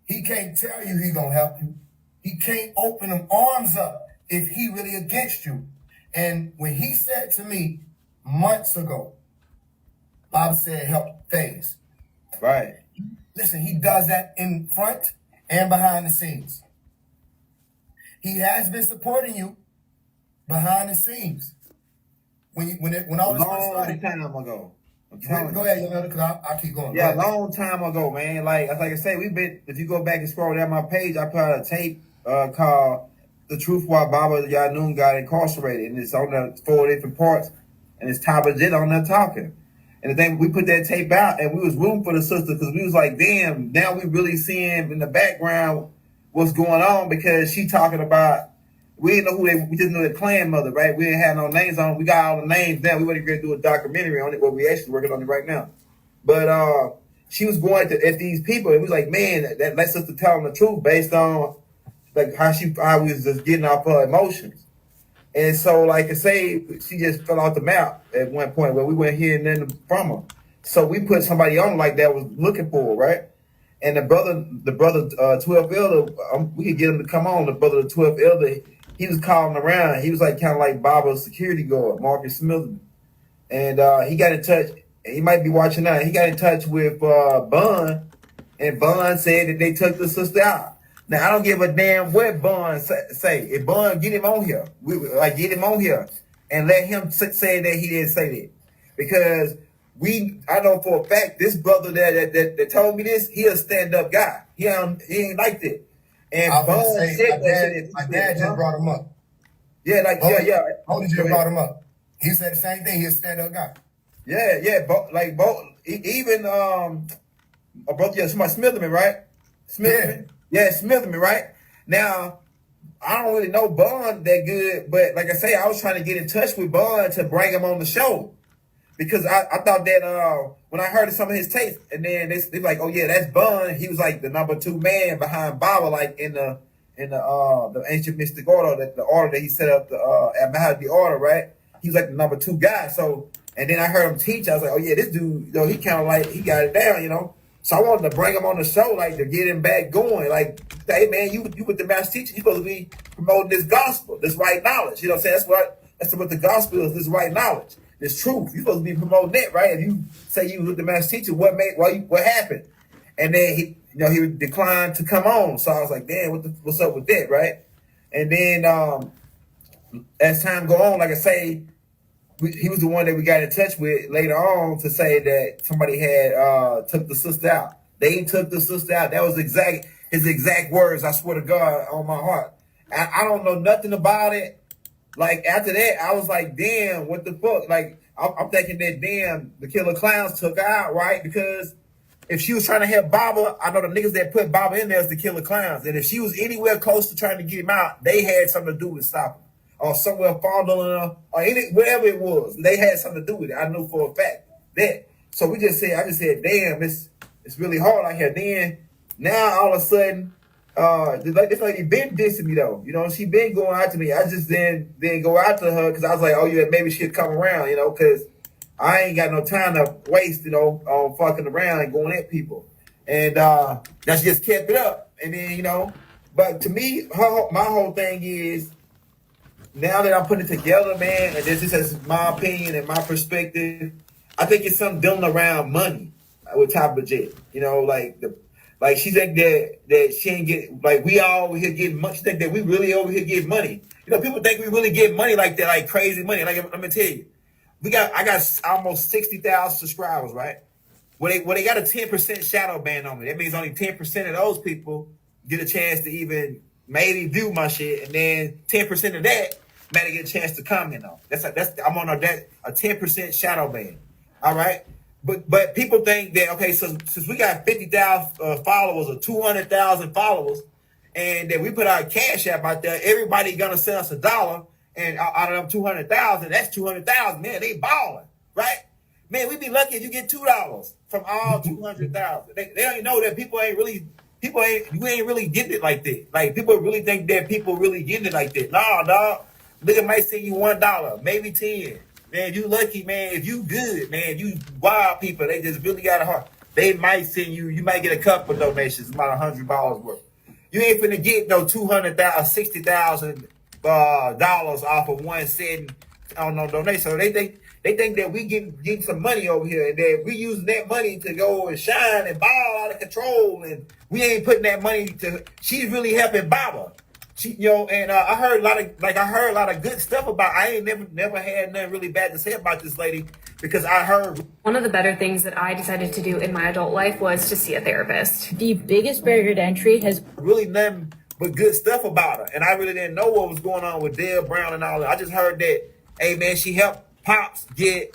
He can't tell you he gonna help you. He can't open them arms up if he really against you. And when he said to me months ago, Bob said help Faise. Right. Listen, he does that in front and behind the scenes. He has been supporting you behind the scenes. When all this first started. Long time ago. Go ahead, you know, because I keep going. Yeah, long time ago, man. Like I say, if you go back and scroll down my page, I put out a tape called The Truth Why Baba Yanun Got Incarcerated. And it's on the 4 different parts. And it's Tabitha on there talking. And the thing, we put that tape out and we was rooting for the sister because we was like, damn, now we really seeing in the background what's going on because she talking about, we didn't know who we just knew their clan mother, right? We didn't have no names on them. We got all the names down. We wasn't going to do a documentary on it, but we actually working on it right now. But she was going at these people and we was like, man, that sister telling the truth based on like how we was just getting off her emotions. And so, like I say, she just fell off the map at one point where we weren't hearing nothing from her. So we put somebody on like that was looking for her, right? And the brother, 12th elder, we could get him to come on. The brother, the 12th elder, he was calling around. He was like kind of like Bob's security guard, Marcus Smith. And he got in touch. He might be watching now. He got in touch with Bun, and Bun said that they took the sister out. Now I don't give a damn what Bun say. If Bun get him on here, get him on here, and let him say that he didn't say that, because I know for a fact this brother that told me this, he a stand up guy. He ain't like that. And I was Bun gonna say, said that my dad just brought him up. Yeah, Holy just brought him up. He said the same thing. He's a stand up guy. Yeah, even somebody Smitherman, right? Smitherman, yeah, Smitherman, right? Now, I don't really know Bun that good, but like I say, I was trying to get in touch with Bun to bring him on the show, because I thought that when I heard some of his tapes, and then they like, oh yeah, that's Bun. He was like the number 2 man behind Baba, like in the ancient mystic order, that the order that he set up, the order, right? He was like the number 2 guy. So, and then I heard him teach. I was like, oh yeah, this dude, he kind of like, he got it down, So I wanted to bring him on the show, like to get him back going. Like, hey man, you with the master teacher, you supposed to be promoting this gospel, this right knowledge. You know what I'm saying? That's what the gospel is, this right knowledge, this truth. You supposed to be promoting that, right? If you say you was with the master teacher, what happened? And then he declined to come on. So I was like, damn, what's up with that, right? And then as time go on, like I say, he was the one that we got in touch with later on to say that somebody had took the sister out. They took the sister out. That was his exact words. I swear to God, on my heart. I don't know nothing about it. Like after that, I was like, damn, what the fuck? Like I'm thinking that damn, the Killer Clowns took her out, right? Because if she was trying to help Baba, I know the niggas that put Baba in there is the Killer Clowns. And if she was anywhere close to trying to get him out, they had something to do with stopping him. Or somewhere fondling her, or whatever it was. They had something to do with it. I knew for a fact that. So I just said, damn, it's really hard out here. Then now all of a sudden, this lady been dissing me though. She been going out to me. I just didn't go out to her because I was like, oh yeah, maybe she'd come around, because I ain't got no time to waste, on fucking around and going at people. And that's just kept it up. And then, but to me, my whole thing is, now that I'm putting it together, man, and this is my opinion and my perspective, I think it's something dealing around money with Tabitha Jet. Like she think that she ain't get, like we all over here getting money. She think that we really over here getting money. People think we really get money like that, like crazy money. Like let me tell you, I got almost 60,000 subscribers, right? Well, they got a 10% shadow ban on me. That means only 10% of those people get a chance to even maybe view my shit, and then 10% of that might get a chance to comment on. I'm on a 10% shadow ban. All right, but people think that okay, so since we got 50,000 followers or 200,000 followers, and that we put our cash app out there, everybody gonna send us $1, and out of them 200,000, that's 200,000. Man, they balling, right? Man, we be lucky if you get $2 from all 200,000. They don't even know that we ain't really getting it like that. Like people really think that people really getting it like that. Nah, dog. Nigga might send you $1, maybe 10. Man, you lucky, man. If you good, man, you wild people. They just really got a heart. They might send you. You might get a couple donations, about $100 worth. You ain't finna get no $200,000, $60,000 dollars off of one cent on no donation. So they think that we getting some money over here, and that we using that money to go and shine and ball out of control, and we ain't putting that money to. She's really helping Baba. She, and I heard a lot of good stuff about. I ain't never had nothing really bad to say about this lady, because I heard. One of the better things that I decided to do in my adult life was to see a therapist. The biggest barrier to entry has really nothing but good stuff about her, and I really didn't know what was going on with Dale Brown and all that. I just heard that, hey man, she helped Pops get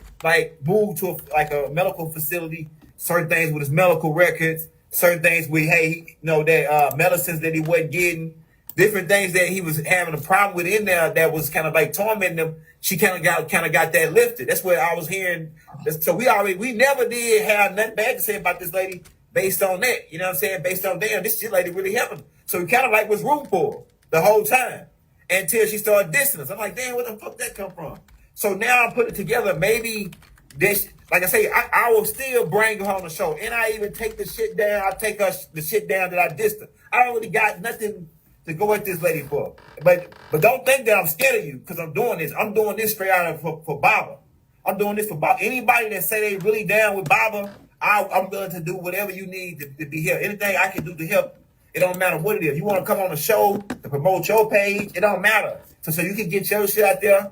moved to a medical facility. Certain things with his medical records, certain things with that medicines that he wasn't getting. Different things that he was having a problem with in there that was kind of like tormenting him. She kind of got that lifted. That's what I was hearing. So we never did have nothing bad to say about this lady. based on that. You know what I'm saying? Based on, damn, this shit lady really helping. So we kind of like was rooting for her the whole time until she started dissing us. I'm like, damn, where the fuck that come from? So now I'm putting it together. Maybe this, like I say, I will still bring her on the show. And I even take the shit down. I take the shit down that I dissed her. I don't really got nothing to go at this lady for. But don't think that I'm scared of you because I'm doing this. I'm doing this straight out of for Baba. I'm doing this for Baba. Anybody that say they really down with Baba, I'm willing to do whatever you need to be here. Anything I can do to help. It don't matter what it is. You want to come on the show to promote your page, it don't matter. So you can get your shit out there.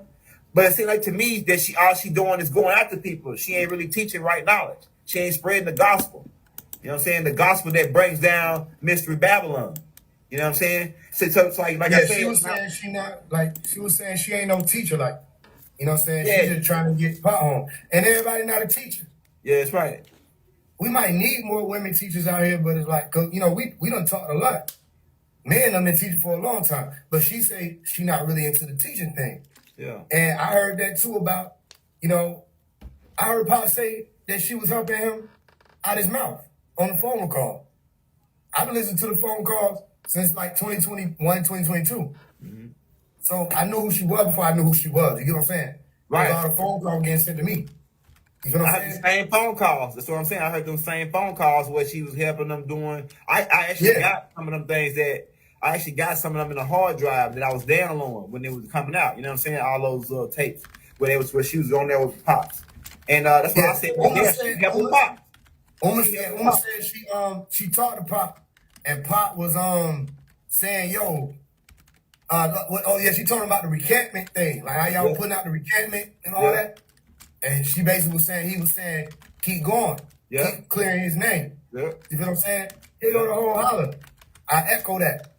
But it seems like to me that all she doing is going after people. She ain't really teaching right knowledge. She ain't spreading the gospel. You know what I'm saying? The gospel that brings down Mystery Babylon. You know what I'm saying? So it's like Yeah, I said. she was saying she was saying she ain't no teacher, like, you know what I'm saying? Yeah. She's just trying to get Pot home. And everybody not a teacher. Yeah, that's right. We might need more women teachers out here, but it's like, 'cause, you know, we done taught a lot. Men done been teaching for a long time. But she say she not really into the teaching thing. Yeah. And I heard that too about, you know, I heard Pop say that she was helping him out his mouth on the phone call. I've been listening to the phone calls since like 2021, 2022. Mm-hmm. So I knew who she was before I knew who she was. You get what I'm saying? Right. All the phone calls getting sent to me. You know what I I'm heard saying? the same phone calls. That's what I'm saying. I heard them same phone calls where she was helping them doing. I actually got some of them things that I actually got some of them in a hard drive that I was downloading when they was coming out. You know what I'm saying? All those tapes where she was on there with Pops, and that's what I said. She helped with Pops. Uma said she talked to Pop, and Pop was saying, yo, she told him about the recantment thing, like how y'all were putting out the recantment and all that. And she basically was saying, he was saying, keep going. Keep clearing his name. You feel what I'm saying? Here go the whole holler. I echo that.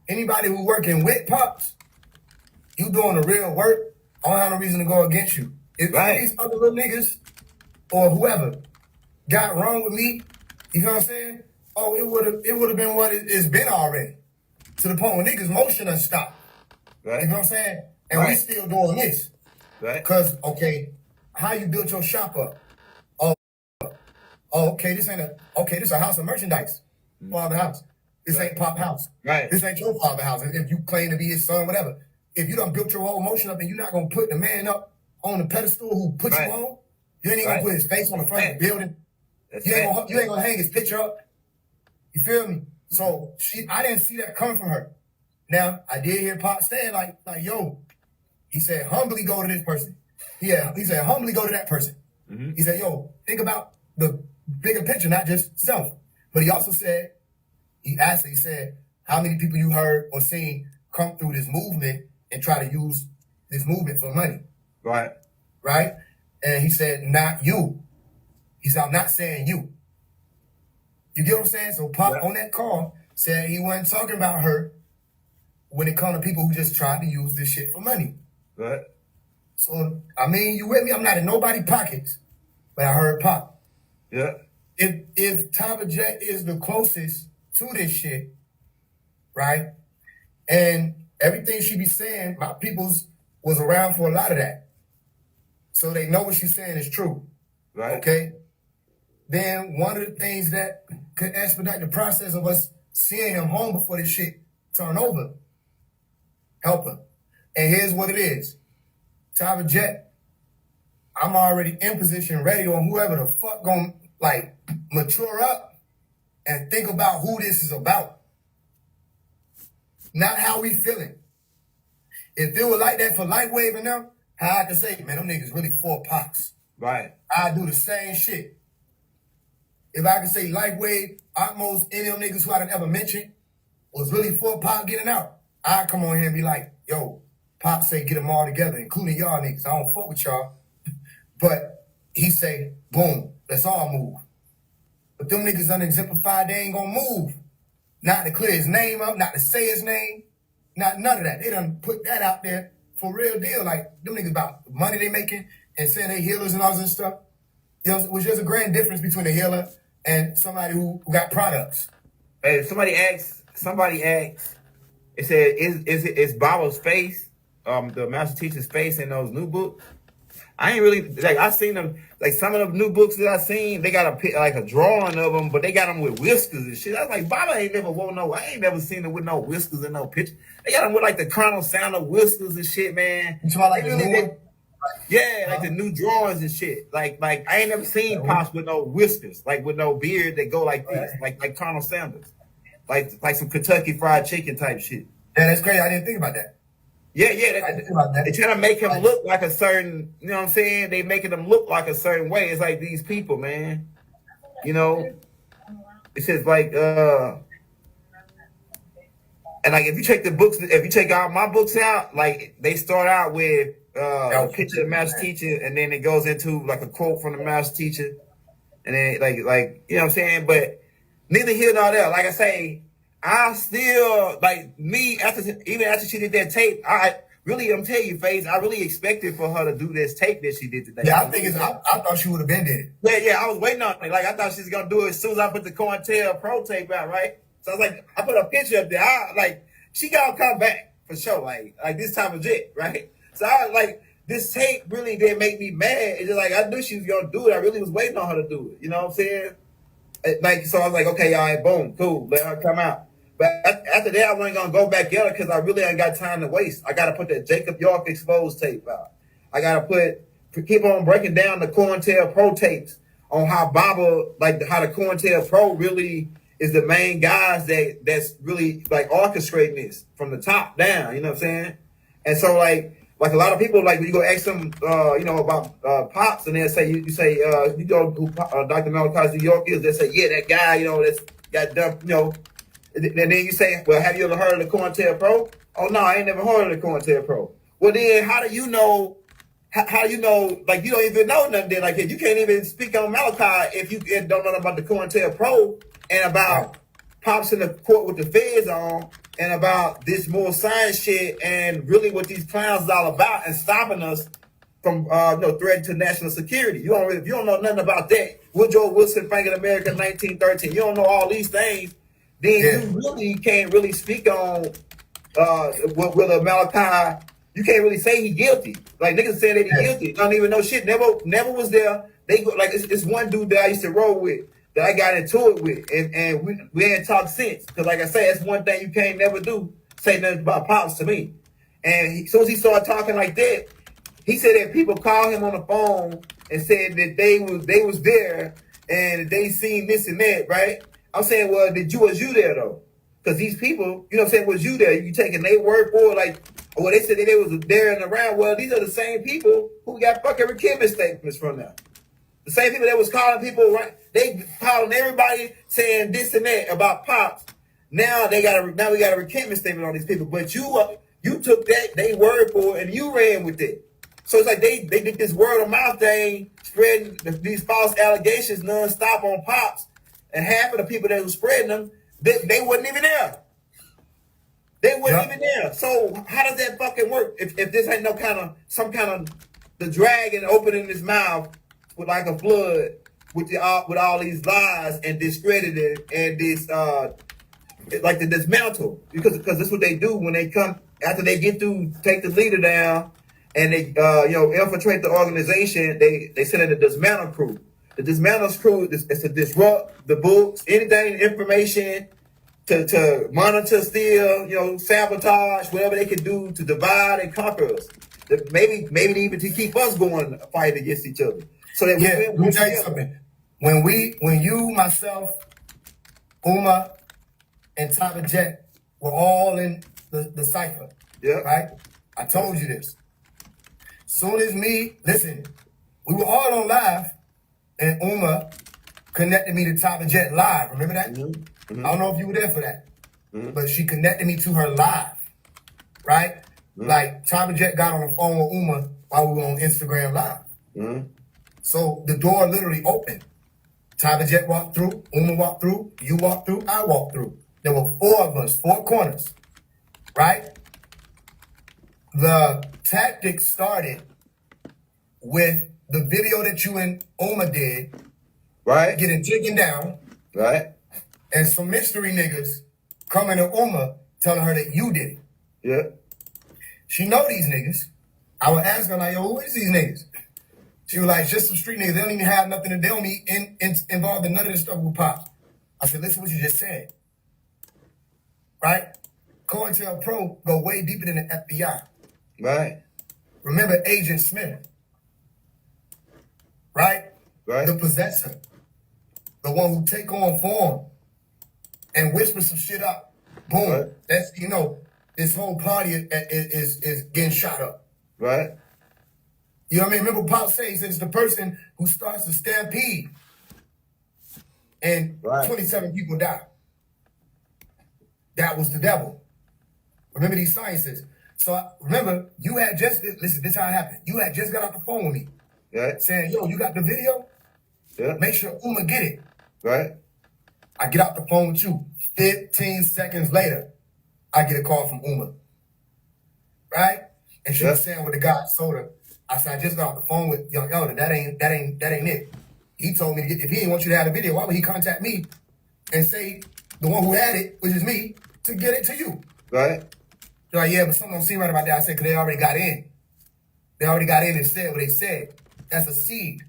Anybody who working with Pops, you doing the real work, I don't have no reason to go against you. If these other little niggas or whoever got wrong with me, you know what I'm saying? Oh, it would have been what it's been already. To the point where niggas motion us stop. Right. You know what I'm saying? And we still doing this. Right. Cause how you built your shop up? Okay, this a house of merchandise. Father house. This ain't Pop house. Right. This ain't your father house. And if you claim to be his son, whatever. If you done built your whole motion up and you're not gonna put the man up on the pedestal who put you on, you ain't gonna put his face on the front of the building. You ain't gonna hang his picture up. You feel me? So I didn't see that coming from her. Now, I did hear Pop saying like, yo, he said, humbly go to this person. Yeah, he said, humbly go to that person. Mm-hmm. He said, yo, think about the bigger picture, not just self. But he also said, he said, how many people you heard or seen come through this movement and try to use this movement for money? Right. Right? And he said, not you. He said, I'm not saying you. You get what I'm saying? So Pop on that call said he wasn't talking about her when it comes to people who just tried to use this shit for money. Right. So, I mean, you with me? I'm not in nobody's pockets, but I heard Pop. Yeah. If Taba Jet is the closest to this shit, right? And everything she be saying, my peoples was around for a lot of that. So they know what she's saying is true. Right. Okay? Then one of the things that could expedite the process of us seeing him home before this shit turn over, help her. And here's what it is. Taba Jet, I'm already in position, ready on whoever the fuck gonna mature up and think about who this is about. Not how we feeling. If it was like that for Lightwave and them, how I could say, man, them niggas really for Pops. Right. I do the same shit. If I could say Lightwave, almost any of them niggas who I done ever mentioned was really for Pop getting out, I'd come on here and be like, yo, Pop say get them all together, including y'all niggas. I don't fuck with y'all. But he say, boom, let's all move. But them niggas unexemplified, they ain't gonna move. Not to clear his name up, not to say his name, not none of that. They done put that out there for real deal. Like, them niggas about the money they making and saying they healers and all this stuff. You know, which there's a grand difference between a healer and somebody who got products. Hey, somebody asked, it said, is Baba's face, the master teacher's face in those new books? I ain't really like. I seen them like some of the new books that I seen. They got a drawing of them, but they got them with whiskers and shit. I was like, Baba ain't never wore no. I ain't never seen them with no whiskers and no picture. They got them with like the Colonel Sanders whiskers and shit, man. You talking about like the new one? Yeah, like the new drawings and shit. Like I ain't never seen Pops with no whiskers, like with no beard that go like this, like Colonel Sanders, like some Kentucky Fried Chicken type shit. Yeah, that's crazy. I didn't think about that. Yeah, I didn't think about that. they trying to make him look like a certain, you know what I'm saying? They making them look like a certain way. It's like these people, man. You know, it's just like and like if you check the books, if you check all my books out, like they start out with a picture of the master teacher, and then it goes into like a quote from the master teacher, and then like you know what I'm saying? But neither here nor there. Like I say, I still like me even after she did that tape. I'm telling you, Faise, I really expected for her to do this tape that she did today. Yeah, I thought she would have been there. Yeah, I was waiting on it. Like I thought she was gonna do it as soon as I put the Cointel Pro tape out, right? So I was like, I put a picture up there. She gonna come back for sure. Like this time of jet, right? So I was like, this tape really didn't make me mad. It's just like I knew she was gonna do it. I really was waiting on her to do it. You know what I'm saying? Like, so I was like, okay, all right, boom, cool, let her come out. But after that, I wasn't gonna go back at her because I really ain't got time to waste. I gotta put that Jacob York exposed tape out. I gotta keep on breaking down the Cointel Pro tapes on how Baba, like how the Cointel Pro really is the main guys that's really like orchestrating this from the top down. You know what I'm saying? And so like a lot of people, like when you go ask them, about Pops, and they'll say you know who Dr. Malachi New York is. They say, yeah, that guy, that's got done, And then you say, well, have you ever heard of the Cointel Pro? Oh no, I ain't never heard of the Cointel Pro. Well, then how do you know? How you know? Like you don't even know nothing. Then like you can't even speak on Malachi if you don't know about the Cointel Pro and about Pops in the court with the feds on, and about this more science shit, and really what these clowns is all about, and stopping us from threat to national security. If you don't know nothing about that, Woodrow Wilson, Bank of America, 1913. You don't know all these things. Then you really can't really speak on whether Malachi. You can't really say he guilty. Like niggas saying that he guilty. Don't even know shit. Never was there. They go like it's one dude that I used to roll with that I got into it with, and we ain't talked since. Because like I say, that's one thing you can't never do. Say nothing about Pops to me. And as soon as he started talking like that, he said that people called him on the phone and said that they was there and they seen this and that, right? I'm saying, well, was you there though? Because these people, you know what I'm saying, was you there? You taking their word for it, like, well, they said that they was there and around. Well, these are the same people who got fucking recordment statements from them. The same people that was calling people, right? They calling everybody saying this and that about Pops. Now we got a recordment statement on these people. But you took they word for it and you ran with it. So it's like they did this word of mouth thing, spreading these false allegations nonstop on Pops. And half of the people that were spreading them, they wasn't even there. They wasn't even there. So how does that fucking work? If this ain't some kind of the dragon opening his mouth with like a flood with all these lies and discredited and this like the dismantle, because that's what they do when they come after they get through, take the leader down and they infiltrate the organization. They send in the dismantle crew. The dismantle crew is to disrupt the books, anything, information, to monitor, steal, sabotage, whatever they can do to divide and conquer us. Maybe even to keep us going fight against each other. So that let me tell you something. When you, myself, Uma, and Tyler Jet were all in the cipher, right? I told you this. Soon as listen, we were all on live, and Uma connected me to Tyler Jet live. Remember that? Mm-hmm. I don't know if you were there for that, but she connected me to her live, right? Mm-hmm. Like Tyler Jet got on the phone with Uma while we were on Instagram live. Mm-hmm. So the door literally opened. Tyler Jet walked through, Uma walked through, you walked through, I walked through. There were 4 of us, 4 corners, right? The tactics started with the video that you and Uma did, right? Getting taken down, right? And some mystery niggas coming to Uma telling her that you did it. Yeah. She know these niggas. I would ask her, like, yo, who is these niggas? She was like, just some street niggas. They don't even have nothing to do me involved in none of this stuff with Pops. I said, listen to what you just said. Right? COINTELPRO go way deeper than the FBI. Right. Remember Agent Smith. Right? Right. The possessor. The one who take on form and whisper some shit up. Boom. Right. That's, you know, this whole party is getting shot up. Right. You know what I mean? Remember Pop said, he said it's the person who starts the stampede. And 27 people die. That was the devil. Remember these sciences. So remember, you had just, listen, this is how it happened. You had just got off the phone with me. Right. Saying, yo, you got the video? Yeah. Make sure Uma get it. Right. I get off the phone with you. 15 seconds later, I get a call from Uma. Right? And she was saying with the guy soda. I said, I just got off the phone with Young Elder. That ain't it. He told me to get, if he didn't want you to have the video, why would he contact me and say the one who had it, which is me, to get it to you? Right. They're like, yeah, but something don't seem right about that. I said, because they already got in. They already got in and said what they said. That's a seed.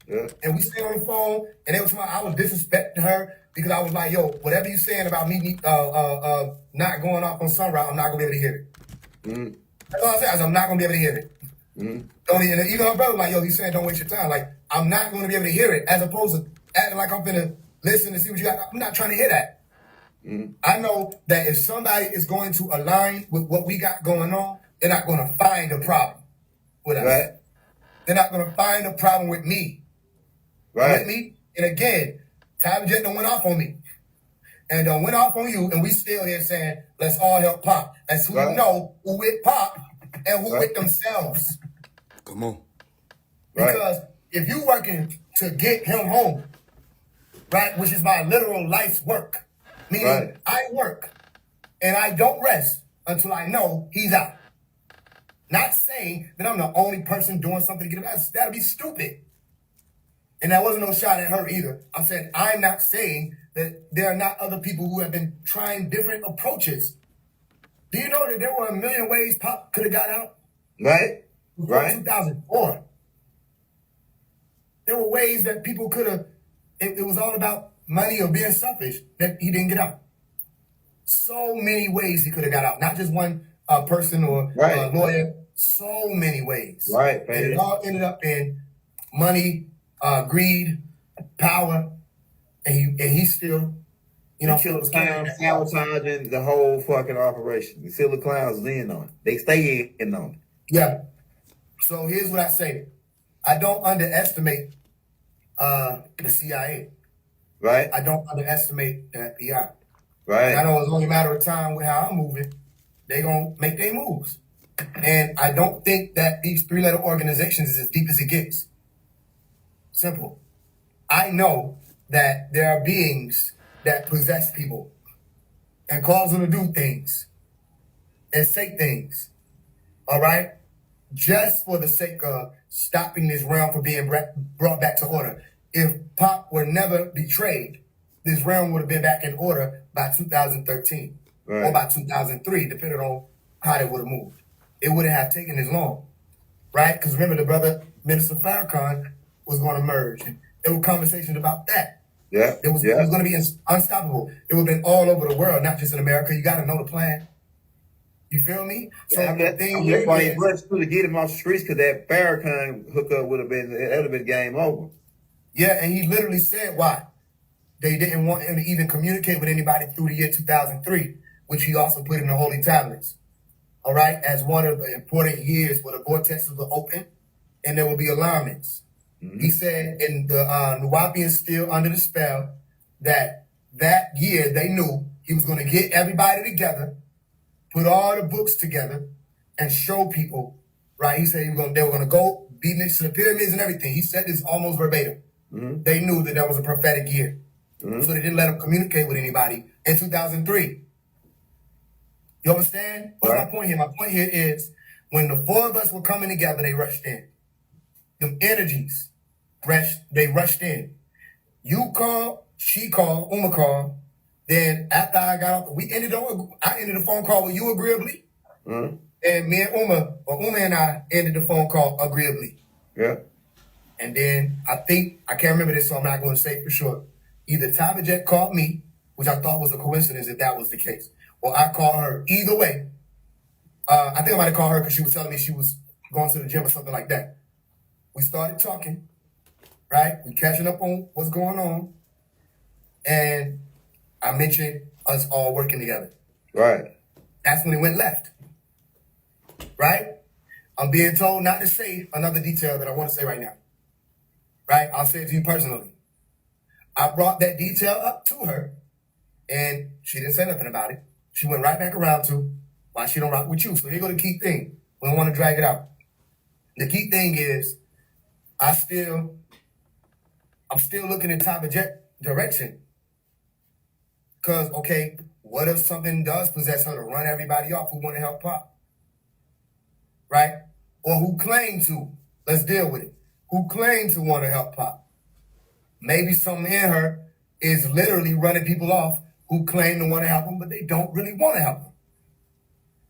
Yeah. And we stayed on the phone, and they was I was disrespecting her because I was like, yo, whatever you saying about me not going off on Sunrise, I'm not going to be able to hear it. Mm-hmm. That's all I said. I said, I'm not going to be able to hear it. Mm-hmm. Don't even, you know, my brother, like, yo, you saying don't waste your time. Like, I'm not going to be able to hear it, as opposed to acting like I'm finna listen and see what you got. I'm not trying to hear that. Mm-hmm. I know that if somebody is going to align with what we got going on, they're not going to find a problem with us. Right. They're not going to find a problem with me. Right. With me? And again, Tyler Jet done went off on me. And done went off on you, and we still here saying, let's all help Pop. That's who you know who with Pop and who with themselves. Come on. Because if you working to get him home, right, which is my literal life's work, meaning I work and I don't rest until I know he's out. Not saying that I'm the only person doing something to get him out. That'd be stupid. And that wasn't no shot at her either. I'm saying, I'm not saying that there are not other people who have been trying different approaches. Do you know that there were a million ways Pop could have got out? Right. Before Right. 2004. There were ways that people could have, it was all about money or being selfish that he didn't get out. So many ways he could have got out. Not just one person or lawyer. So many ways. Right. And it all ended up in money, greed, power, and he still, you know, Killer Clowns sabotaging the whole fucking operation. The Killer Clowns is in on it. They stay in on it. Yeah. So here's what I say. I don't underestimate the CIA. Right. I don't underestimate the FBI. Right. And I know it's only a matter of time with how I'm moving. They gonna make their moves. And I don't think that these three-letter organizations is as deep as it gets. Simple. I know that there are beings that possess people and cause them to do things and say things. All right? Just for the sake of stopping this realm from being brought back to order. If Pop were never betrayed, this realm would have been back in order by 2013 or by 2003, depending on how they would have moved. It wouldn't have taken as long, right? Because remember, the brother, Minister Farrakhan, was going to merge. And there were conversations about that. Yeah. It was going to be unstoppable. It would have been all over the world, not just in America. You got to know the plan. You feel me? So I'm just why he blessed to get him off the streets, because that Farrakhan hookup would have been game over. Yeah, and he literally said why. They didn't want him to even communicate with anybody through the year 2003, which he also put in the Holy Tablets. All right, as one of the important years where the vortexes will open and there will be alignments. Mm-hmm. He said, and the Nuwapians still under the spell that year they knew he was going to get everybody together, put all the books together, and show people, right? He said they were going to go be next to the pyramids and everything. He said this almost verbatim. Mm-hmm. They knew that was a prophetic year. Mm-hmm. So they didn't let him communicate with anybody in 2003. You understand? What's my point here? My point here is when the four of us were coming together, they rushed in. Them energies, they rushed in. You called, she called, Uma called. Then after I got off, I ended the phone call with you agreeably. Mm-hmm. And me and Uma and I ended the phone call agreeably. Yeah. And then I can't remember this, so I'm not going to say for sure. Either Tabitha Jet called me, which I thought was a coincidence if that was the case, or I called her. Either way, I think I might have called her because she was telling me she was going to the gym or something like that. We started talking, right? We catching up on what's going on. And I mentioned us all working together. Right. That's when it went left. Right? I'm being told not to say another detail that I want to say right now. Right? I'll say it to you personally. I brought that detail up to her, and she didn't say nothing about it. She went right back around to why she don't rock with you. So here go the key thing. We don't want to drag it out. The key thing is I'm still looking in Tabitha Jet direction. Because, okay, what if something does possess her to run everybody off who want to help Pop? Right? Or who claim to. Let's deal with it. Who claim to want to help Pop. Maybe something in her is literally running people off who claim to want to help them, but they don't really want to help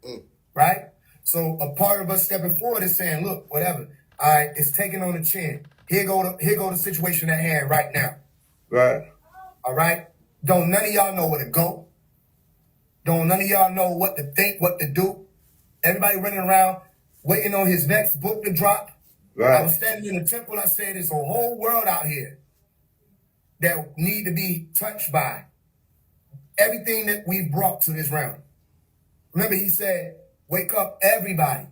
them. Right? So a part of us stepping forward is saying, look, whatever. All right, it's taking on the chin. Here go the situation at hand right now. Right. All right? Don't none of y'all know where to go. Don't none of y'all know what to think, what to do. Everybody running around waiting on his next book to drop. Right. I was standing in the temple. I said, there's a whole world out here that need to be touched by everything that we've brought to this realm. Remember, he said, wake up, everybody.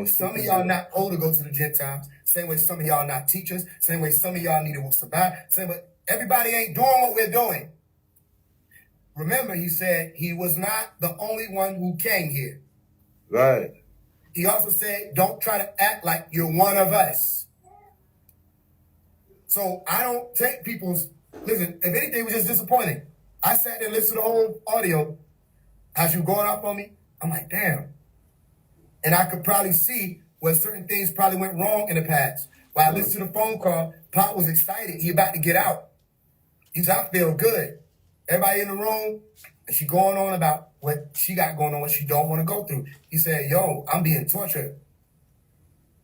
Some of y'all not old to go to the Gentiles. Same way some of y'all not teachers. Same way some of y'all need to survive. Same way everybody ain't doing what we're doing. Remember, he said he was not the only one who came here. Right. He also said, don't try to act like you're one of us. So I don't take people's, listen, if anything, it was just disappointing. I sat there and listened to the whole audio as you going up on me. I'm like, damn. And I could probably see where certain things probably went wrong in the past. While I listened to the phone call, Pop was excited. He about to get out. He said, I feel good. Everybody in the room, and she going on about what she got going on, what she don't want to go through. He said, yo, I'm being tortured.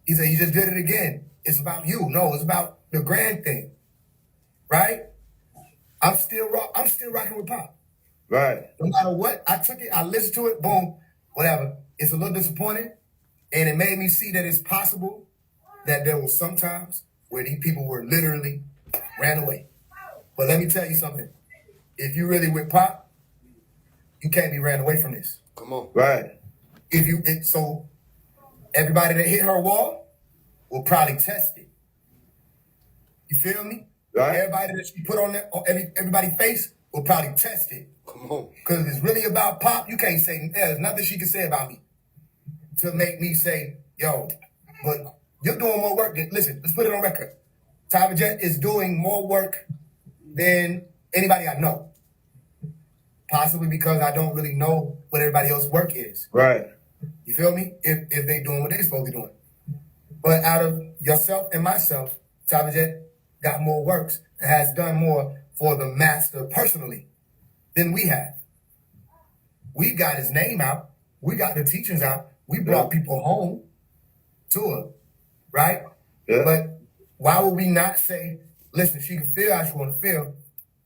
He said, you just did it again. It's about you. No, it's about the grand thing. Right? I'm still rocking with Pop. Right. No matter what, I took it, I listened to it, boom, whatever. It's a little disappointing, and it made me see that it's possible that there was some times where these people were literally ran away. But let me tell you something. If you really with Pop, you can't be ran away from this. Come on. Right. So everybody that hit her wall will probably test it. You feel me? Right. Everybody that she put on that, everybody's face will probably test it. Come on. Because if it's really about Pop, you can't say, there's nothing she can say about me to make me say, yo, but you're doing more work than, listen, let's put it on record. Tabitha Jet is doing more work than anybody I know. Possibly because I don't really know what everybody else's work is. Right. You feel me? If they doing what they supposed to be doing. But out of yourself and myself, Tabitha Jet got more works and has done more for the master personally than we have. We got his name out. We got the teachings out. We brought people home to her, right? Yeah. But why would we not say, listen, she can feel how she want to feel.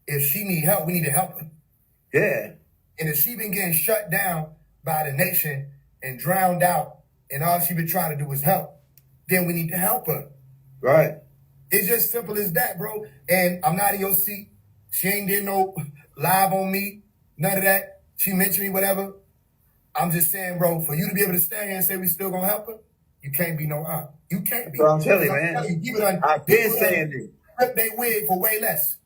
If she need help, we need to help her. Yeah. And if she been getting shut down by the nation and drowned out and all she been trying to do is help, then we need to help her. Right. It's just simple as that, bro. And I'm not in your seat. She ain't did no live on me, none of that. She mentioned me, whatever. I'm just saying, bro, for you to be able to stand here and say we still gonna help her, you can't be no op. You can't be. So I'm telling you, man. I've been saying this. Rip they wig for way less.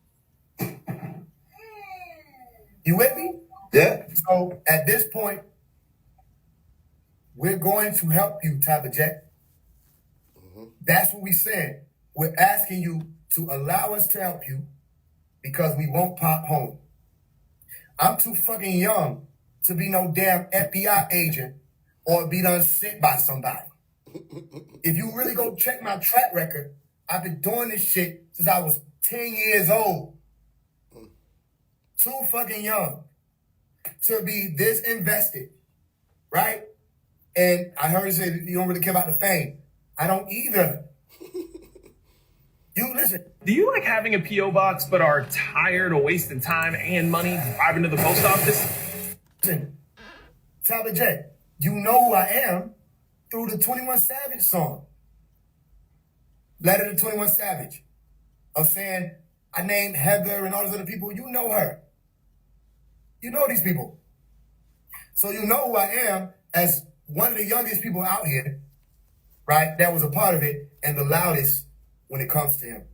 You with me? Yeah. So at this point, we're going to help you, Tabitha Jet. That's what we said. We're asking you to allow us to help you because we won't Pop home. I'm too fucking young to be no damn FBI agent or be done sent by somebody. If you really go check my track record, I've been doing this shit since I was 10 years old. Too fucking young to be this invested, right? And I heard you say you don't really care about the fame. I don't either. You listen. Do you like having a P.O. box but are tired of wasting time and money driving to the post office? Listen, Tabitha J, you know who I am through the 21 Savage song. Letter to 21 Savage. Of saying, I named Heather and all these other people. You know her. You know these people. So you know who I am as one of the youngest people out here, right? That was a part of it and the loudest when it comes to him.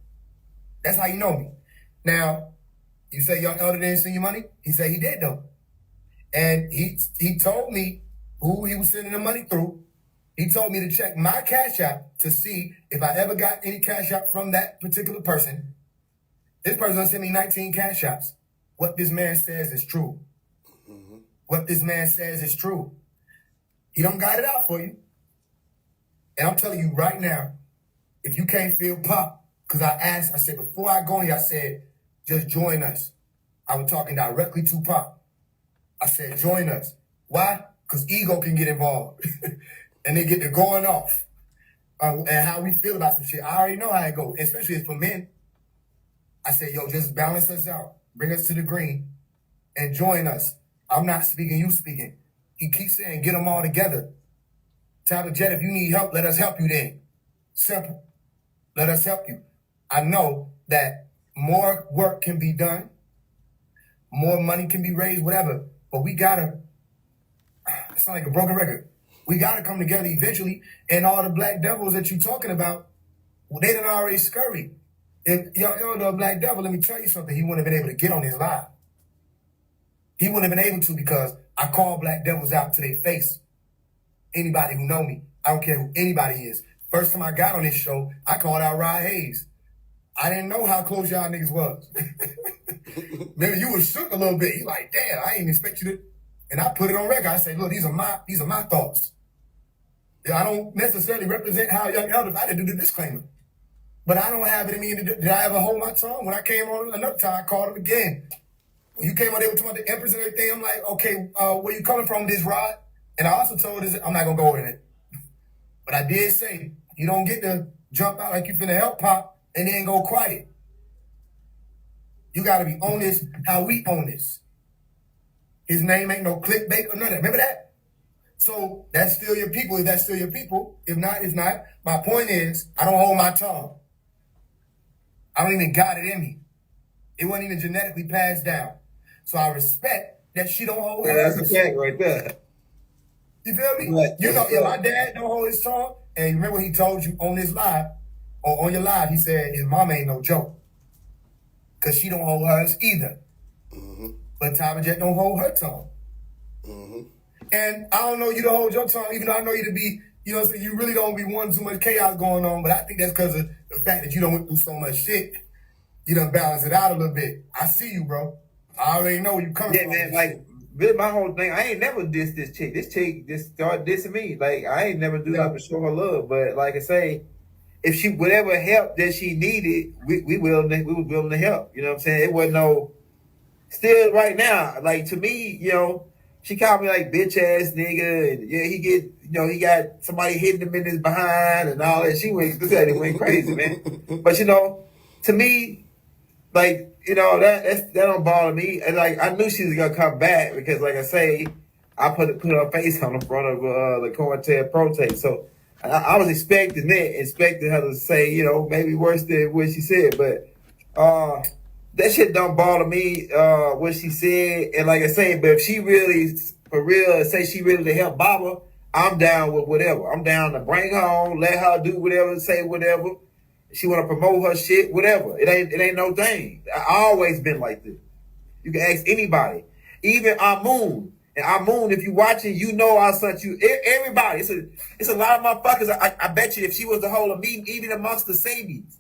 That's how you know me. Now, you say young elder didn't send you money? He said he did though. And he told me who he was sending the money through. He told me to check my Cash App to see if I ever got any Cash App from that particular person. This person sent me 19 Cash Apps. What this man says is true. What this man says is true. He don't got it out for you. And I'm telling you right now, if you can't feel Pop, because I said, before I go here, I said, just join us. I was talking directly to Pop. I said, join us. Why? Because ego can get involved. And they get to going off. And how we feel about some shit. I already know how it goes, especially for men. I said, yo, just balance us out. Bring us to the green and join us. I'm not speaking, you speaking. He keeps saying, get them all together. Tabitha Jet, if you need help, let us help you then. Simple. Let us help you. I know that more work can be done, more money can be raised, whatever, but we gotta, it's not like a broken record. We gotta come together eventually, and all the black devils that you're talking about, well, they done already scurried. If y'all know a black devil, let me tell you something, he wouldn't have been able to get on his live. He wouldn't have been able to because I call black devils out to their face. Anybody who know me, I don't care who anybody is. First time I got on this show, I called out Rod Hayes. I didn't know how close y'all niggas was. Maybe you was shook a little bit. You like, damn, I didn't expect you to. And I put it on record. I say, look, these are my thoughts. I don't necessarily represent how young elders. I didn't do the disclaimer. But I don't have it in me. Did I ever hold my tongue? When I came on another time, I called him again. When you came on there with the Empress and everything, I'm like, okay, where you coming from, this Rod? And I also told this, I'm not going to go in it. But I did say, you don't get to jump out like you finna help Pop and then go quiet. You got to be honest how we own this. His name ain't no clickbait or none of that. Remember that? So that's still your people. If that's still your people, if not, it's not. My point is, I don't hold my tongue. I don't even got it in me. It wasn't even genetically passed down. So I respect that she don't hold hers. That's a fact right there. You feel me? Right. You know, if my dad don't hold his tongue, and remember he told you on this live, or on your live, he said his mama ain't no joke. Because she don't hold hers either. But Tabitha Jet don't hold her tongue. And I don't know you to hold your tongue, even though I know you to be, you know what I'm saying, you really don't be wanting too much chaos going on, but I think that's because of the fact that you don't went through so much shit. You done balance it out a little bit. I see you, bro. I already know where you coming from. Yeah, man, like, really my whole thing, I ain't never dissed this chick. This chick just started dissing me. Like, I ain't never do nothing to show her love. But like I say, if she, whatever help that she needed, we were willing to help. You know what I'm saying? It wasn't no, still right now, like to me, you know, she called me like bitch ass nigga, and yeah, he got somebody hitting him in his behind and all that. She went crazy, man. But you know, to me, like, you know, that don't bother me. And like, I knew she was gonna come back because, like I say, I put her face on the front of the Quartet Pro tape. So I was expecting her to say, you know, maybe worse than what she said, but that shit don't bother me, what she said. And like I say, but if she really, for real, say she really to help Baba, I'm down with whatever. I'm down to bring her on, let her do whatever, say whatever. She want to promote her shit, whatever. It ain't no thing. I always been like this. You can ask anybody, even Amun. And Amun, if you watching, you know I sent you. Everybody, it's a lot of motherfuckers. I bet you if she was to hold a meeting, even amongst the Sabians,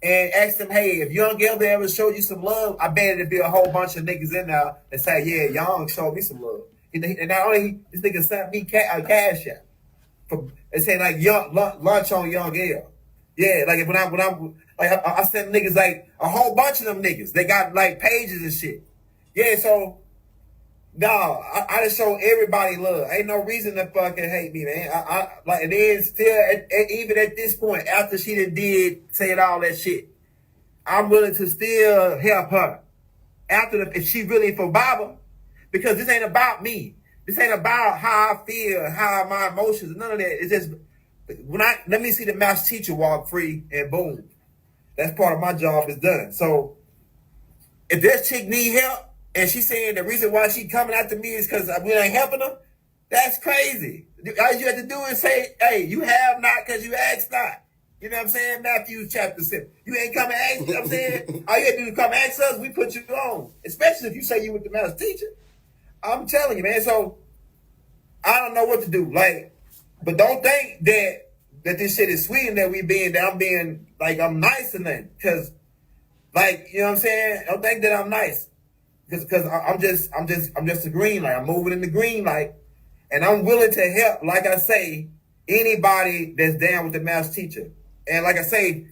and ask them, hey, if Young Elder ever showed you some love, I bet it'd be a whole bunch of niggas in there that say, yeah, Young showed me some love. And not only this nigga sent me a cash out. They say like Young lunch on Young L. Yeah, like when I'm like I send niggas like a whole bunch of them niggas. They got like pages and shit. Yeah, so no, I just show everybody love. Ain't no reason to fucking hate me, man. I like, and then still even at this point, after she did said all that shit, I'm willing to still help her if she really for Bible, because this ain't about me. This ain't about how I feel, how my emotions, none of that. It's just let me see the master teacher walk free, and boom, that's part of my job is done. So if this chick need help and she's saying the reason why she coming after me is because we ain't helping her, that's crazy. All you have to do is say, hey, you have not because you ask not. You know what I'm saying? Matthew chapter 7. You ain't come and ask, you know what I'm saying? All you have to do is come ask us, we put you on. Especially if you say you with the master teacher. I'm telling you, man. So I don't know what to do. Like, but don't think that this shit is sweet and that I'm being like I'm nice or nothing. Cause like, you know what I'm saying? Don't think that I'm nice. Cause I'm just a green light. I'm moving in the green light. And I'm willing to help, like I say, anybody that's down with the master teacher. And like I say,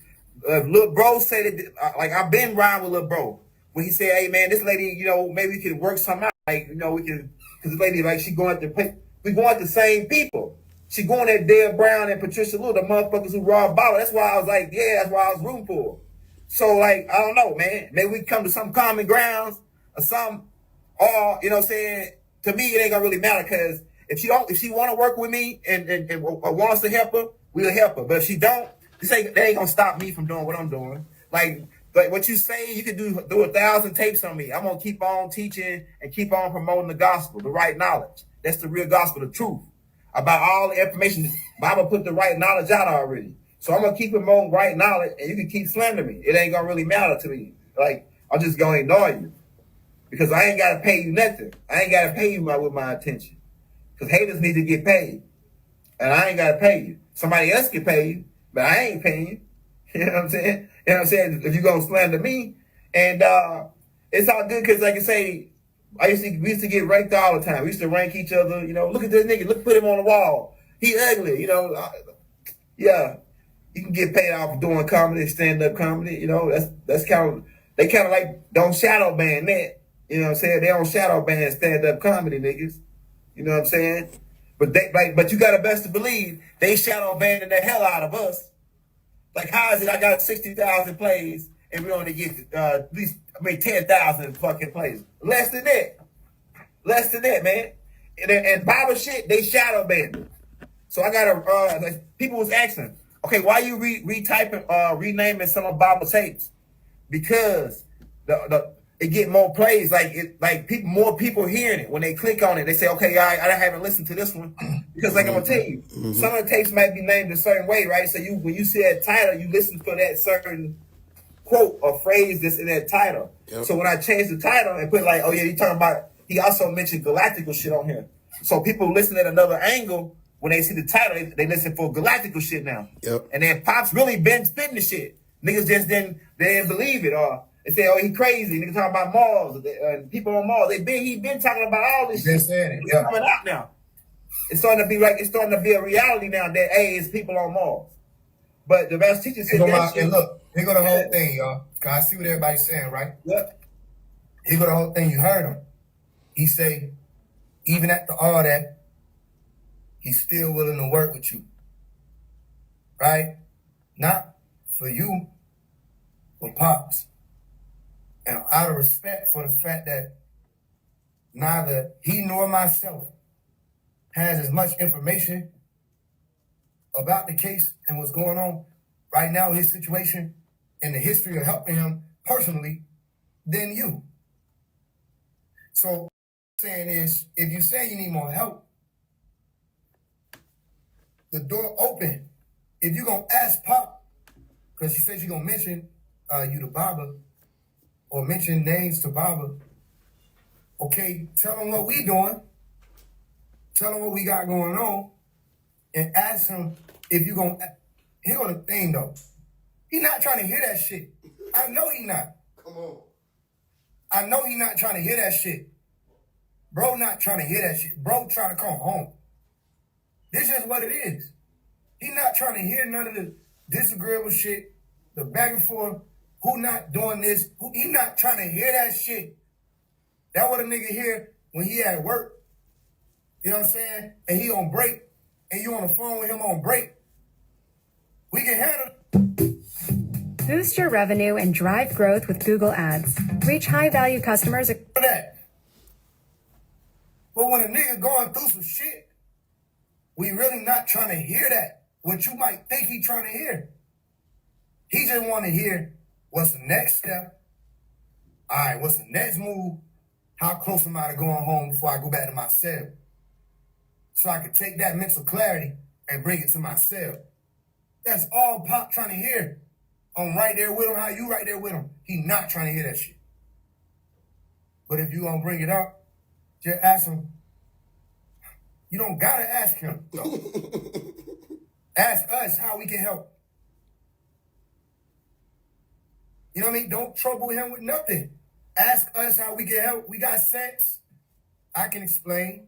Lil Bro said it, like I've been riding with Lil Bro. When he said, hey man, this lady, you know, maybe we can work something out. Like, you know, we can, cause this lady, like she going to pay, we going at the same people. She going at Dale Brown and Patricia Lou, the motherfuckers who robbed Baba. That's why I was like, yeah, that's why I was rooting for her. So like, I don't know, man. Maybe we come to some common grounds or something. Or, you know what I'm saying? To me, it ain't gonna really matter, cause if she want to work with me and wants to help her, we'll help her. But if she don't, that ain't gonna stop me from doing what I'm doing. Like what you say, you can do 1,000 tapes on me. I'm gonna keep on teaching and keep on promoting the gospel, the right knowledge. That's the real gospel, the truth about all the information. Bible put the right knowledge out already. So I'm gonna keep promoting right knowledge, and you can keep slandering me. It ain't gonna really matter to me. Like I'm just gonna ignore you because I ain't gotta pay you nothing. I ain't gotta pay you with my attention. Because haters need to get paid. And I ain't got to pay you. Somebody else can pay you, but I ain't paying you. You know what I'm saying? You know what I'm saying? If you're going to slander me. And it's all good because, like I say, we used to get ranked all the time. We used to rank each other. You know, look at this nigga. Look, put him on the wall. He ugly. You know, yeah. You can get paid off for doing comedy, stand-up comedy. You know, that's kind of, they kind of like don't shadow ban that. You know what I'm saying? They don't shadow ban stand-up comedy niggas. You know what I'm saying? But you gotta best to believe they shadow banning the hell out of us. Like, how is it I got 60,000 plays and we only get at least 10,000 fucking plays? Less than that, man. And Bible shit, they shadow banned. So I gotta like, people was asking, okay, why you renaming some of Bible tapes? Because it get more plays, more people hearing it. When they click on it, they say, okay, I haven't listened to this one. Because like I'm gonna tell you, some of the tapes might be named a certain way, right? So when you see that title, you listen for that certain quote or phrase that's in that title. Yep. So when I change the title and put like, oh yeah, you talking about, he also mentioned galactical shit on here. So people listen at another angle when they see the title, they listen for galactical shit now. Yep. And then Pop's really been spitting the shit. Niggas just didn't believe it, or they say, oh, he crazy. Niggas talking about Mars and people on Mars. He been talking about all this shit. It's coming out now. It's starting to be a reality now that it's people on Mars. But the best teacher said that shit. And look, here go the whole thing, y'all. Cause I see what everybody's saying, right? Yep. Here go the whole thing. You heard him. He say, even after all that, he's still willing to work with you. Right? Not for you, for Pops. And out of respect for the fact that neither he nor myself has as much information about the case and what's going on right now, his situation, and the history of helping him personally, than you. So what I'm saying is, if you say you need more help, the door open. If you're going to ask Pop, because she said she's going to mention you to Baba, or mention names to Baba, okay, tell him what we doing, tell him what we got going on, and ask him if you gonna. Here on the thing though, he not trying to hear that shit. I know he not. Come on. I know he not trying to hear that shit. Bro not trying to hear that shit. Bro trying to come home. This is what it is. He not trying to hear none of the disagreeable shit, the back and forth, who not doing this, he not trying to hear that shit. That what a nigga hear when he at work. You know what I'm saying? And he on break, and you on the phone with him on break. We can handle it. Boost your revenue and drive growth with Google Ads. Reach high-value customers. That. But when a nigga going through some shit, we really not trying to hear that. What you might think he trying to hear. He just want to hear what's the next step. All right, what's the next move? How close am I to going home before I go back to my cell? So I can take that mental clarity and bring it to my cell. That's all Pop trying to hear. I'm right there with him, how you right there with him. He not trying to hear that shit. But if you gonna bring it up, just ask him. You don't gotta ask him, though. Ask us how we can help. You know what I mean? Don't trouble him with nothing. Ask us how we can help. We got sense. I can explain.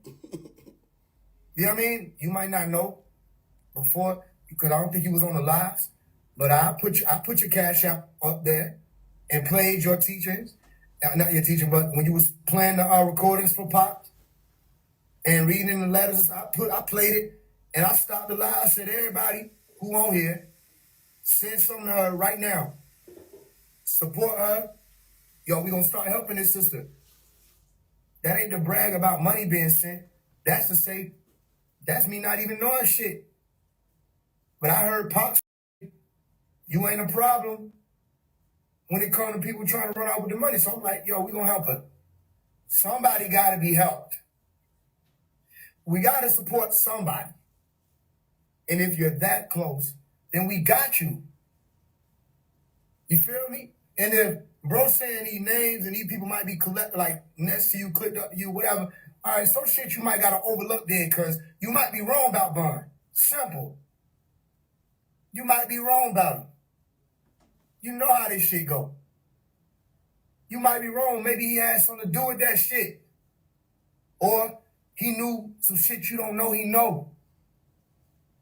You know what I mean? You might not know before, because I don't think you was on the lives, but I put your cash app up there and played your teachings. Not your teaching, but when you was playing the recordings for Pop and reading the letters, I played it, and I stopped the live. I said, everybody who on here, send something to her right now. Support her. Yo, we gonna start helping this sister. That ain't to brag about money being sent. That's to say, that's me not even knowing shit. But I heard Pop say, you ain't a problem when it comes to people trying to run out with the money. So I'm like, yo, we gonna help her. Somebody gotta be helped. We gotta support somebody. And if you're that close, then we got you. You feel me? And if bro saying these names and these people might be like next to you, clicked up to you, whatever. All right, some shit you might gotta overlook there because you might be wrong about Bun. Simple. You might be wrong about him. You know how this shit go. You might be wrong. Maybe he had something to do with that shit. Or he knew some shit you don't know he know.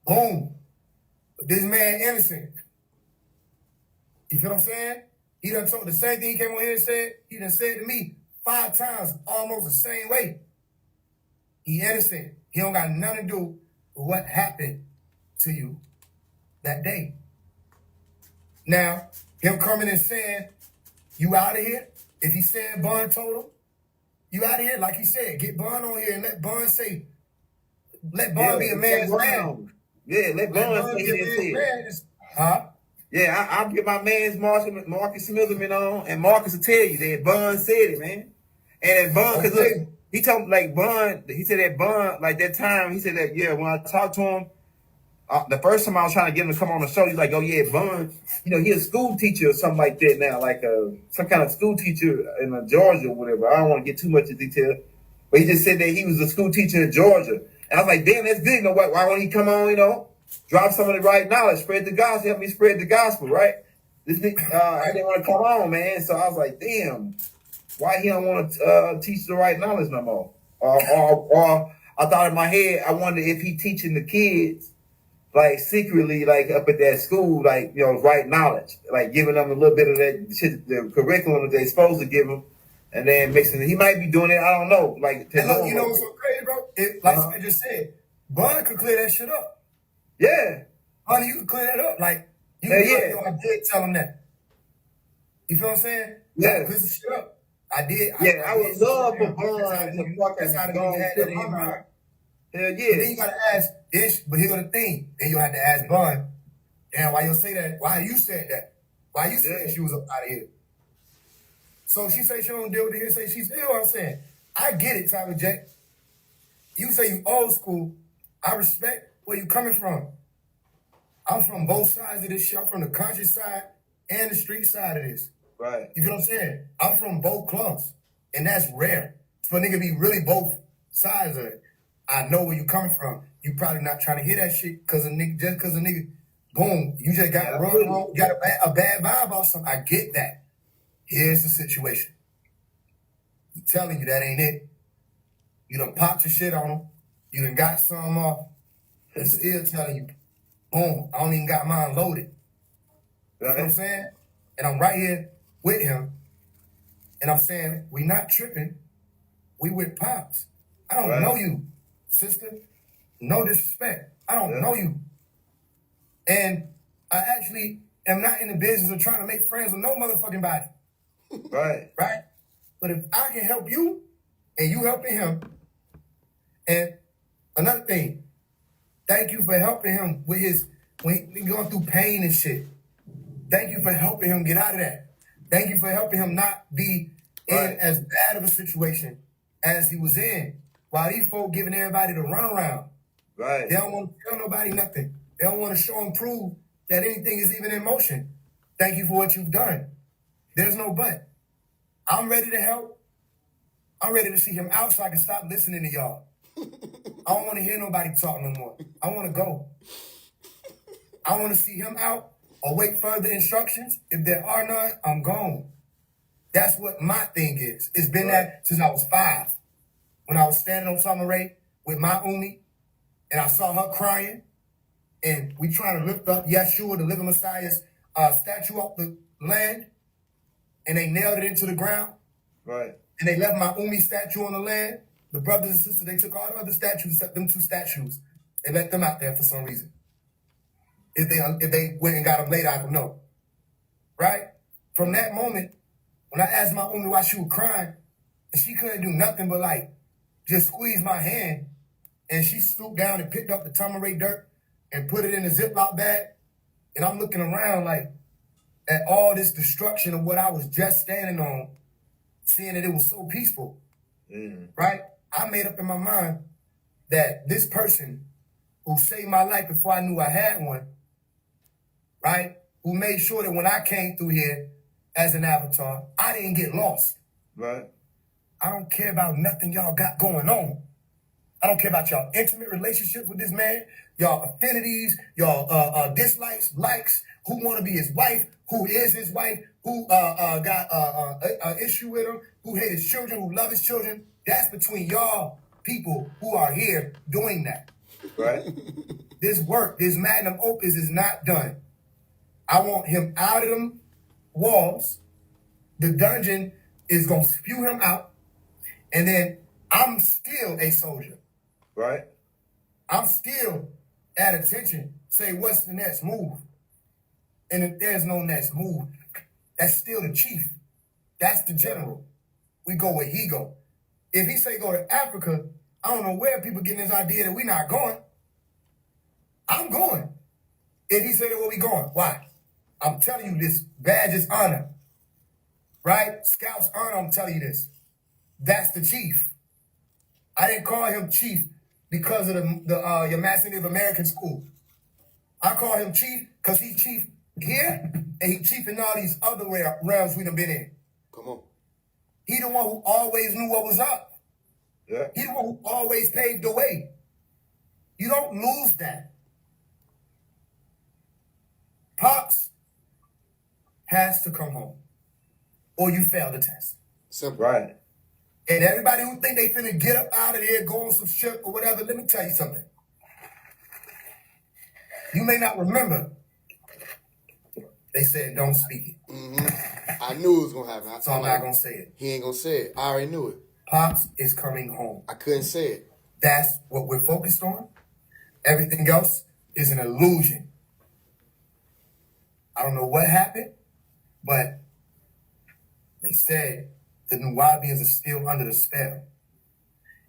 Boom. But this man innocent. You feel what I'm saying? He done told the same thing he came on here and said. He done said to me 5 times, almost the same way. He innocent. He don't got nothing to do with what happened to you that day. Now, him coming and saying, you out of here? If he said Bun told him, you out of here? Like he said, get Bun on here and let Bun say, let Bun be a man's man. Yeah, let Bun say it. Huh? Yeah, I'll get my man's Marcus Smilderman on, and Marcus will tell you that Bun said it, man. And that Bun, because look, he told me, like, Bun, he said that Bun, like, that time, he said that, yeah, when I talked to him, the first time I was trying to get him to come on the show, he's like, oh, yeah, Bun, you know, he's a school teacher or something like that now, like some kind of school teacher in Georgia or whatever. I don't want to get too much in detail, but he just said that he was a school teacher in Georgia. And I was like, damn, that's good. You know, why won't he come on, you know, drop some of the right knowledge, spread the gospel, help me spread the gospel, right? This nigga, I didn't want to come on, man. So I was like, damn, why he don't want to teach the right knowledge no more? Or I thought in my head, I wonder if he teaching the kids, like secretly, like up at that school, like, you know, right knowledge, like giving them a little bit of that shit, the curriculum that they're supposed to give them, and then mixing it. He might be doing it, I don't know. Like, look, you know what's so crazy, bro? Like I just said, Bun could clear that shit up. Yeah. Honey, you can clear that up. Like, you can like, yo, I did tell him that. You feel what I'm saying? Yeah. Clear some shit up. I did. Yeah, I would love for Bun to fucking go and tell him. Hell yeah. But then you gotta ask Ish, but here go the thing. Then you have to ask Bun, damn, why you say that? Why you said that? Why you said she was up out of here? So she say she don't deal with it here, say she's ill. I'm saying, I get it, Tyler J. You say you old school. I respect where you coming from. I'm from both sides of this shit. I'm from the country side and the street side of this. Right. You feel what I'm saying? I'm from both clubs. And that's rare. For a nigga to be really both sides of it. I know where you coming from. You probably not trying to hear that shit because a nigga, just because a nigga, boom, you just got wrong, got a bad vibe off something. I get that. Here's the situation. He telling you that ain't it. You done popped your shit on him. You done got some off. And still telling you, boom, I don't even got mine loaded. You know what I'm saying? And I'm right here with him. And I'm saying, we not tripping. We with Pops. I don't know you, sister. No disrespect. I don't know you. And I actually am not in the business of trying to make friends with no motherfucking body. Right. Right? But if I can help you and you helping him, and another thing, thank you for helping him with when he going through pain and shit. Thank you for helping him get out of that. Thank you for helping him not be in as bad of a situation as he was in. While these folk giving everybody the runaround. Right. They don't want to tell nobody nothing. They don't want to show and prove that anything is even in motion. Thank you for what you've done. There's no but. I'm ready to help. I'm ready to see him out so I can stop listening to y'all. I don't want to hear nobody talk no more. I want to go. I want to see him out or wait further instructions. If there are none, I'm gone. That's what my thing is. It's been that since I was 5. When I was standing on Summer Ray with my Umi, and I saw her crying, and we trying to lift up Yeshua, the living Messiah's statue off the land, and they nailed it into the ground. Right. And they left my Umi statue on the land. The brothers and sisters, they took all the other statues except them 2 statues. They left them out there for some reason. If they went and got them later, I don't know. Right? From that moment, when I asked my Umi why she was crying, and she couldn't do nothing but like just squeeze my hand, and she stooped down and picked up the Tamaray dirt and put it in a Ziploc bag, and I'm looking around like at all this destruction of what I was just standing on, seeing that it was so peaceful, right? I made up in my mind that this person who saved my life before I knew I had one, right? Who made sure that when I came through here as an avatar, I didn't get lost. Right. I don't care about nothing y'all got going on. I don't care about y'all intimate relationships with this man, y'all affinities, y'all dislikes, likes, who want to be his wife, who is his wife, who got an issue with him, who hate his children, who love his children. That's between y'all people who are here doing that. Right. This work, this magnum opus is not done. I want him out of them walls. The dungeon is going to spew him out. And then I'm still a soldier. Right. I'm still at attention. Say, what's the next move? And if there's no next move, that's still the chief. That's the general. We go where he go. If he say go to Africa, I don't know where people getting this idea that we not going. I'm going. If he say that where we going, why? I'm telling you this badge is honor. Right? Scout's honor, I'm telling you this. That's the chief. I didn't call him chief because of the your Mass Native American school. I call him chief because he's chief here and he chief in all these other realms we done been in. Come on. He the one who always knew what was up. Yeah. He the one who always paved the way. You don't lose that. Pops has to come home or you fail the test. Simple. Right. And everybody who think they finna get up out of there, go on some shit or whatever, let me tell you something. You may not remember. They said don't speak it. Mm-hmm. I knew it was gonna happen. So I'm not gonna say it. He ain't gonna say it. I already knew it. Pops is coming home. I couldn't say it. That's what we're focused on. Everything else is an illusion. I don't know what happened, but they said the Nuwabians are still under the spell.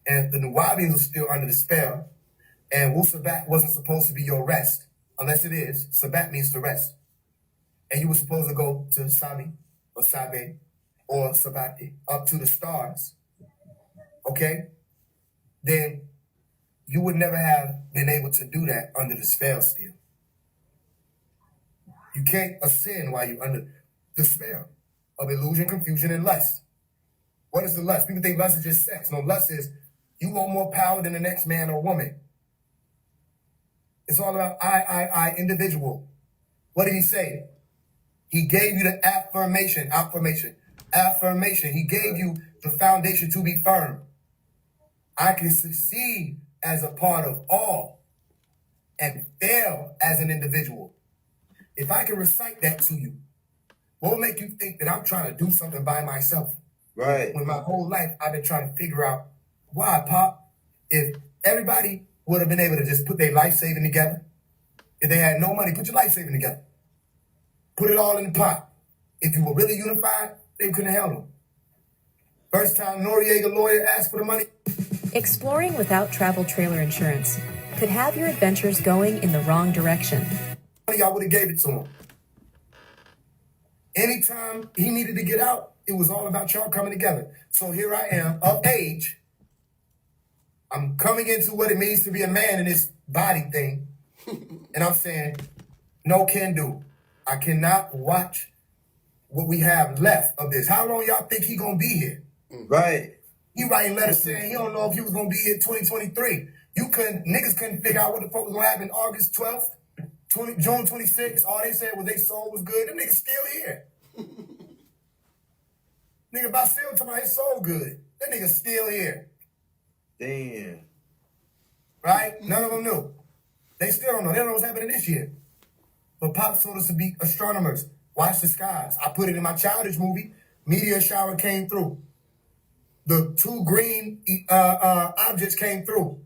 And if the Nuwabians are still under the spell, and Wu Sabat wasn't supposed to be your rest, unless it is, Sabat means to rest. And you were supposed to go to Sabi, or Sabe, or Sabati, up to the stars, okay? Then you would never have been able to do that under the spell still. You can't ascend while you're under the spell of illusion, confusion, and lust. What is the lust? People think lust is just sex. No, lust is you want more power than the next man or woman. It's all about I, individual. What did he say? He gave you the affirmation. He gave you the foundation to be firm. I can succeed as a part of all and fail as an individual. If I can recite that to you, what will make you think that I'm trying to do something by myself? Right. When my whole life I've been trying to figure out why, Pop, if everybody would have been able to just put their life saving together, if they had no money, put your life saving together. put it all in the pot. If you were really unified, they couldn't handle them. First time Noriega lawyer asked for the money. Exploring without travel trailer insurance could have your adventures going in the wrong direction. I would have gave it to him. Anytime he needed to get out, it was all about y'all coming together. So here I am, of age. I'm coming into what it means to be a man in this body thing. And I'm saying, no can do. I cannot watch what we have left of this. How long y'all think he gonna be here? Right. He writing letters saying he don't know if he was gonna be here 2023. Niggas couldn't figure out what the fuck was gonna happen August 12th, June 26th. All they said was they soul was good. Them niggas still here. Nigga Basil talking about his soul good. That nigga still here. Damn. Right? None of them knew. They still don't know. They don't know what's happening this year. But Pop told us to be astronomers. Watch the skies. I put it in my childish movie. Meteor shower came through. The 2 green objects came through.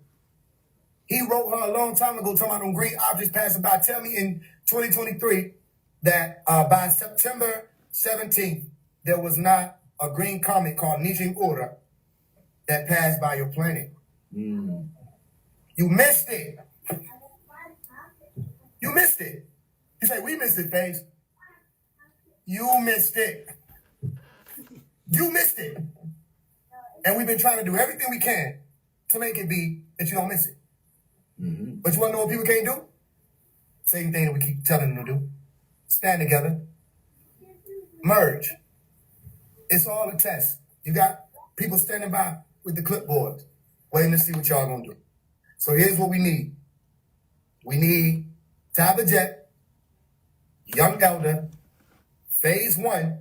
He wrote her a long time ago talking about them green objects passing by. Tell me in 2023 that by September 17th, there was not a green comet called Nijing Ura that passed by your planet. You missed it. You missed it. You say, we missed it, Faise. You missed it. You missed it. And we've been trying to do everything we can to make it be that you don't miss it. But you want to know what people can't do? Same thing that we keep telling them to do. Stand together. Merge. It's all a test. You got people standing by with the clipboards, waiting to see what y'all gonna do. So here's what we need. We need Tabajet, Young Elder, Faise One,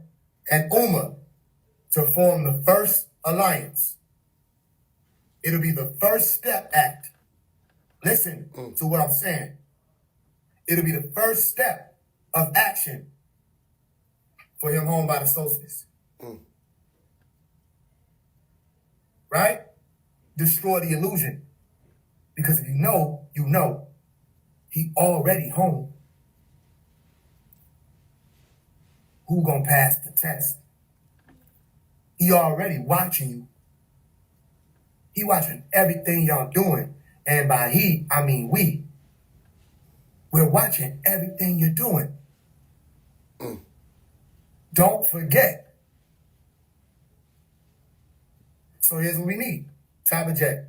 and Uma to form the first alliance. It'll be the First Step Act. Listen to what I'm saying. It'll be the first step of action for him home by the solstice. Right? Destroy the illusion. Because if you know, you know. He already home. Who gonna pass the test? He already watching you. He watching everything y'all doing. And by he, I mean we. We're watching everything you're doing. Don't forget. So here's what we need. Tabajet,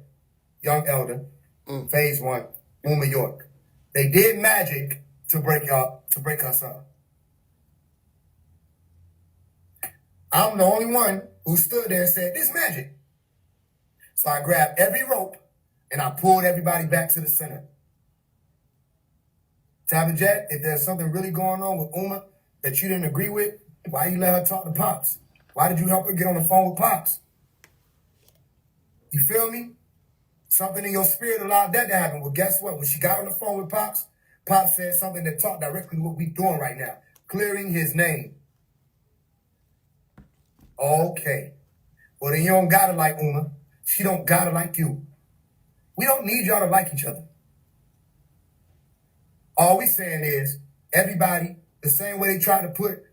Young Elder, Faise One, Uma York. They did magic to break us up. I'm the only one who stood there and said, this magic. So I grabbed every rope and I pulled everybody back to the center. Tabajet, if there's something really going on with Uma that you didn't agree with, why you let her talk to Pops? Why did you help her get on the phone with Pops? You feel me? Something in your spirit allowed that to happen. Well, guess what? When she got on the phone with Pops, Pops said something that talked directly to what we're doing right now. Clearing his name. Okay. Well, then you don't gotta like Uma. She don't gotta like you. We don't need y'all to like each other. All we saying is, everybody, the same way they try to put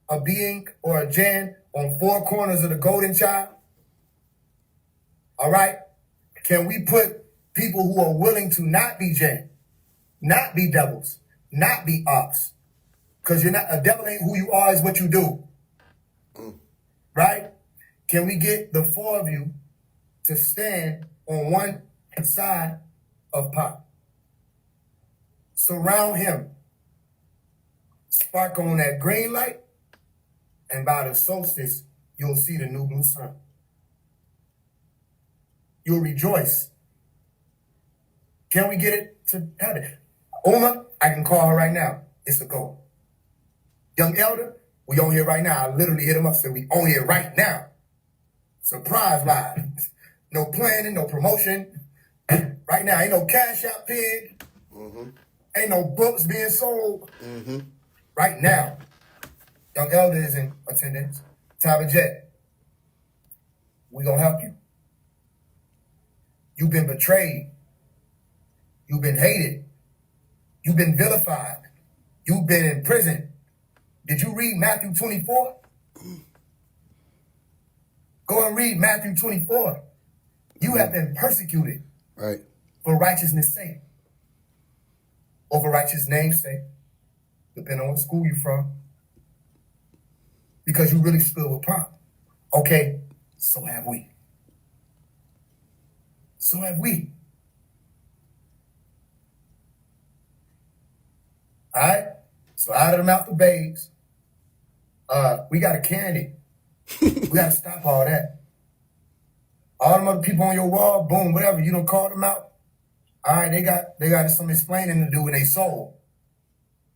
a being or a Jan on 4 corners of the golden child, all right? Can we put people who are willing to not be Jan, not be devils, not be ops? Because you're not, a devil ain't who you are, is what you do. Right? Can we get the 4 of you to stand on one side of Pop? Surround him. Spark on that green light, and by the solstice, you'll see the new blue sun. You'll rejoice. Can we get it to happen? Uma, I can call her right now. It's a go. Young Elder, we on here right now. I literally hit him up and said, we on here right now. Surprise live. No planning, no promotion. Right now, ain't no cash out pig. Ain't no books being sold. Right now. Young Elder is in attendance. Tabajet, we gonna help you. You've been betrayed. You've been hated. You've been vilified. You've been in prison. Did you read Matthew 24? Go and read Matthew 24. You have been persecuted Right. for righteousness' sake, or for righteous name's sake, depending on what school you're from, because you really stood with Pop. Okay, so have we. So have we. All right? So out of the mouth of babes, we got a candidate. We got to stop all that. All them other people on your wall, boom, whatever, you don't call them out. All right, they got some explaining to do in their soul.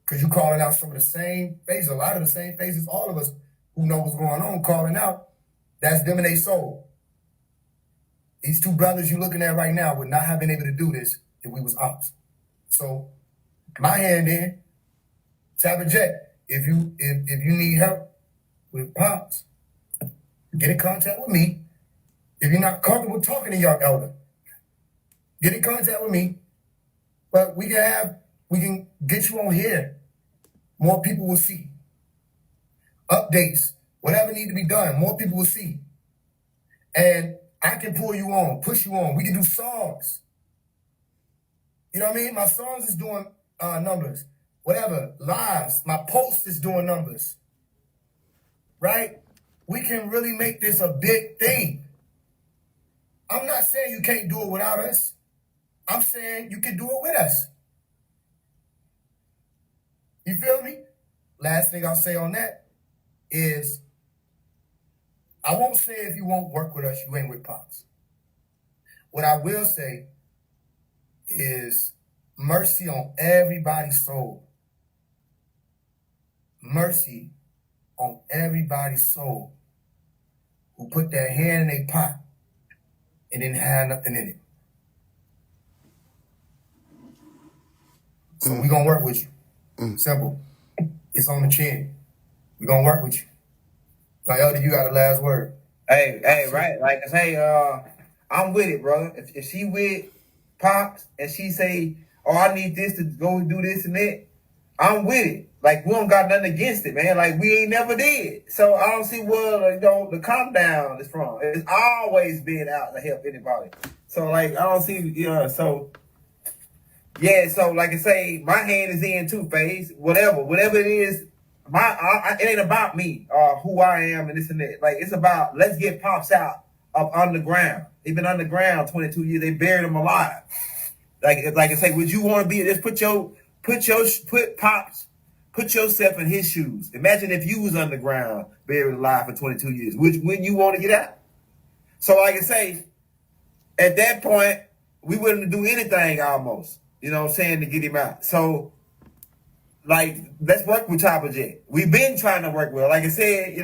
Because you calling out some of the same faces, a lot of the same faces, all of us who know what's going on, calling out, that's them in their soul. These two brothers you looking at right now would not have been able to do this if we was ops. So, my hand in, Tabitha, if you need help with Pops, get in contact with me. If you're not comfortable talking to your elder, get in contact with me. But we can get you on here. More people will see. Updates, whatever need to be done, more people will see. And I can pull you on, push you on. We can do songs. You know what I mean? My songs is doing numbers. Whatever, lives, my post is doing numbers. Right? We can really make this a big thing. I'm not saying you can't do it without us. I'm saying you can do it with us. You feel me? Last thing I'll say on that is, I won't say if you won't work with us, you ain't with Pops. What I will say is mercy on everybody's soul. Mercy on everybody's soul who put their hand in their pot and didn't have nothing in it. So we're going to work with you. Simple. It's on the chin. We're going to work with you. Now, Elder, you got the last word. Hey, right. Like I say, I'm with it, brother. If she with Pops and she say, oh, I need this to go do this and that, I'm with it. Like, we don't got nothing against it, man. Like, we ain't never did. So I don't see where, the calm down is from. It's always been out to help anybody. So, like, I don't see, so like I say, my hand is in too, Faise. Whatever it is, it ain't about me or who I am and this and that. Like, it's about, let's get Pops out of underground. They've been underground 22 years. They buried him alive. Like I say, would you want to be, just put Pops, put yourself in his shoes. Imagine if you was underground, buried alive for 22 years. Wouldn't you want to get out? So like I say, at that point, we wouldn't do anything almost, you know what I'm saying, to get him out. So, like, let's work with Tabitha. We've been trying to work with her. Like I said,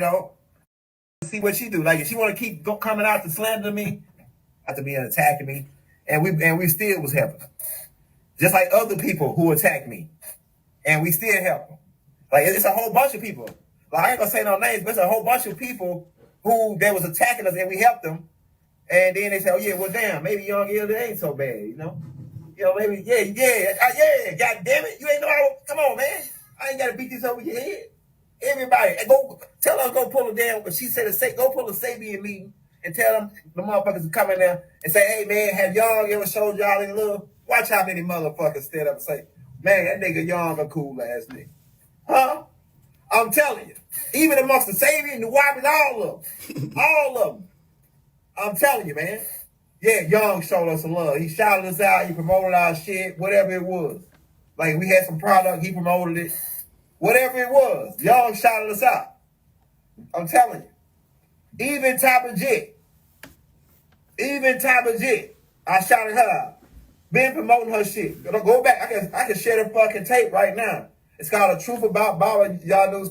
see what she do. Like, if she want to keep coming out to slander me, after being attacking me, and we still was helping her. Just like other people who attack me, and we still help them. Like, it's a whole bunch of people. Like, I ain't gonna say no names, but it's a whole bunch of people who they was attacking us, and we helped them. And then they say, oh yeah, well damn, maybe young Elder ain't so bad, maybe God damn it, you ain't know come on, man. I ain't gotta beat this over your head. Everybody, tell her go pull a damn. She said go pull a Sabian meeting and tell them the motherfuckers to come in there and say, hey man, have y'all ever showed y'all any love? Watch how many motherfuckers stand up and say, man, that nigga Young a cool ass nigga. Huh? I'm telling you. Even amongst the Sabian, the Wipers, all of them. I'm telling you, man. Yeah, Young showed us some love. He shouted us out. He promoted our shit, whatever it was. Like, we had some product. He promoted it. Whatever it was. Young shouted us out. I'm telling you. Even Tabitha. I shouted her out. Been promoting her shit. Go back. I can share the fucking tape right now. It's called The Truth About Baba Yanu's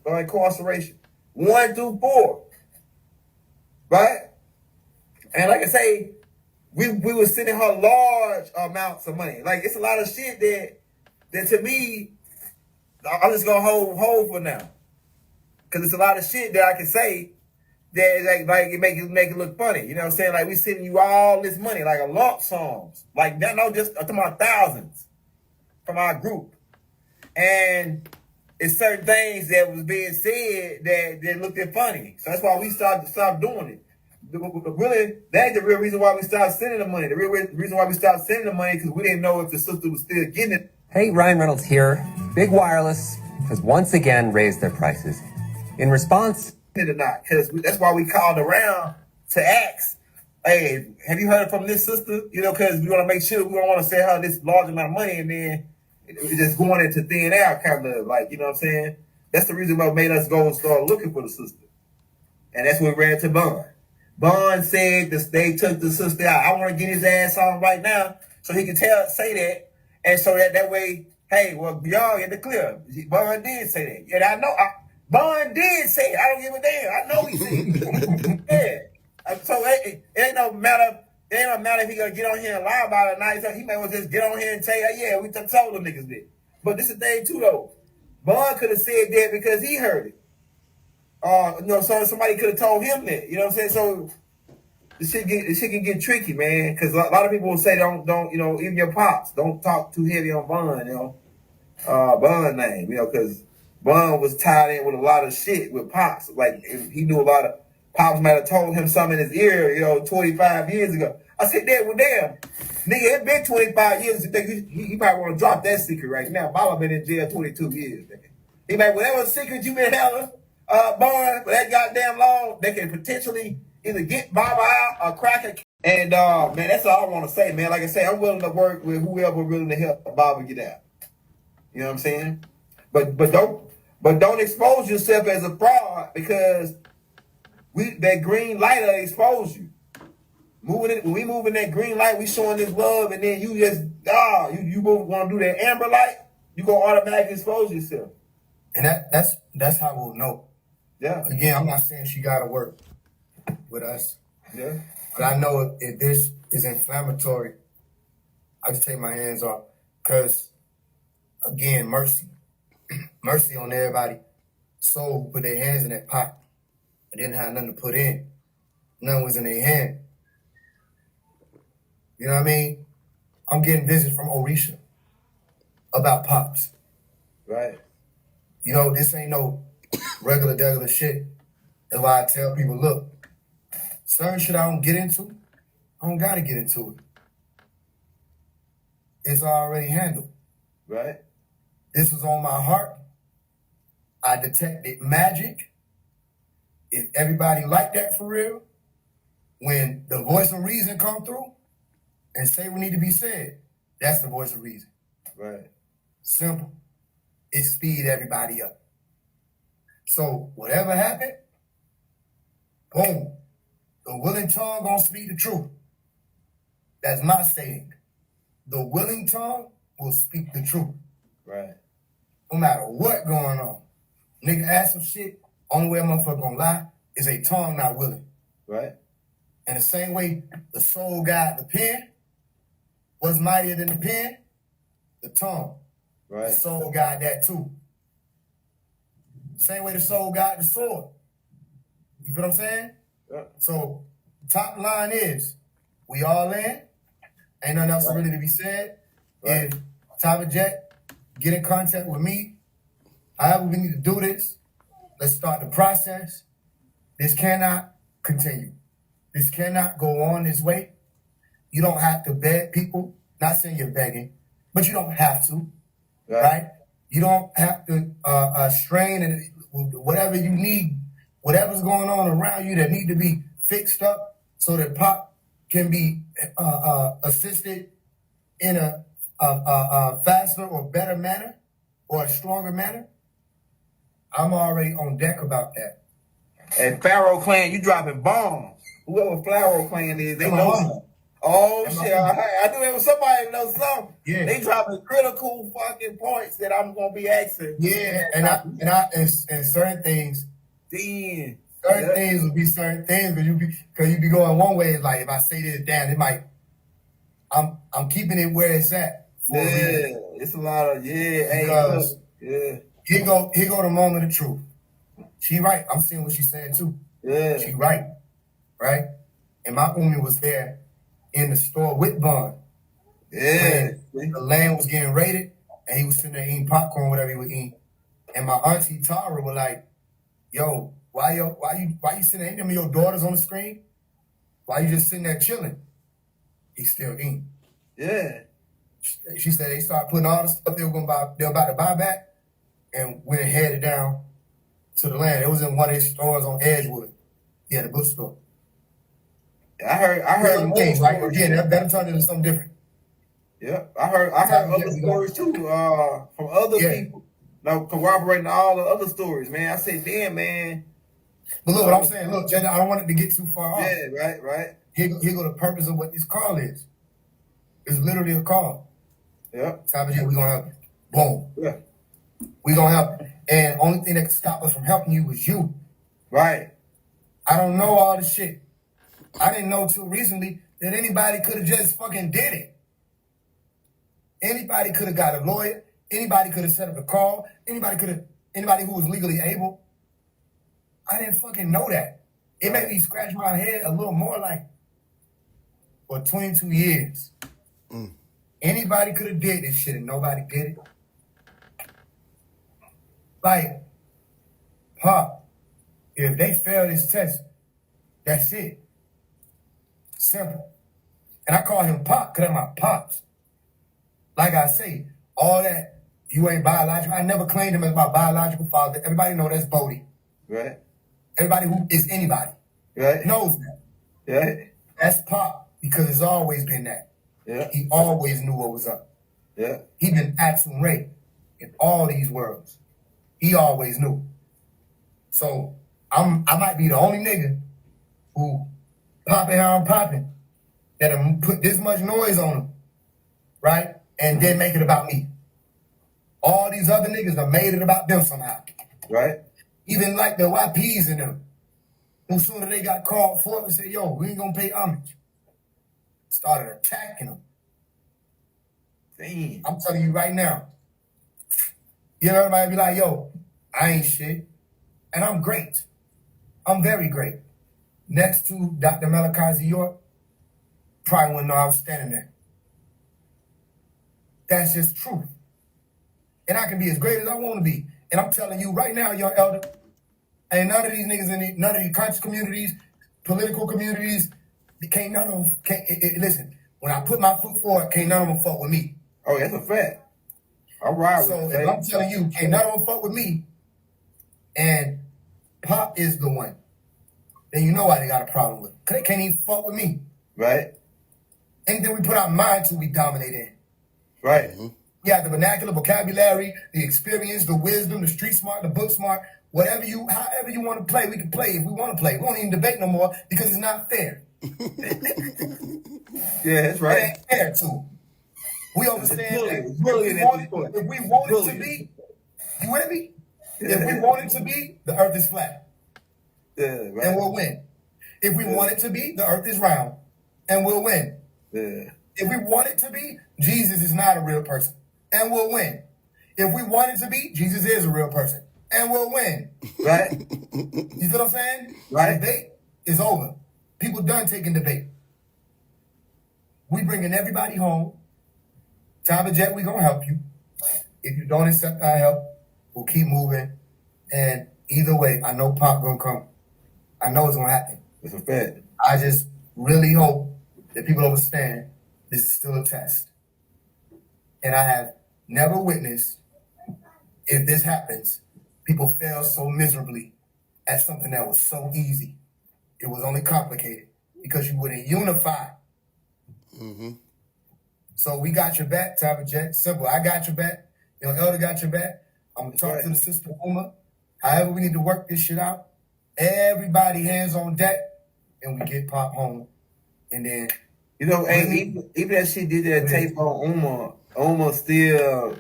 incarceration. 1 through 4. Right? And like I say, we were sending her large amounts of money. Like, it's a lot of shit that to me, I'm just gonna hold for now. Cause it's a lot of shit that I can say that like it make it look funny. You know what I'm saying? Like, we sending you all this money, like a lump sums. Like, no, just I'm talking about thousands from our group. And it's certain things that was being said that looked at funny. So that's why we stopped doing it. Really, that's the real reason why we stopped sending the money. The real reason why we stopped sending the money because we didn't know if the sister was still getting it. Hey, Ryan Reynolds here. Big Wireless has once again raised their prices. In response, Or not, because that's why we called around to ask, hey, have you heard from this sister? You know, because we want to make sure we don't want to send her this large amount of money and then it's just going into thin air, kind of like, you know what I'm saying? That's the reason why it made us go and start looking for the sister. And that's when we ran to Bond. Bond said that they took the sister out. I want to get his ass on right now so he can say that. And so that way, hey, well, y'all get the clear. Bond did say that. And I know, Bond did say it. I don't give a damn. I know he said it. Yeah. So it ain't no matter. It ain't no matter if he gonna get on here and lie about it or not. So he may well just get on here and tell you, yeah, we told them niggas that. But this is the thing too, though. Bond could have said that because he heard it. So somebody could have told him that. You know what I'm saying? So the shit can get tricky, man. Because a lot of people will say don't, you know, even your pops, don't talk too heavy on Bond, you know. Bond name, you know, because Bond was tied in with a lot of shit with Pops. Like, he knew a lot of, Pops might have told him something in his ear, you know, 25 years ago. I said, well, damn, nigga, it been 25 years. You might want to drop that secret right now. Baba been in jail 22 years, nigga. He might, whatever secret you been having, Bond, for that goddamn long, they can potentially either get Baba out or crack it. And, man, that's all I want to say, man. Like I say, I'm willing to work with whoever willing to help Baba get out. You know what I'm saying? But don't expose yourself as a fraud because that green light will expose you. When we move in that green light, we showing this love, and then you just you want to do that amber light, you gonna automatically expose yourself. And that's how we'll know. Yeah. Again, I'm not saying she gotta work with us. Yeah. But I know if this is inflammatory, I just take my hands off. Because again, mercy. Mercy on everybody. So put their hands in that pot. They didn't have nothing to put in. Nothing was in their hand. You know what I mean? I'm getting visits from Orisha about Pops. Right. You know, this ain't no regular shit. That's why I tell people, look, certain shit I don't get into, I don't gotta get into it. It's already handled. Right. This was on my heart. I detected magic. If everybody like that for real, when the voice of reason come through and say what need to be said, that's the voice of reason. Right. Simple. It speed everybody up. So whatever happened, boom, the willing tongue gonna speak the truth. That's my saying. The willing tongue will speak the truth. Right. No matter what going on. Nigga ask some shit, only way a motherfucker gonna lie is a tongue not willing. Right. And the same way the soul got the pen, was mightier than the pen, the tongue. Right. The soul got that too. Same way the soul got the sword. You feel what I'm saying? Yeah. So top line is, we all in. Ain't nothing else really to be said. Right. If Tyler Jet get in contact with me, however we need to do this, let's start the process. This cannot continue. This cannot go on this way. You don't have to beg people. Not saying you're begging, but you don't have to, right? You don't have to strain and whatever you need, whatever's going on around you that need to be fixed up so that Pop can be assisted in a faster or better manner or a stronger manner. I'm already on deck about that. And Pharaoh Clan, you dropping bombs. Whoever Pharaoh Clan is, they know something. Oh shit! I knew there was somebody that knows something. Yeah. They dropping critical fucking points that I'm gonna be asking. Yeah, and certain things. Damn. Certain things will be certain things because you be going one way. It's like if I say this, damn, it might. I'm keeping it where it's at. It's a lot of because here go the moment of truth. She right. I'm seeing what she's saying too. Yeah. She right. And my umi was there in the store with Bond. Yeah. When the land was getting raided and he was sitting there eating popcorn, whatever he was eating. And my auntie Tara was like, yo, why you sitting there? Ain't them your daughters on the screen? Why you just sitting there chilling? He's still eating. Yeah. She said they started putting all the stuff they were about to buy back and went and headed down to the land. It was in one of his stores on Edgewood. He had a bookstore. I heard more things, right? stories. Again, that turned into something different. Yeah, I heard other stories too, from other people. Now corroborating all the other stories, man. I said, damn, man. But look what I'm saying. Look, Jada, I don't want it to get too far off. Yeah, right. Here go the purpose of what this call is. It's literally a call. Yeah. Tabajet, we're gonna help you. Boom. Yeah. We're gonna help you. And only thing that can stop us from helping you is you. Right. I don't know all the shit. I didn't know till recently that anybody could have just fucking did it. Anybody could have got a lawyer. Anybody could have set up a call. Anybody who was legally able. I didn't fucking know that. It made me scratch my head a little more like, for 22 years. Anybody could have did this shit and nobody did it. Like, Pop, if they fail this test, that's it. Simple. And I call him Pop because that's my pops. Like I say, all that, you ain't biological. I never claimed him as my biological father. Everybody know that's Bodie. Right. Everybody who is anybody knows that. Yeah. That's Pop because it's always been that. Yeah. He always knew what was up. Yeah. He been Axel Ray in all these worlds. He always knew. So I might be the only nigga who popping how I'm popping that'll put this much noise on him, right? And then make it about me. All these other niggas have made it about them somehow. Right. Even like the YPs in them. Who sooner they got called for it and said, yo, we ain't gonna pay homage. Started attacking them. Damn. I'm telling you right now. You know, everybody be like, yo, I ain't shit. And I'm great. I'm very great. Next to Dr. Malachi York, probably wouldn't know I was standing there. That's just truth. And I can be as great as I want to be. And I'm telling you right now, young elder, ain't none of these niggas in none of these conscious communities, political communities, can't none of them, listen, when I put my foot forward, can't none of them fuck with me. Oh, that's a fact. All right. So if I'm telling you, can't none of them fuck with me, and Pop is the one, then you know why they got a problem with it. Because they can't even fuck with me. Right. Anything we put our mind to, we dominate in. Right. You have the vernacular, vocabulary, the experience, the wisdom, the street smart, the book smart, however you want to play, we can play if we want to play. We won't even debate no more because it's not fair. Yeah, that's right. It ain't fair to. We understand that if we want it to be, you with me? If we want it to be, the earth is flat. Yeah, right. And we'll win. If we want it to be, the earth is round. And we'll win. Yeah. If we want it to be, Jesus is not a real person. And we'll win. If we want it to be, Jesus is a real person. And we'll win. Right. You feel what I'm saying? Right. Debate is over. People done taking debate. We bringing everybody home. Tabajet, we gonna help you. If you don't accept our help, we'll keep moving. And either way, I know Pop gonna come. I know it's gonna happen. It's a fact. I just really hope that people understand this is still a test. And I have never witnessed, if this happens, people fail so miserably at something that was so easy. It was only complicated because you wouldn't unify. So we got your back, Tabajet. Simple. I got your back. Your elder got your back. I'm going to talk to the sister Uma. However, we need to work this shit out. Everybody hands on deck, and we get Pop home. And then, you know, and even as she did that tape on Uma still,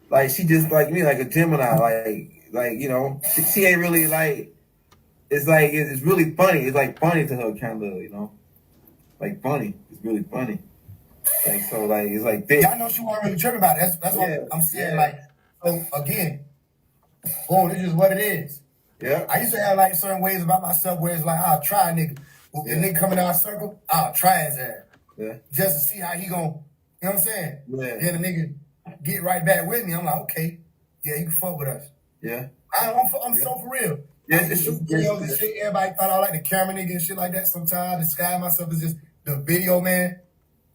like, she just like me, like a Gemini, like you know, she ain't really like, it's like, it's really funny. It's like funny to her, kind of, you know, like funny. It's really funny. Like, so, like, it's like this. Yeah, I know she wasn't really tripping about it. That's what I'm saying. Like, so again, boom, this is what it is. Yeah. I used to have like certain ways about myself where it's like, I'll try a nigga. If the nigga coming down a circle, I'll try his ass. Yeah. Just to see how he gon', you know what I'm saying? Yeah. Then the nigga get right back with me. I'm like, okay, yeah, you can fuck with us. Yeah. I'm so for real. Yeah, I used to shoot videos and shit. Everybody thought I like the camera nigga and shit like that sometimes. Describe myself as just the video man.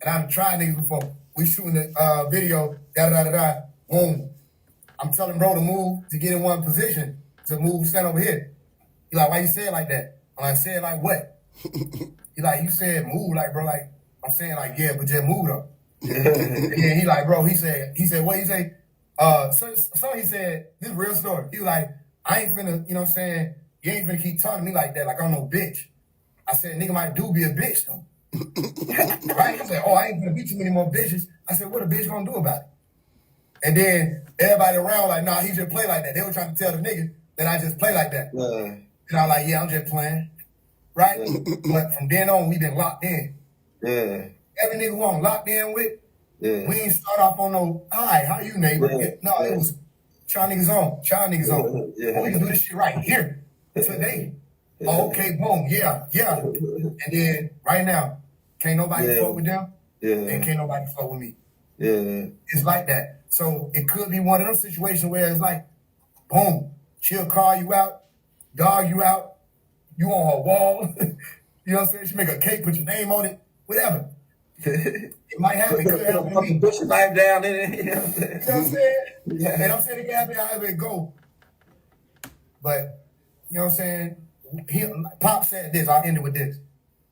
And I've tried niggas before. We shooting the video, da-da-da-da-da, boom. I'm telling bro to move to get in one position, to move, stand over here. He like, why you say it like that? I'm like, say it like what? He like, you said move, like, bro, like, I'm saying like, yeah, but just move though. And then he like, bro, he said, what he say? So he said, this is a real story. He was like, I ain't finna, you know what I'm saying? You ain't finna keep talking to me like that, like I'm no bitch. I said, nigga might do be a bitch though. Right? He said, oh, I ain't gonna beat too many more bitches. I said, what a bitch gonna do about it? And then everybody around like, nah, he just play like that. They were trying to tell the nigga that I just play like that. And I was like, yeah, I'm just playing. Right? But from then on, we been locked in. Yeah. Every nigga who I'm locked in with, we ain't start off on no, hi, how you neighbor? No, it was child niggas on. Oh, we can do this shit right here today. Oh, okay, boom, yeah. And then right now, can't nobody fuck with them, and can't nobody fuck with me. Yeah. It's like that. So it could be one of those situations where it's like, boom, she'll call you out, dog you out, you on her wall. You know what I'm saying? She make a cake, put your name on it, whatever. It might happen. It could happen to me. Push your knife down in it. You know what I'm saying? You know what I'm saying? Yeah. And I'm saying it can happen however it go. But, you know what I'm saying? Pop said this. I'll end it with this.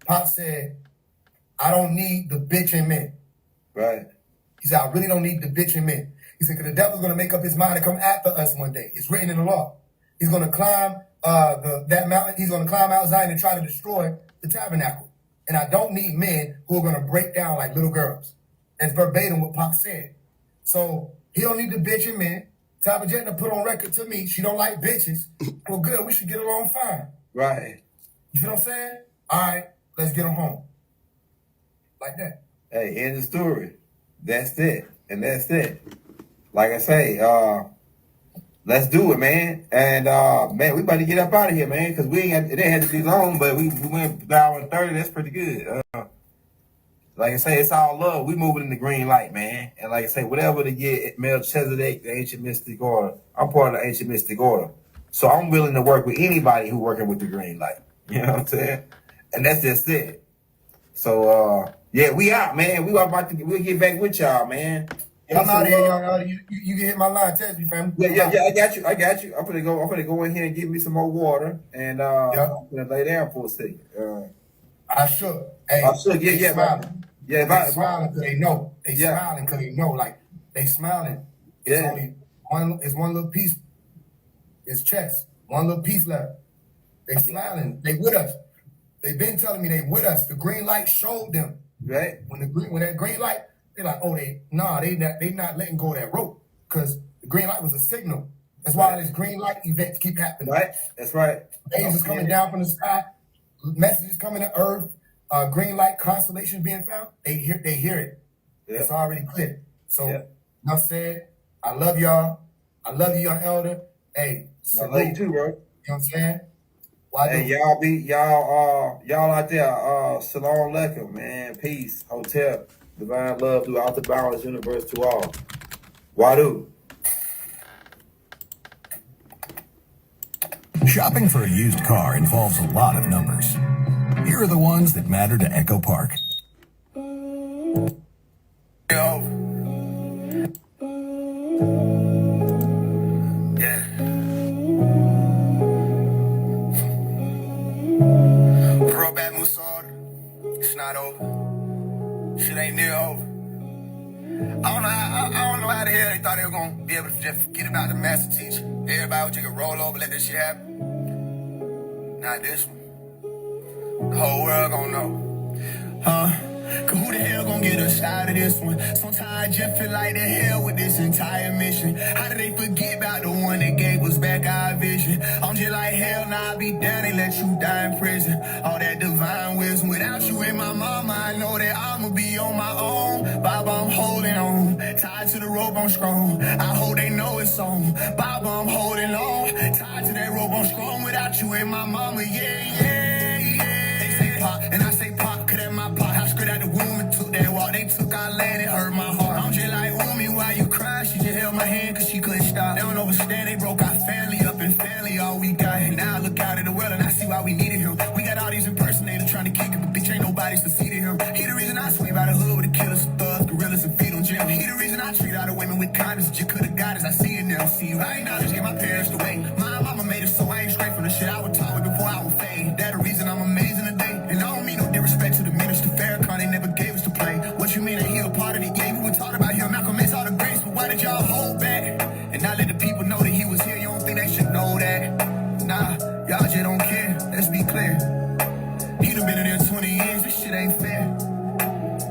Pop said, I don't need the bitching men. Right. He said, I really don't need the bitching men. He said, because the devil's going to make up his mind to come after us one day. It's written in the law. He's going to climb that mountain. He's going to climb Mount Zion and try to destroy the tabernacle. And I don't need men who are going to break down like little girls. That's verbatim what Pop said. So he don't need the bitching men. Tabitha Jettner put on record to me, she don't like bitches. Well, good, we should get along fine. Right. You feel what I'm saying? All right, let's get them home. Like that. Hey, end the story. That's it. And that's it. Like I say, let's do it, man. And man, we about to get up out of here, man, because it didn't have to be long, but we went an hour and 30. That's pretty good. Like I say, it's all love. We moving in the green light, man. And like I say, whatever to get Melchizedek, the ancient mystic order, I'm part of the ancient mystic order. So I'm willing to work with anybody who working with the green light. You know what I'm saying? And that's just it. So yeah, we out, man. We'll get back with y'all, man. I'm out here, y'all. You can hit my line, text me, fam. Yeah, I got you. I'm gonna go in here and get me some more water, and I'm gonna lay down for a second. I should. Hey, I should. Yeah. Smiling. Yeah, they smiling because they know. They smiling because they know. Like they smiling. It's only one. It's one little piece. It's chess. One little piece left. They smiling. They with us. They've been telling me they with us. The green light showed them. Right. When that green light, they're like, oh, they not letting go of that rope because the green light was a signal. That's why these green light events keep happening. Right. That's right. Lasers coming down from the sky. Messages coming to Earth. Green light constellations being found. They hear it. Yeah. It's already clear. So enough said. I love y'all. I love you, young elder. Hey, I love you too, bro. You know what I'm saying? Hey, y'all out there, Salam Alaikum, man. Peace, hotel, divine love throughout the boundless universe to all. Wadu. Shopping for a used car involves a lot of numbers. Here are the ones that matter to Echo Park. It's not over. Shit ain't near over. I don't know how the hell they thought they were gonna be able to just forget about the master teacher. Everybody would just roll over, let this shit happen. Not this one. The whole world gonna know. Cause who the hell gonna get us out of this one? Sometimes I just feel like the hell with this entire mission. How did they forget about the one that gave us back our vision? I'm just like, hell nah, I be down, they let you die in prison. All that divine wisdom, without you and my mama, I know that I'ma be on my own. Baba, I'm holding on, tied to the rope, I'm strong. I hope they know it's on. Baba, I'm holding on, tied to that rope, I'm strong. Without you and my mama, They say pop, and I say pop, cause that's my pop. I screwed out the womb and took that walk. They took our land, it hurt my heart. I'm just like, Umi, why you cry? She just held my hand cause she couldn't stop. They don't understand, they broke our family. thought we needed him. We got all these impersonators trying to kick him, but bitch ain't nobody succeeded him. He the reason I swing by the hood with the killers, thugs, gorillas, and feet on gym. He the reason I treat all the women with kindness that you could've got as I see it now. See, I acknowledge, get my parents the way. My mama made it so I ain't straight from the shit I was taught with before I was fade. That the reason I'm amazing today. And I don't mean no disrespect to the minister Farrakhan, they never gave us to play. What you mean that he a part of the game? We were taught about him, Malcolm X, all the grace, but why did y'all hold back? And now let the people know that he was here, you don't think they should know that? Nah, y'all just don't care, let's be clear. He done been in there 20 years, this shit ain't fair.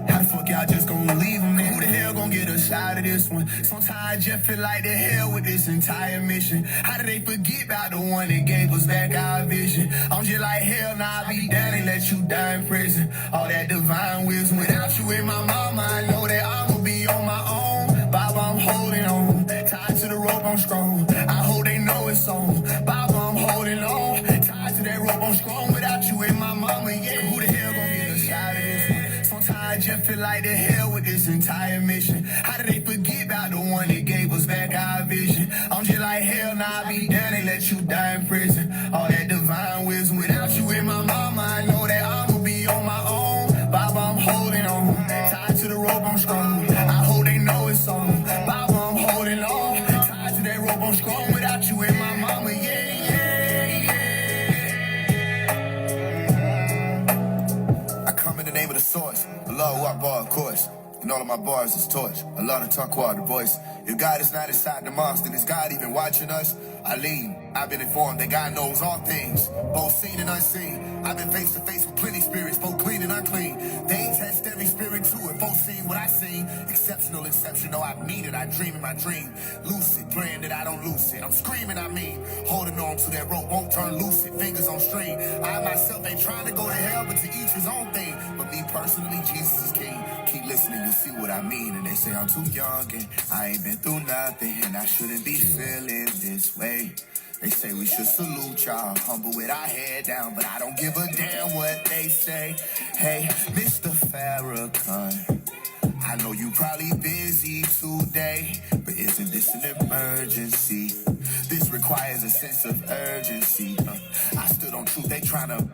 How the fuck y'all just gonna leave him there? Who the hell gonna get us out of this one? Sometimes I just feel like the hell with this entire mission. How did they forget about the one that gave us back our vision? I'm just like, hell nah, I be down and let you die in prison. All that divine wisdom. Without you and my mama, I know that I'ma be on my own. Baba, I'm holding on. Tied to the rope, I'm strong. I hope they know it's on. Baba, I'm holding on. Tied to that rope, I'm strong. Without you and my mama, yeah. Who the hell gonna get us out of this one? Sometimes I just feel like the hell with this entire mission. How did they forget about the one that gave us back our vision? I'm just like, hell nah, I be down and let you die in prison. All that divine wisdom. Without you and my mama, I know that I'ma be on my own. Baba, I'm holding on. Tied to the rope, I'm strong. I hope they know it's on. Baba, I'm holding on. Tied to that rope, I'm strong. Without you and my mama, yeah, yeah, yeah. I come in the name of the source. Allah Akbar, of course. And all of my bars is torch. Allah the Taqwa, the voice. If God is not inside the mosque, then is God even watching us? I lead. I've been informed that God knows all things, both seen and unseen. I've been face to face with plenty spirits, both clean and unclean. They test every spirit too, and both seen what I seen. Exceptional, exceptional, I mean it, I dream in my dream. Lucid, praying that I don't lose it. I'm screaming, I mean, holding on to that rope, won't turn lucid, fingers on string. I myself ain't trying to go to hell, but to each his own thing. But me personally, Jesus is king. Keep listening, you see what I mean. And they say I'm too young and I ain't been through nothing, and I shouldn't be feeling this way. They say we should salute y'all, humble with our head down, but I don't give a damn what they say. Hey, Mr. Farrakhan, I know you probably busy today, but isn't this an emergency? This requires a sense of urgency. I stood on truth, they tryna,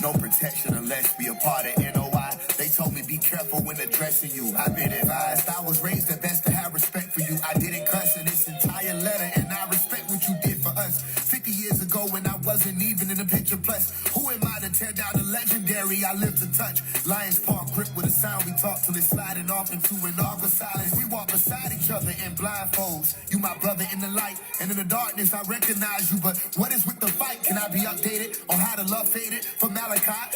no protection unless we a part of NOI. They told me be careful when addressing you. I've been advised, I was raised at best to have respect for you. I didn't cuss in this entire letter, and I respect what you did for us 50 years ago when I wasn't even in the picture. Plus, who am I to tear down the legendary I live to touch? Lion's paw grip with a sound, we talk till it's sliding off into an awkward silence. We walk beside each other in blindfolds. You my brother in the light, and in the darkness I recognize you. But what is with the fight? Can I be updated on how the love faded for Malachi?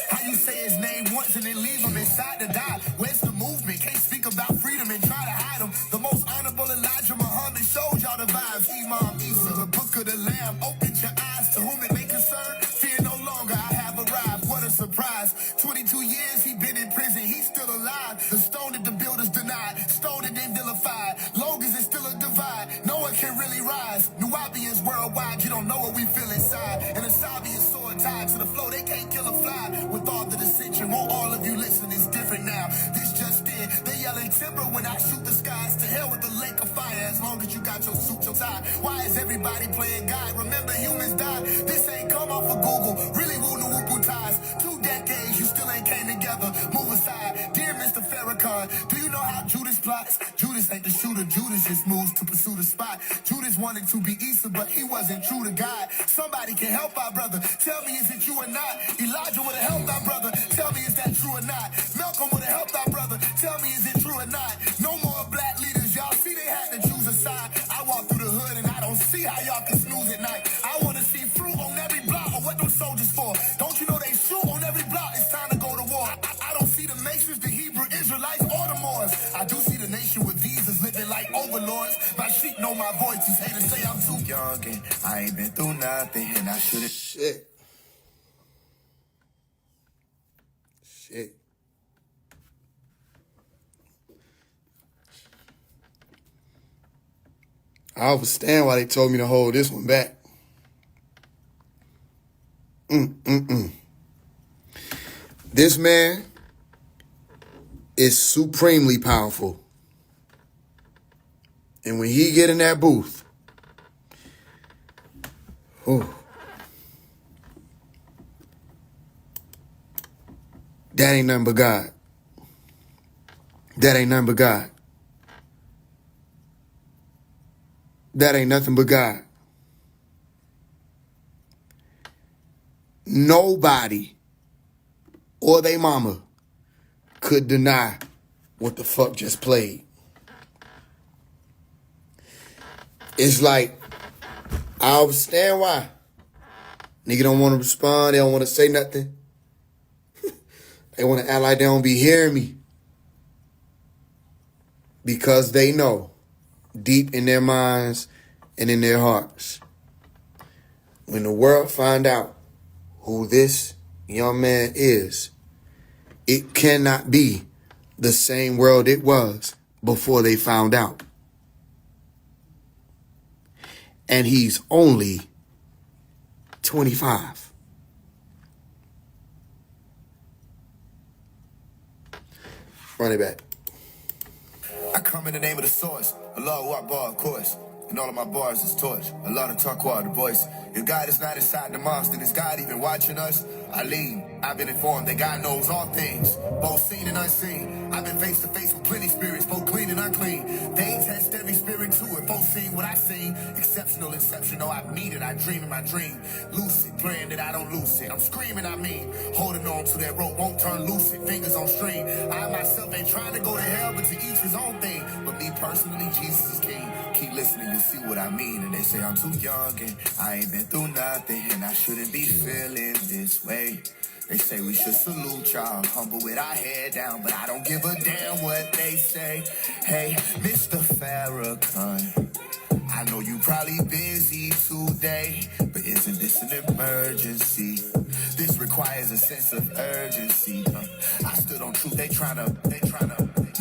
How you say his name once and then leave him inside to die? Where's the movement? Can't speak about freedom and try to hide him. The most honorable Elijah Muhammad showed y'all the vibes. Imam Isa, the book of the Lamb, opened your eyes to whom it may concern. Fear no longer, I have arrived. What a surprise. 22 years he been in prison, he's still alive. The stone that the builders denied, stone that they vilified. Long as it's still a divide, no one can really rise. Nubians worldwide, you don't know what we feel inside. And a Sabian sword tied to the flow, they can't kill a fly. With all the dissension, won't all of you listen, it's different now. This just in, they yelling timber when I shoot the skies. To hell with the lake of fire, as long as you got your suit, your tie. Why is everybody playing God? Remember humans died. This ain't come off of Google, really woo no woo ties. 2 decades, you still ain't came together. Move aside, dear Mr. Farrakhan, do you know how Judas plots? Judas ain't the shooter, Judas just moves to pursue the spot. Judas wanted to be Isa, but he wasn't true to God. Somebody can help our brother, tell me is it true or not? Elijah would've helped our brother, tell me is that true or not? Malcolm would've helped our brother, tell me is it true or not? No more black leaders, y'all see they had to choose a side. I walk through the hood and I don't see how y'all can snooze at night. I wanna see fruit on every block, or what those soldiers for? Don't you know they shoot on every block? It's time to go to war. I don't see the Masons, the Hebrew Israelites, or the Moors. I do see the nation with visas living like overlords. My sheep know my voice. These haters say I'm too young and I ain't been through nothing, and I should've. Shit. I understand why they told me to hold this one back. This man is supremely powerful. And when he get in that booth, That ain't nothing but God. That ain't nothing but God. That ain't nothing but God. Nobody or they mama could deny what the fuck just played. It's like, I understand why. Nigga don't want to respond. They don't want to say nothing. They want to act like they don't be hearing me. Because they know deep in their minds and in their hearts, when the world find out who this young man is, it cannot be the same world it was before they found out. And he's only 25. Run it back. I come in the name of the source. Allah Akbar, of course. And all of my bars is torch. Allah the Taqwa, the voice. If God is not inside the mosque, then is God even watching us? I lead. I've been informed that God knows all things, both seen and unseen. I've been face to face with plenty spirits, both clean and unclean. They test every spirit too, if both seen what I seen. Exceptional, exceptional, I've needed, I dream in my dream. Lucid, praying that I don't lose it. I'm screaming, I mean, holding on to that rope, won't turn lucid, fingers on string. I myself ain't trying to go to hell, but to each his own thing. But me personally, Jesus is king. Keep listening, you'll see what I mean. And they say I'm too young and I ain't been through nothing, and I shouldn't be feeling this way. They say we should salute y'all, humble with our head down, but I don't give a damn what they say. Hey, Mr. Farrakhan, I know you probably busy today, but isn't this an emergency? This requires a sense of urgency. I stood on truth, they tryna,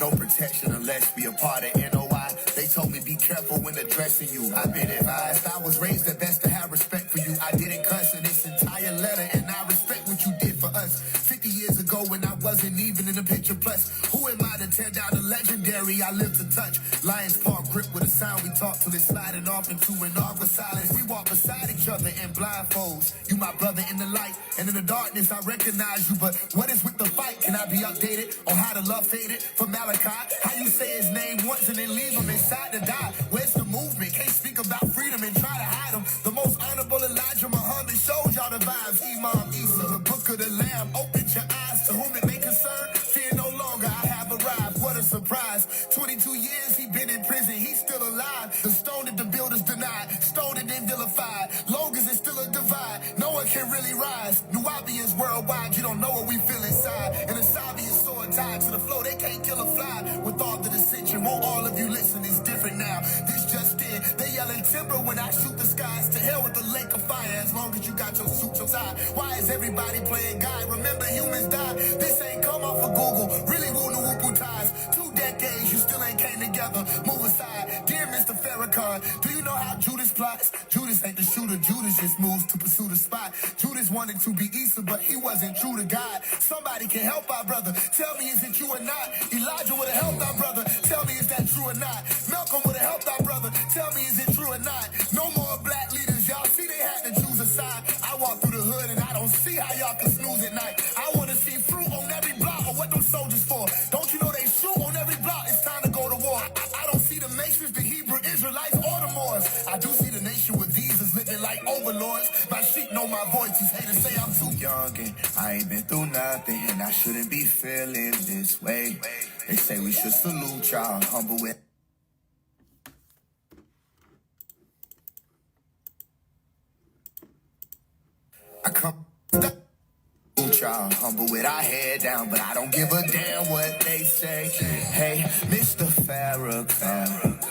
no protection unless we a part of NOI. They told me be careful when addressing you. I've been advised, I was raised at best to have respect for you. I didn't cuss in this entire letter, and I respect what you did for us 50 years ago when I wasn't even in the picture. Plus, who am I to tear down the legendary I live to touch? Lion's paw grip with a sound we talk till it's sliding off into an awkward silence. We walk beside each other in blindfolds. You my brother in the light, and in the darkness I recognize you. But what is with the fight? Can I be updated on how the love faded for Malachi? How you say his name once and then leave him inside to die? Where's the movement? Can't speak about freedom and try to hide him. The most honorable Elijah Muhammad shows y'all the vibes. Imam Isa, the book of the Lamb. Open your eyes to whom it may concern. Fear no longer, I have arrived. What a surprise. 22 years he been in prison, he's still alive. The stone that the builders denied, stone that they vilified. Long as it's still a divide, no one can really rise. Nubians worldwide, you don't know what we feel inside. And the Sabians sword tied to the flow, they can't kill a fly. With all the dissension, won't all of you listen, it's different now. This just in, they yelling timber when I shoot the skies. To hell with the lake of fire, as long as you got your suit tie. Why is everybody playing God? Remember humans die. This ain't come off of Google, really woo ties. 2 decades, you still ain't came together. Move aside, dear Mr. Farrakhan. Do you know how Judas plots? Judas ain't the shooter, Judas just moves to pursue the spot. Judas wanted to be Isa, but he wasn't true to God. Somebody can help our brother. Tell me, is it true or not? Elijah would have helped our brother. Tell me, is that true or not? Malcolm would have helped our brother. Tell me, is it true or not? No more black leaders, y'all see they had to choose a side. I walk through the hood and I don't see how y'all can snooze at night. I want to see fruit on every block, or what them soldiers for. Don't you know they shoot on every block? It's time to go to war. I don't see the Masons, the Hebrew Israelites, or the Moors. I do see the nation with visas living like overlords. My sheep know my voice. These haters say I'm too young and I ain't been through nothing, and I shouldn't be feeling this way. They say we should salute y'all, humble with. I come y'all, humble with our head down, but I don't give a damn what they say. Hey, Mr. Farrakhan,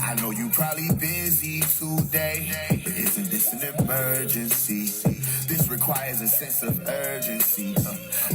I know you probably busy today, but isn't this an emergency? This requires a sense of urgency.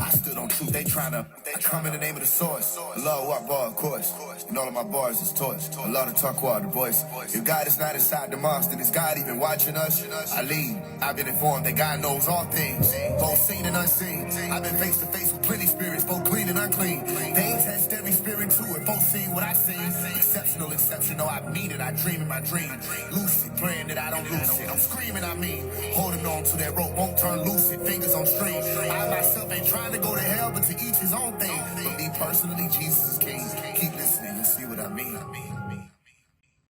I stood on truth, they come in the name of the source. Allah Akbar, of course. And all of my bars is torch. Allah the Taqwa, the voice. If God is not inside the mosque, then is God even watching us? I lead. I've been informed that God knows all things, both seen and unseen. I've been face to face with plenty spirits, both clean and unclean. They test every spirit too. heard folks sing what I sing. Exceptional, exceptional, I mean it. I dream in my dream. Lucid, praying that I don't lose it. I'm screaming, I mean, holding on to that rope, won't turn lucid. Fingers on string. I myself ain't trying to go to hell, but to each his own thing. But me personally, Jesus is king. Keep listening and see what I mean.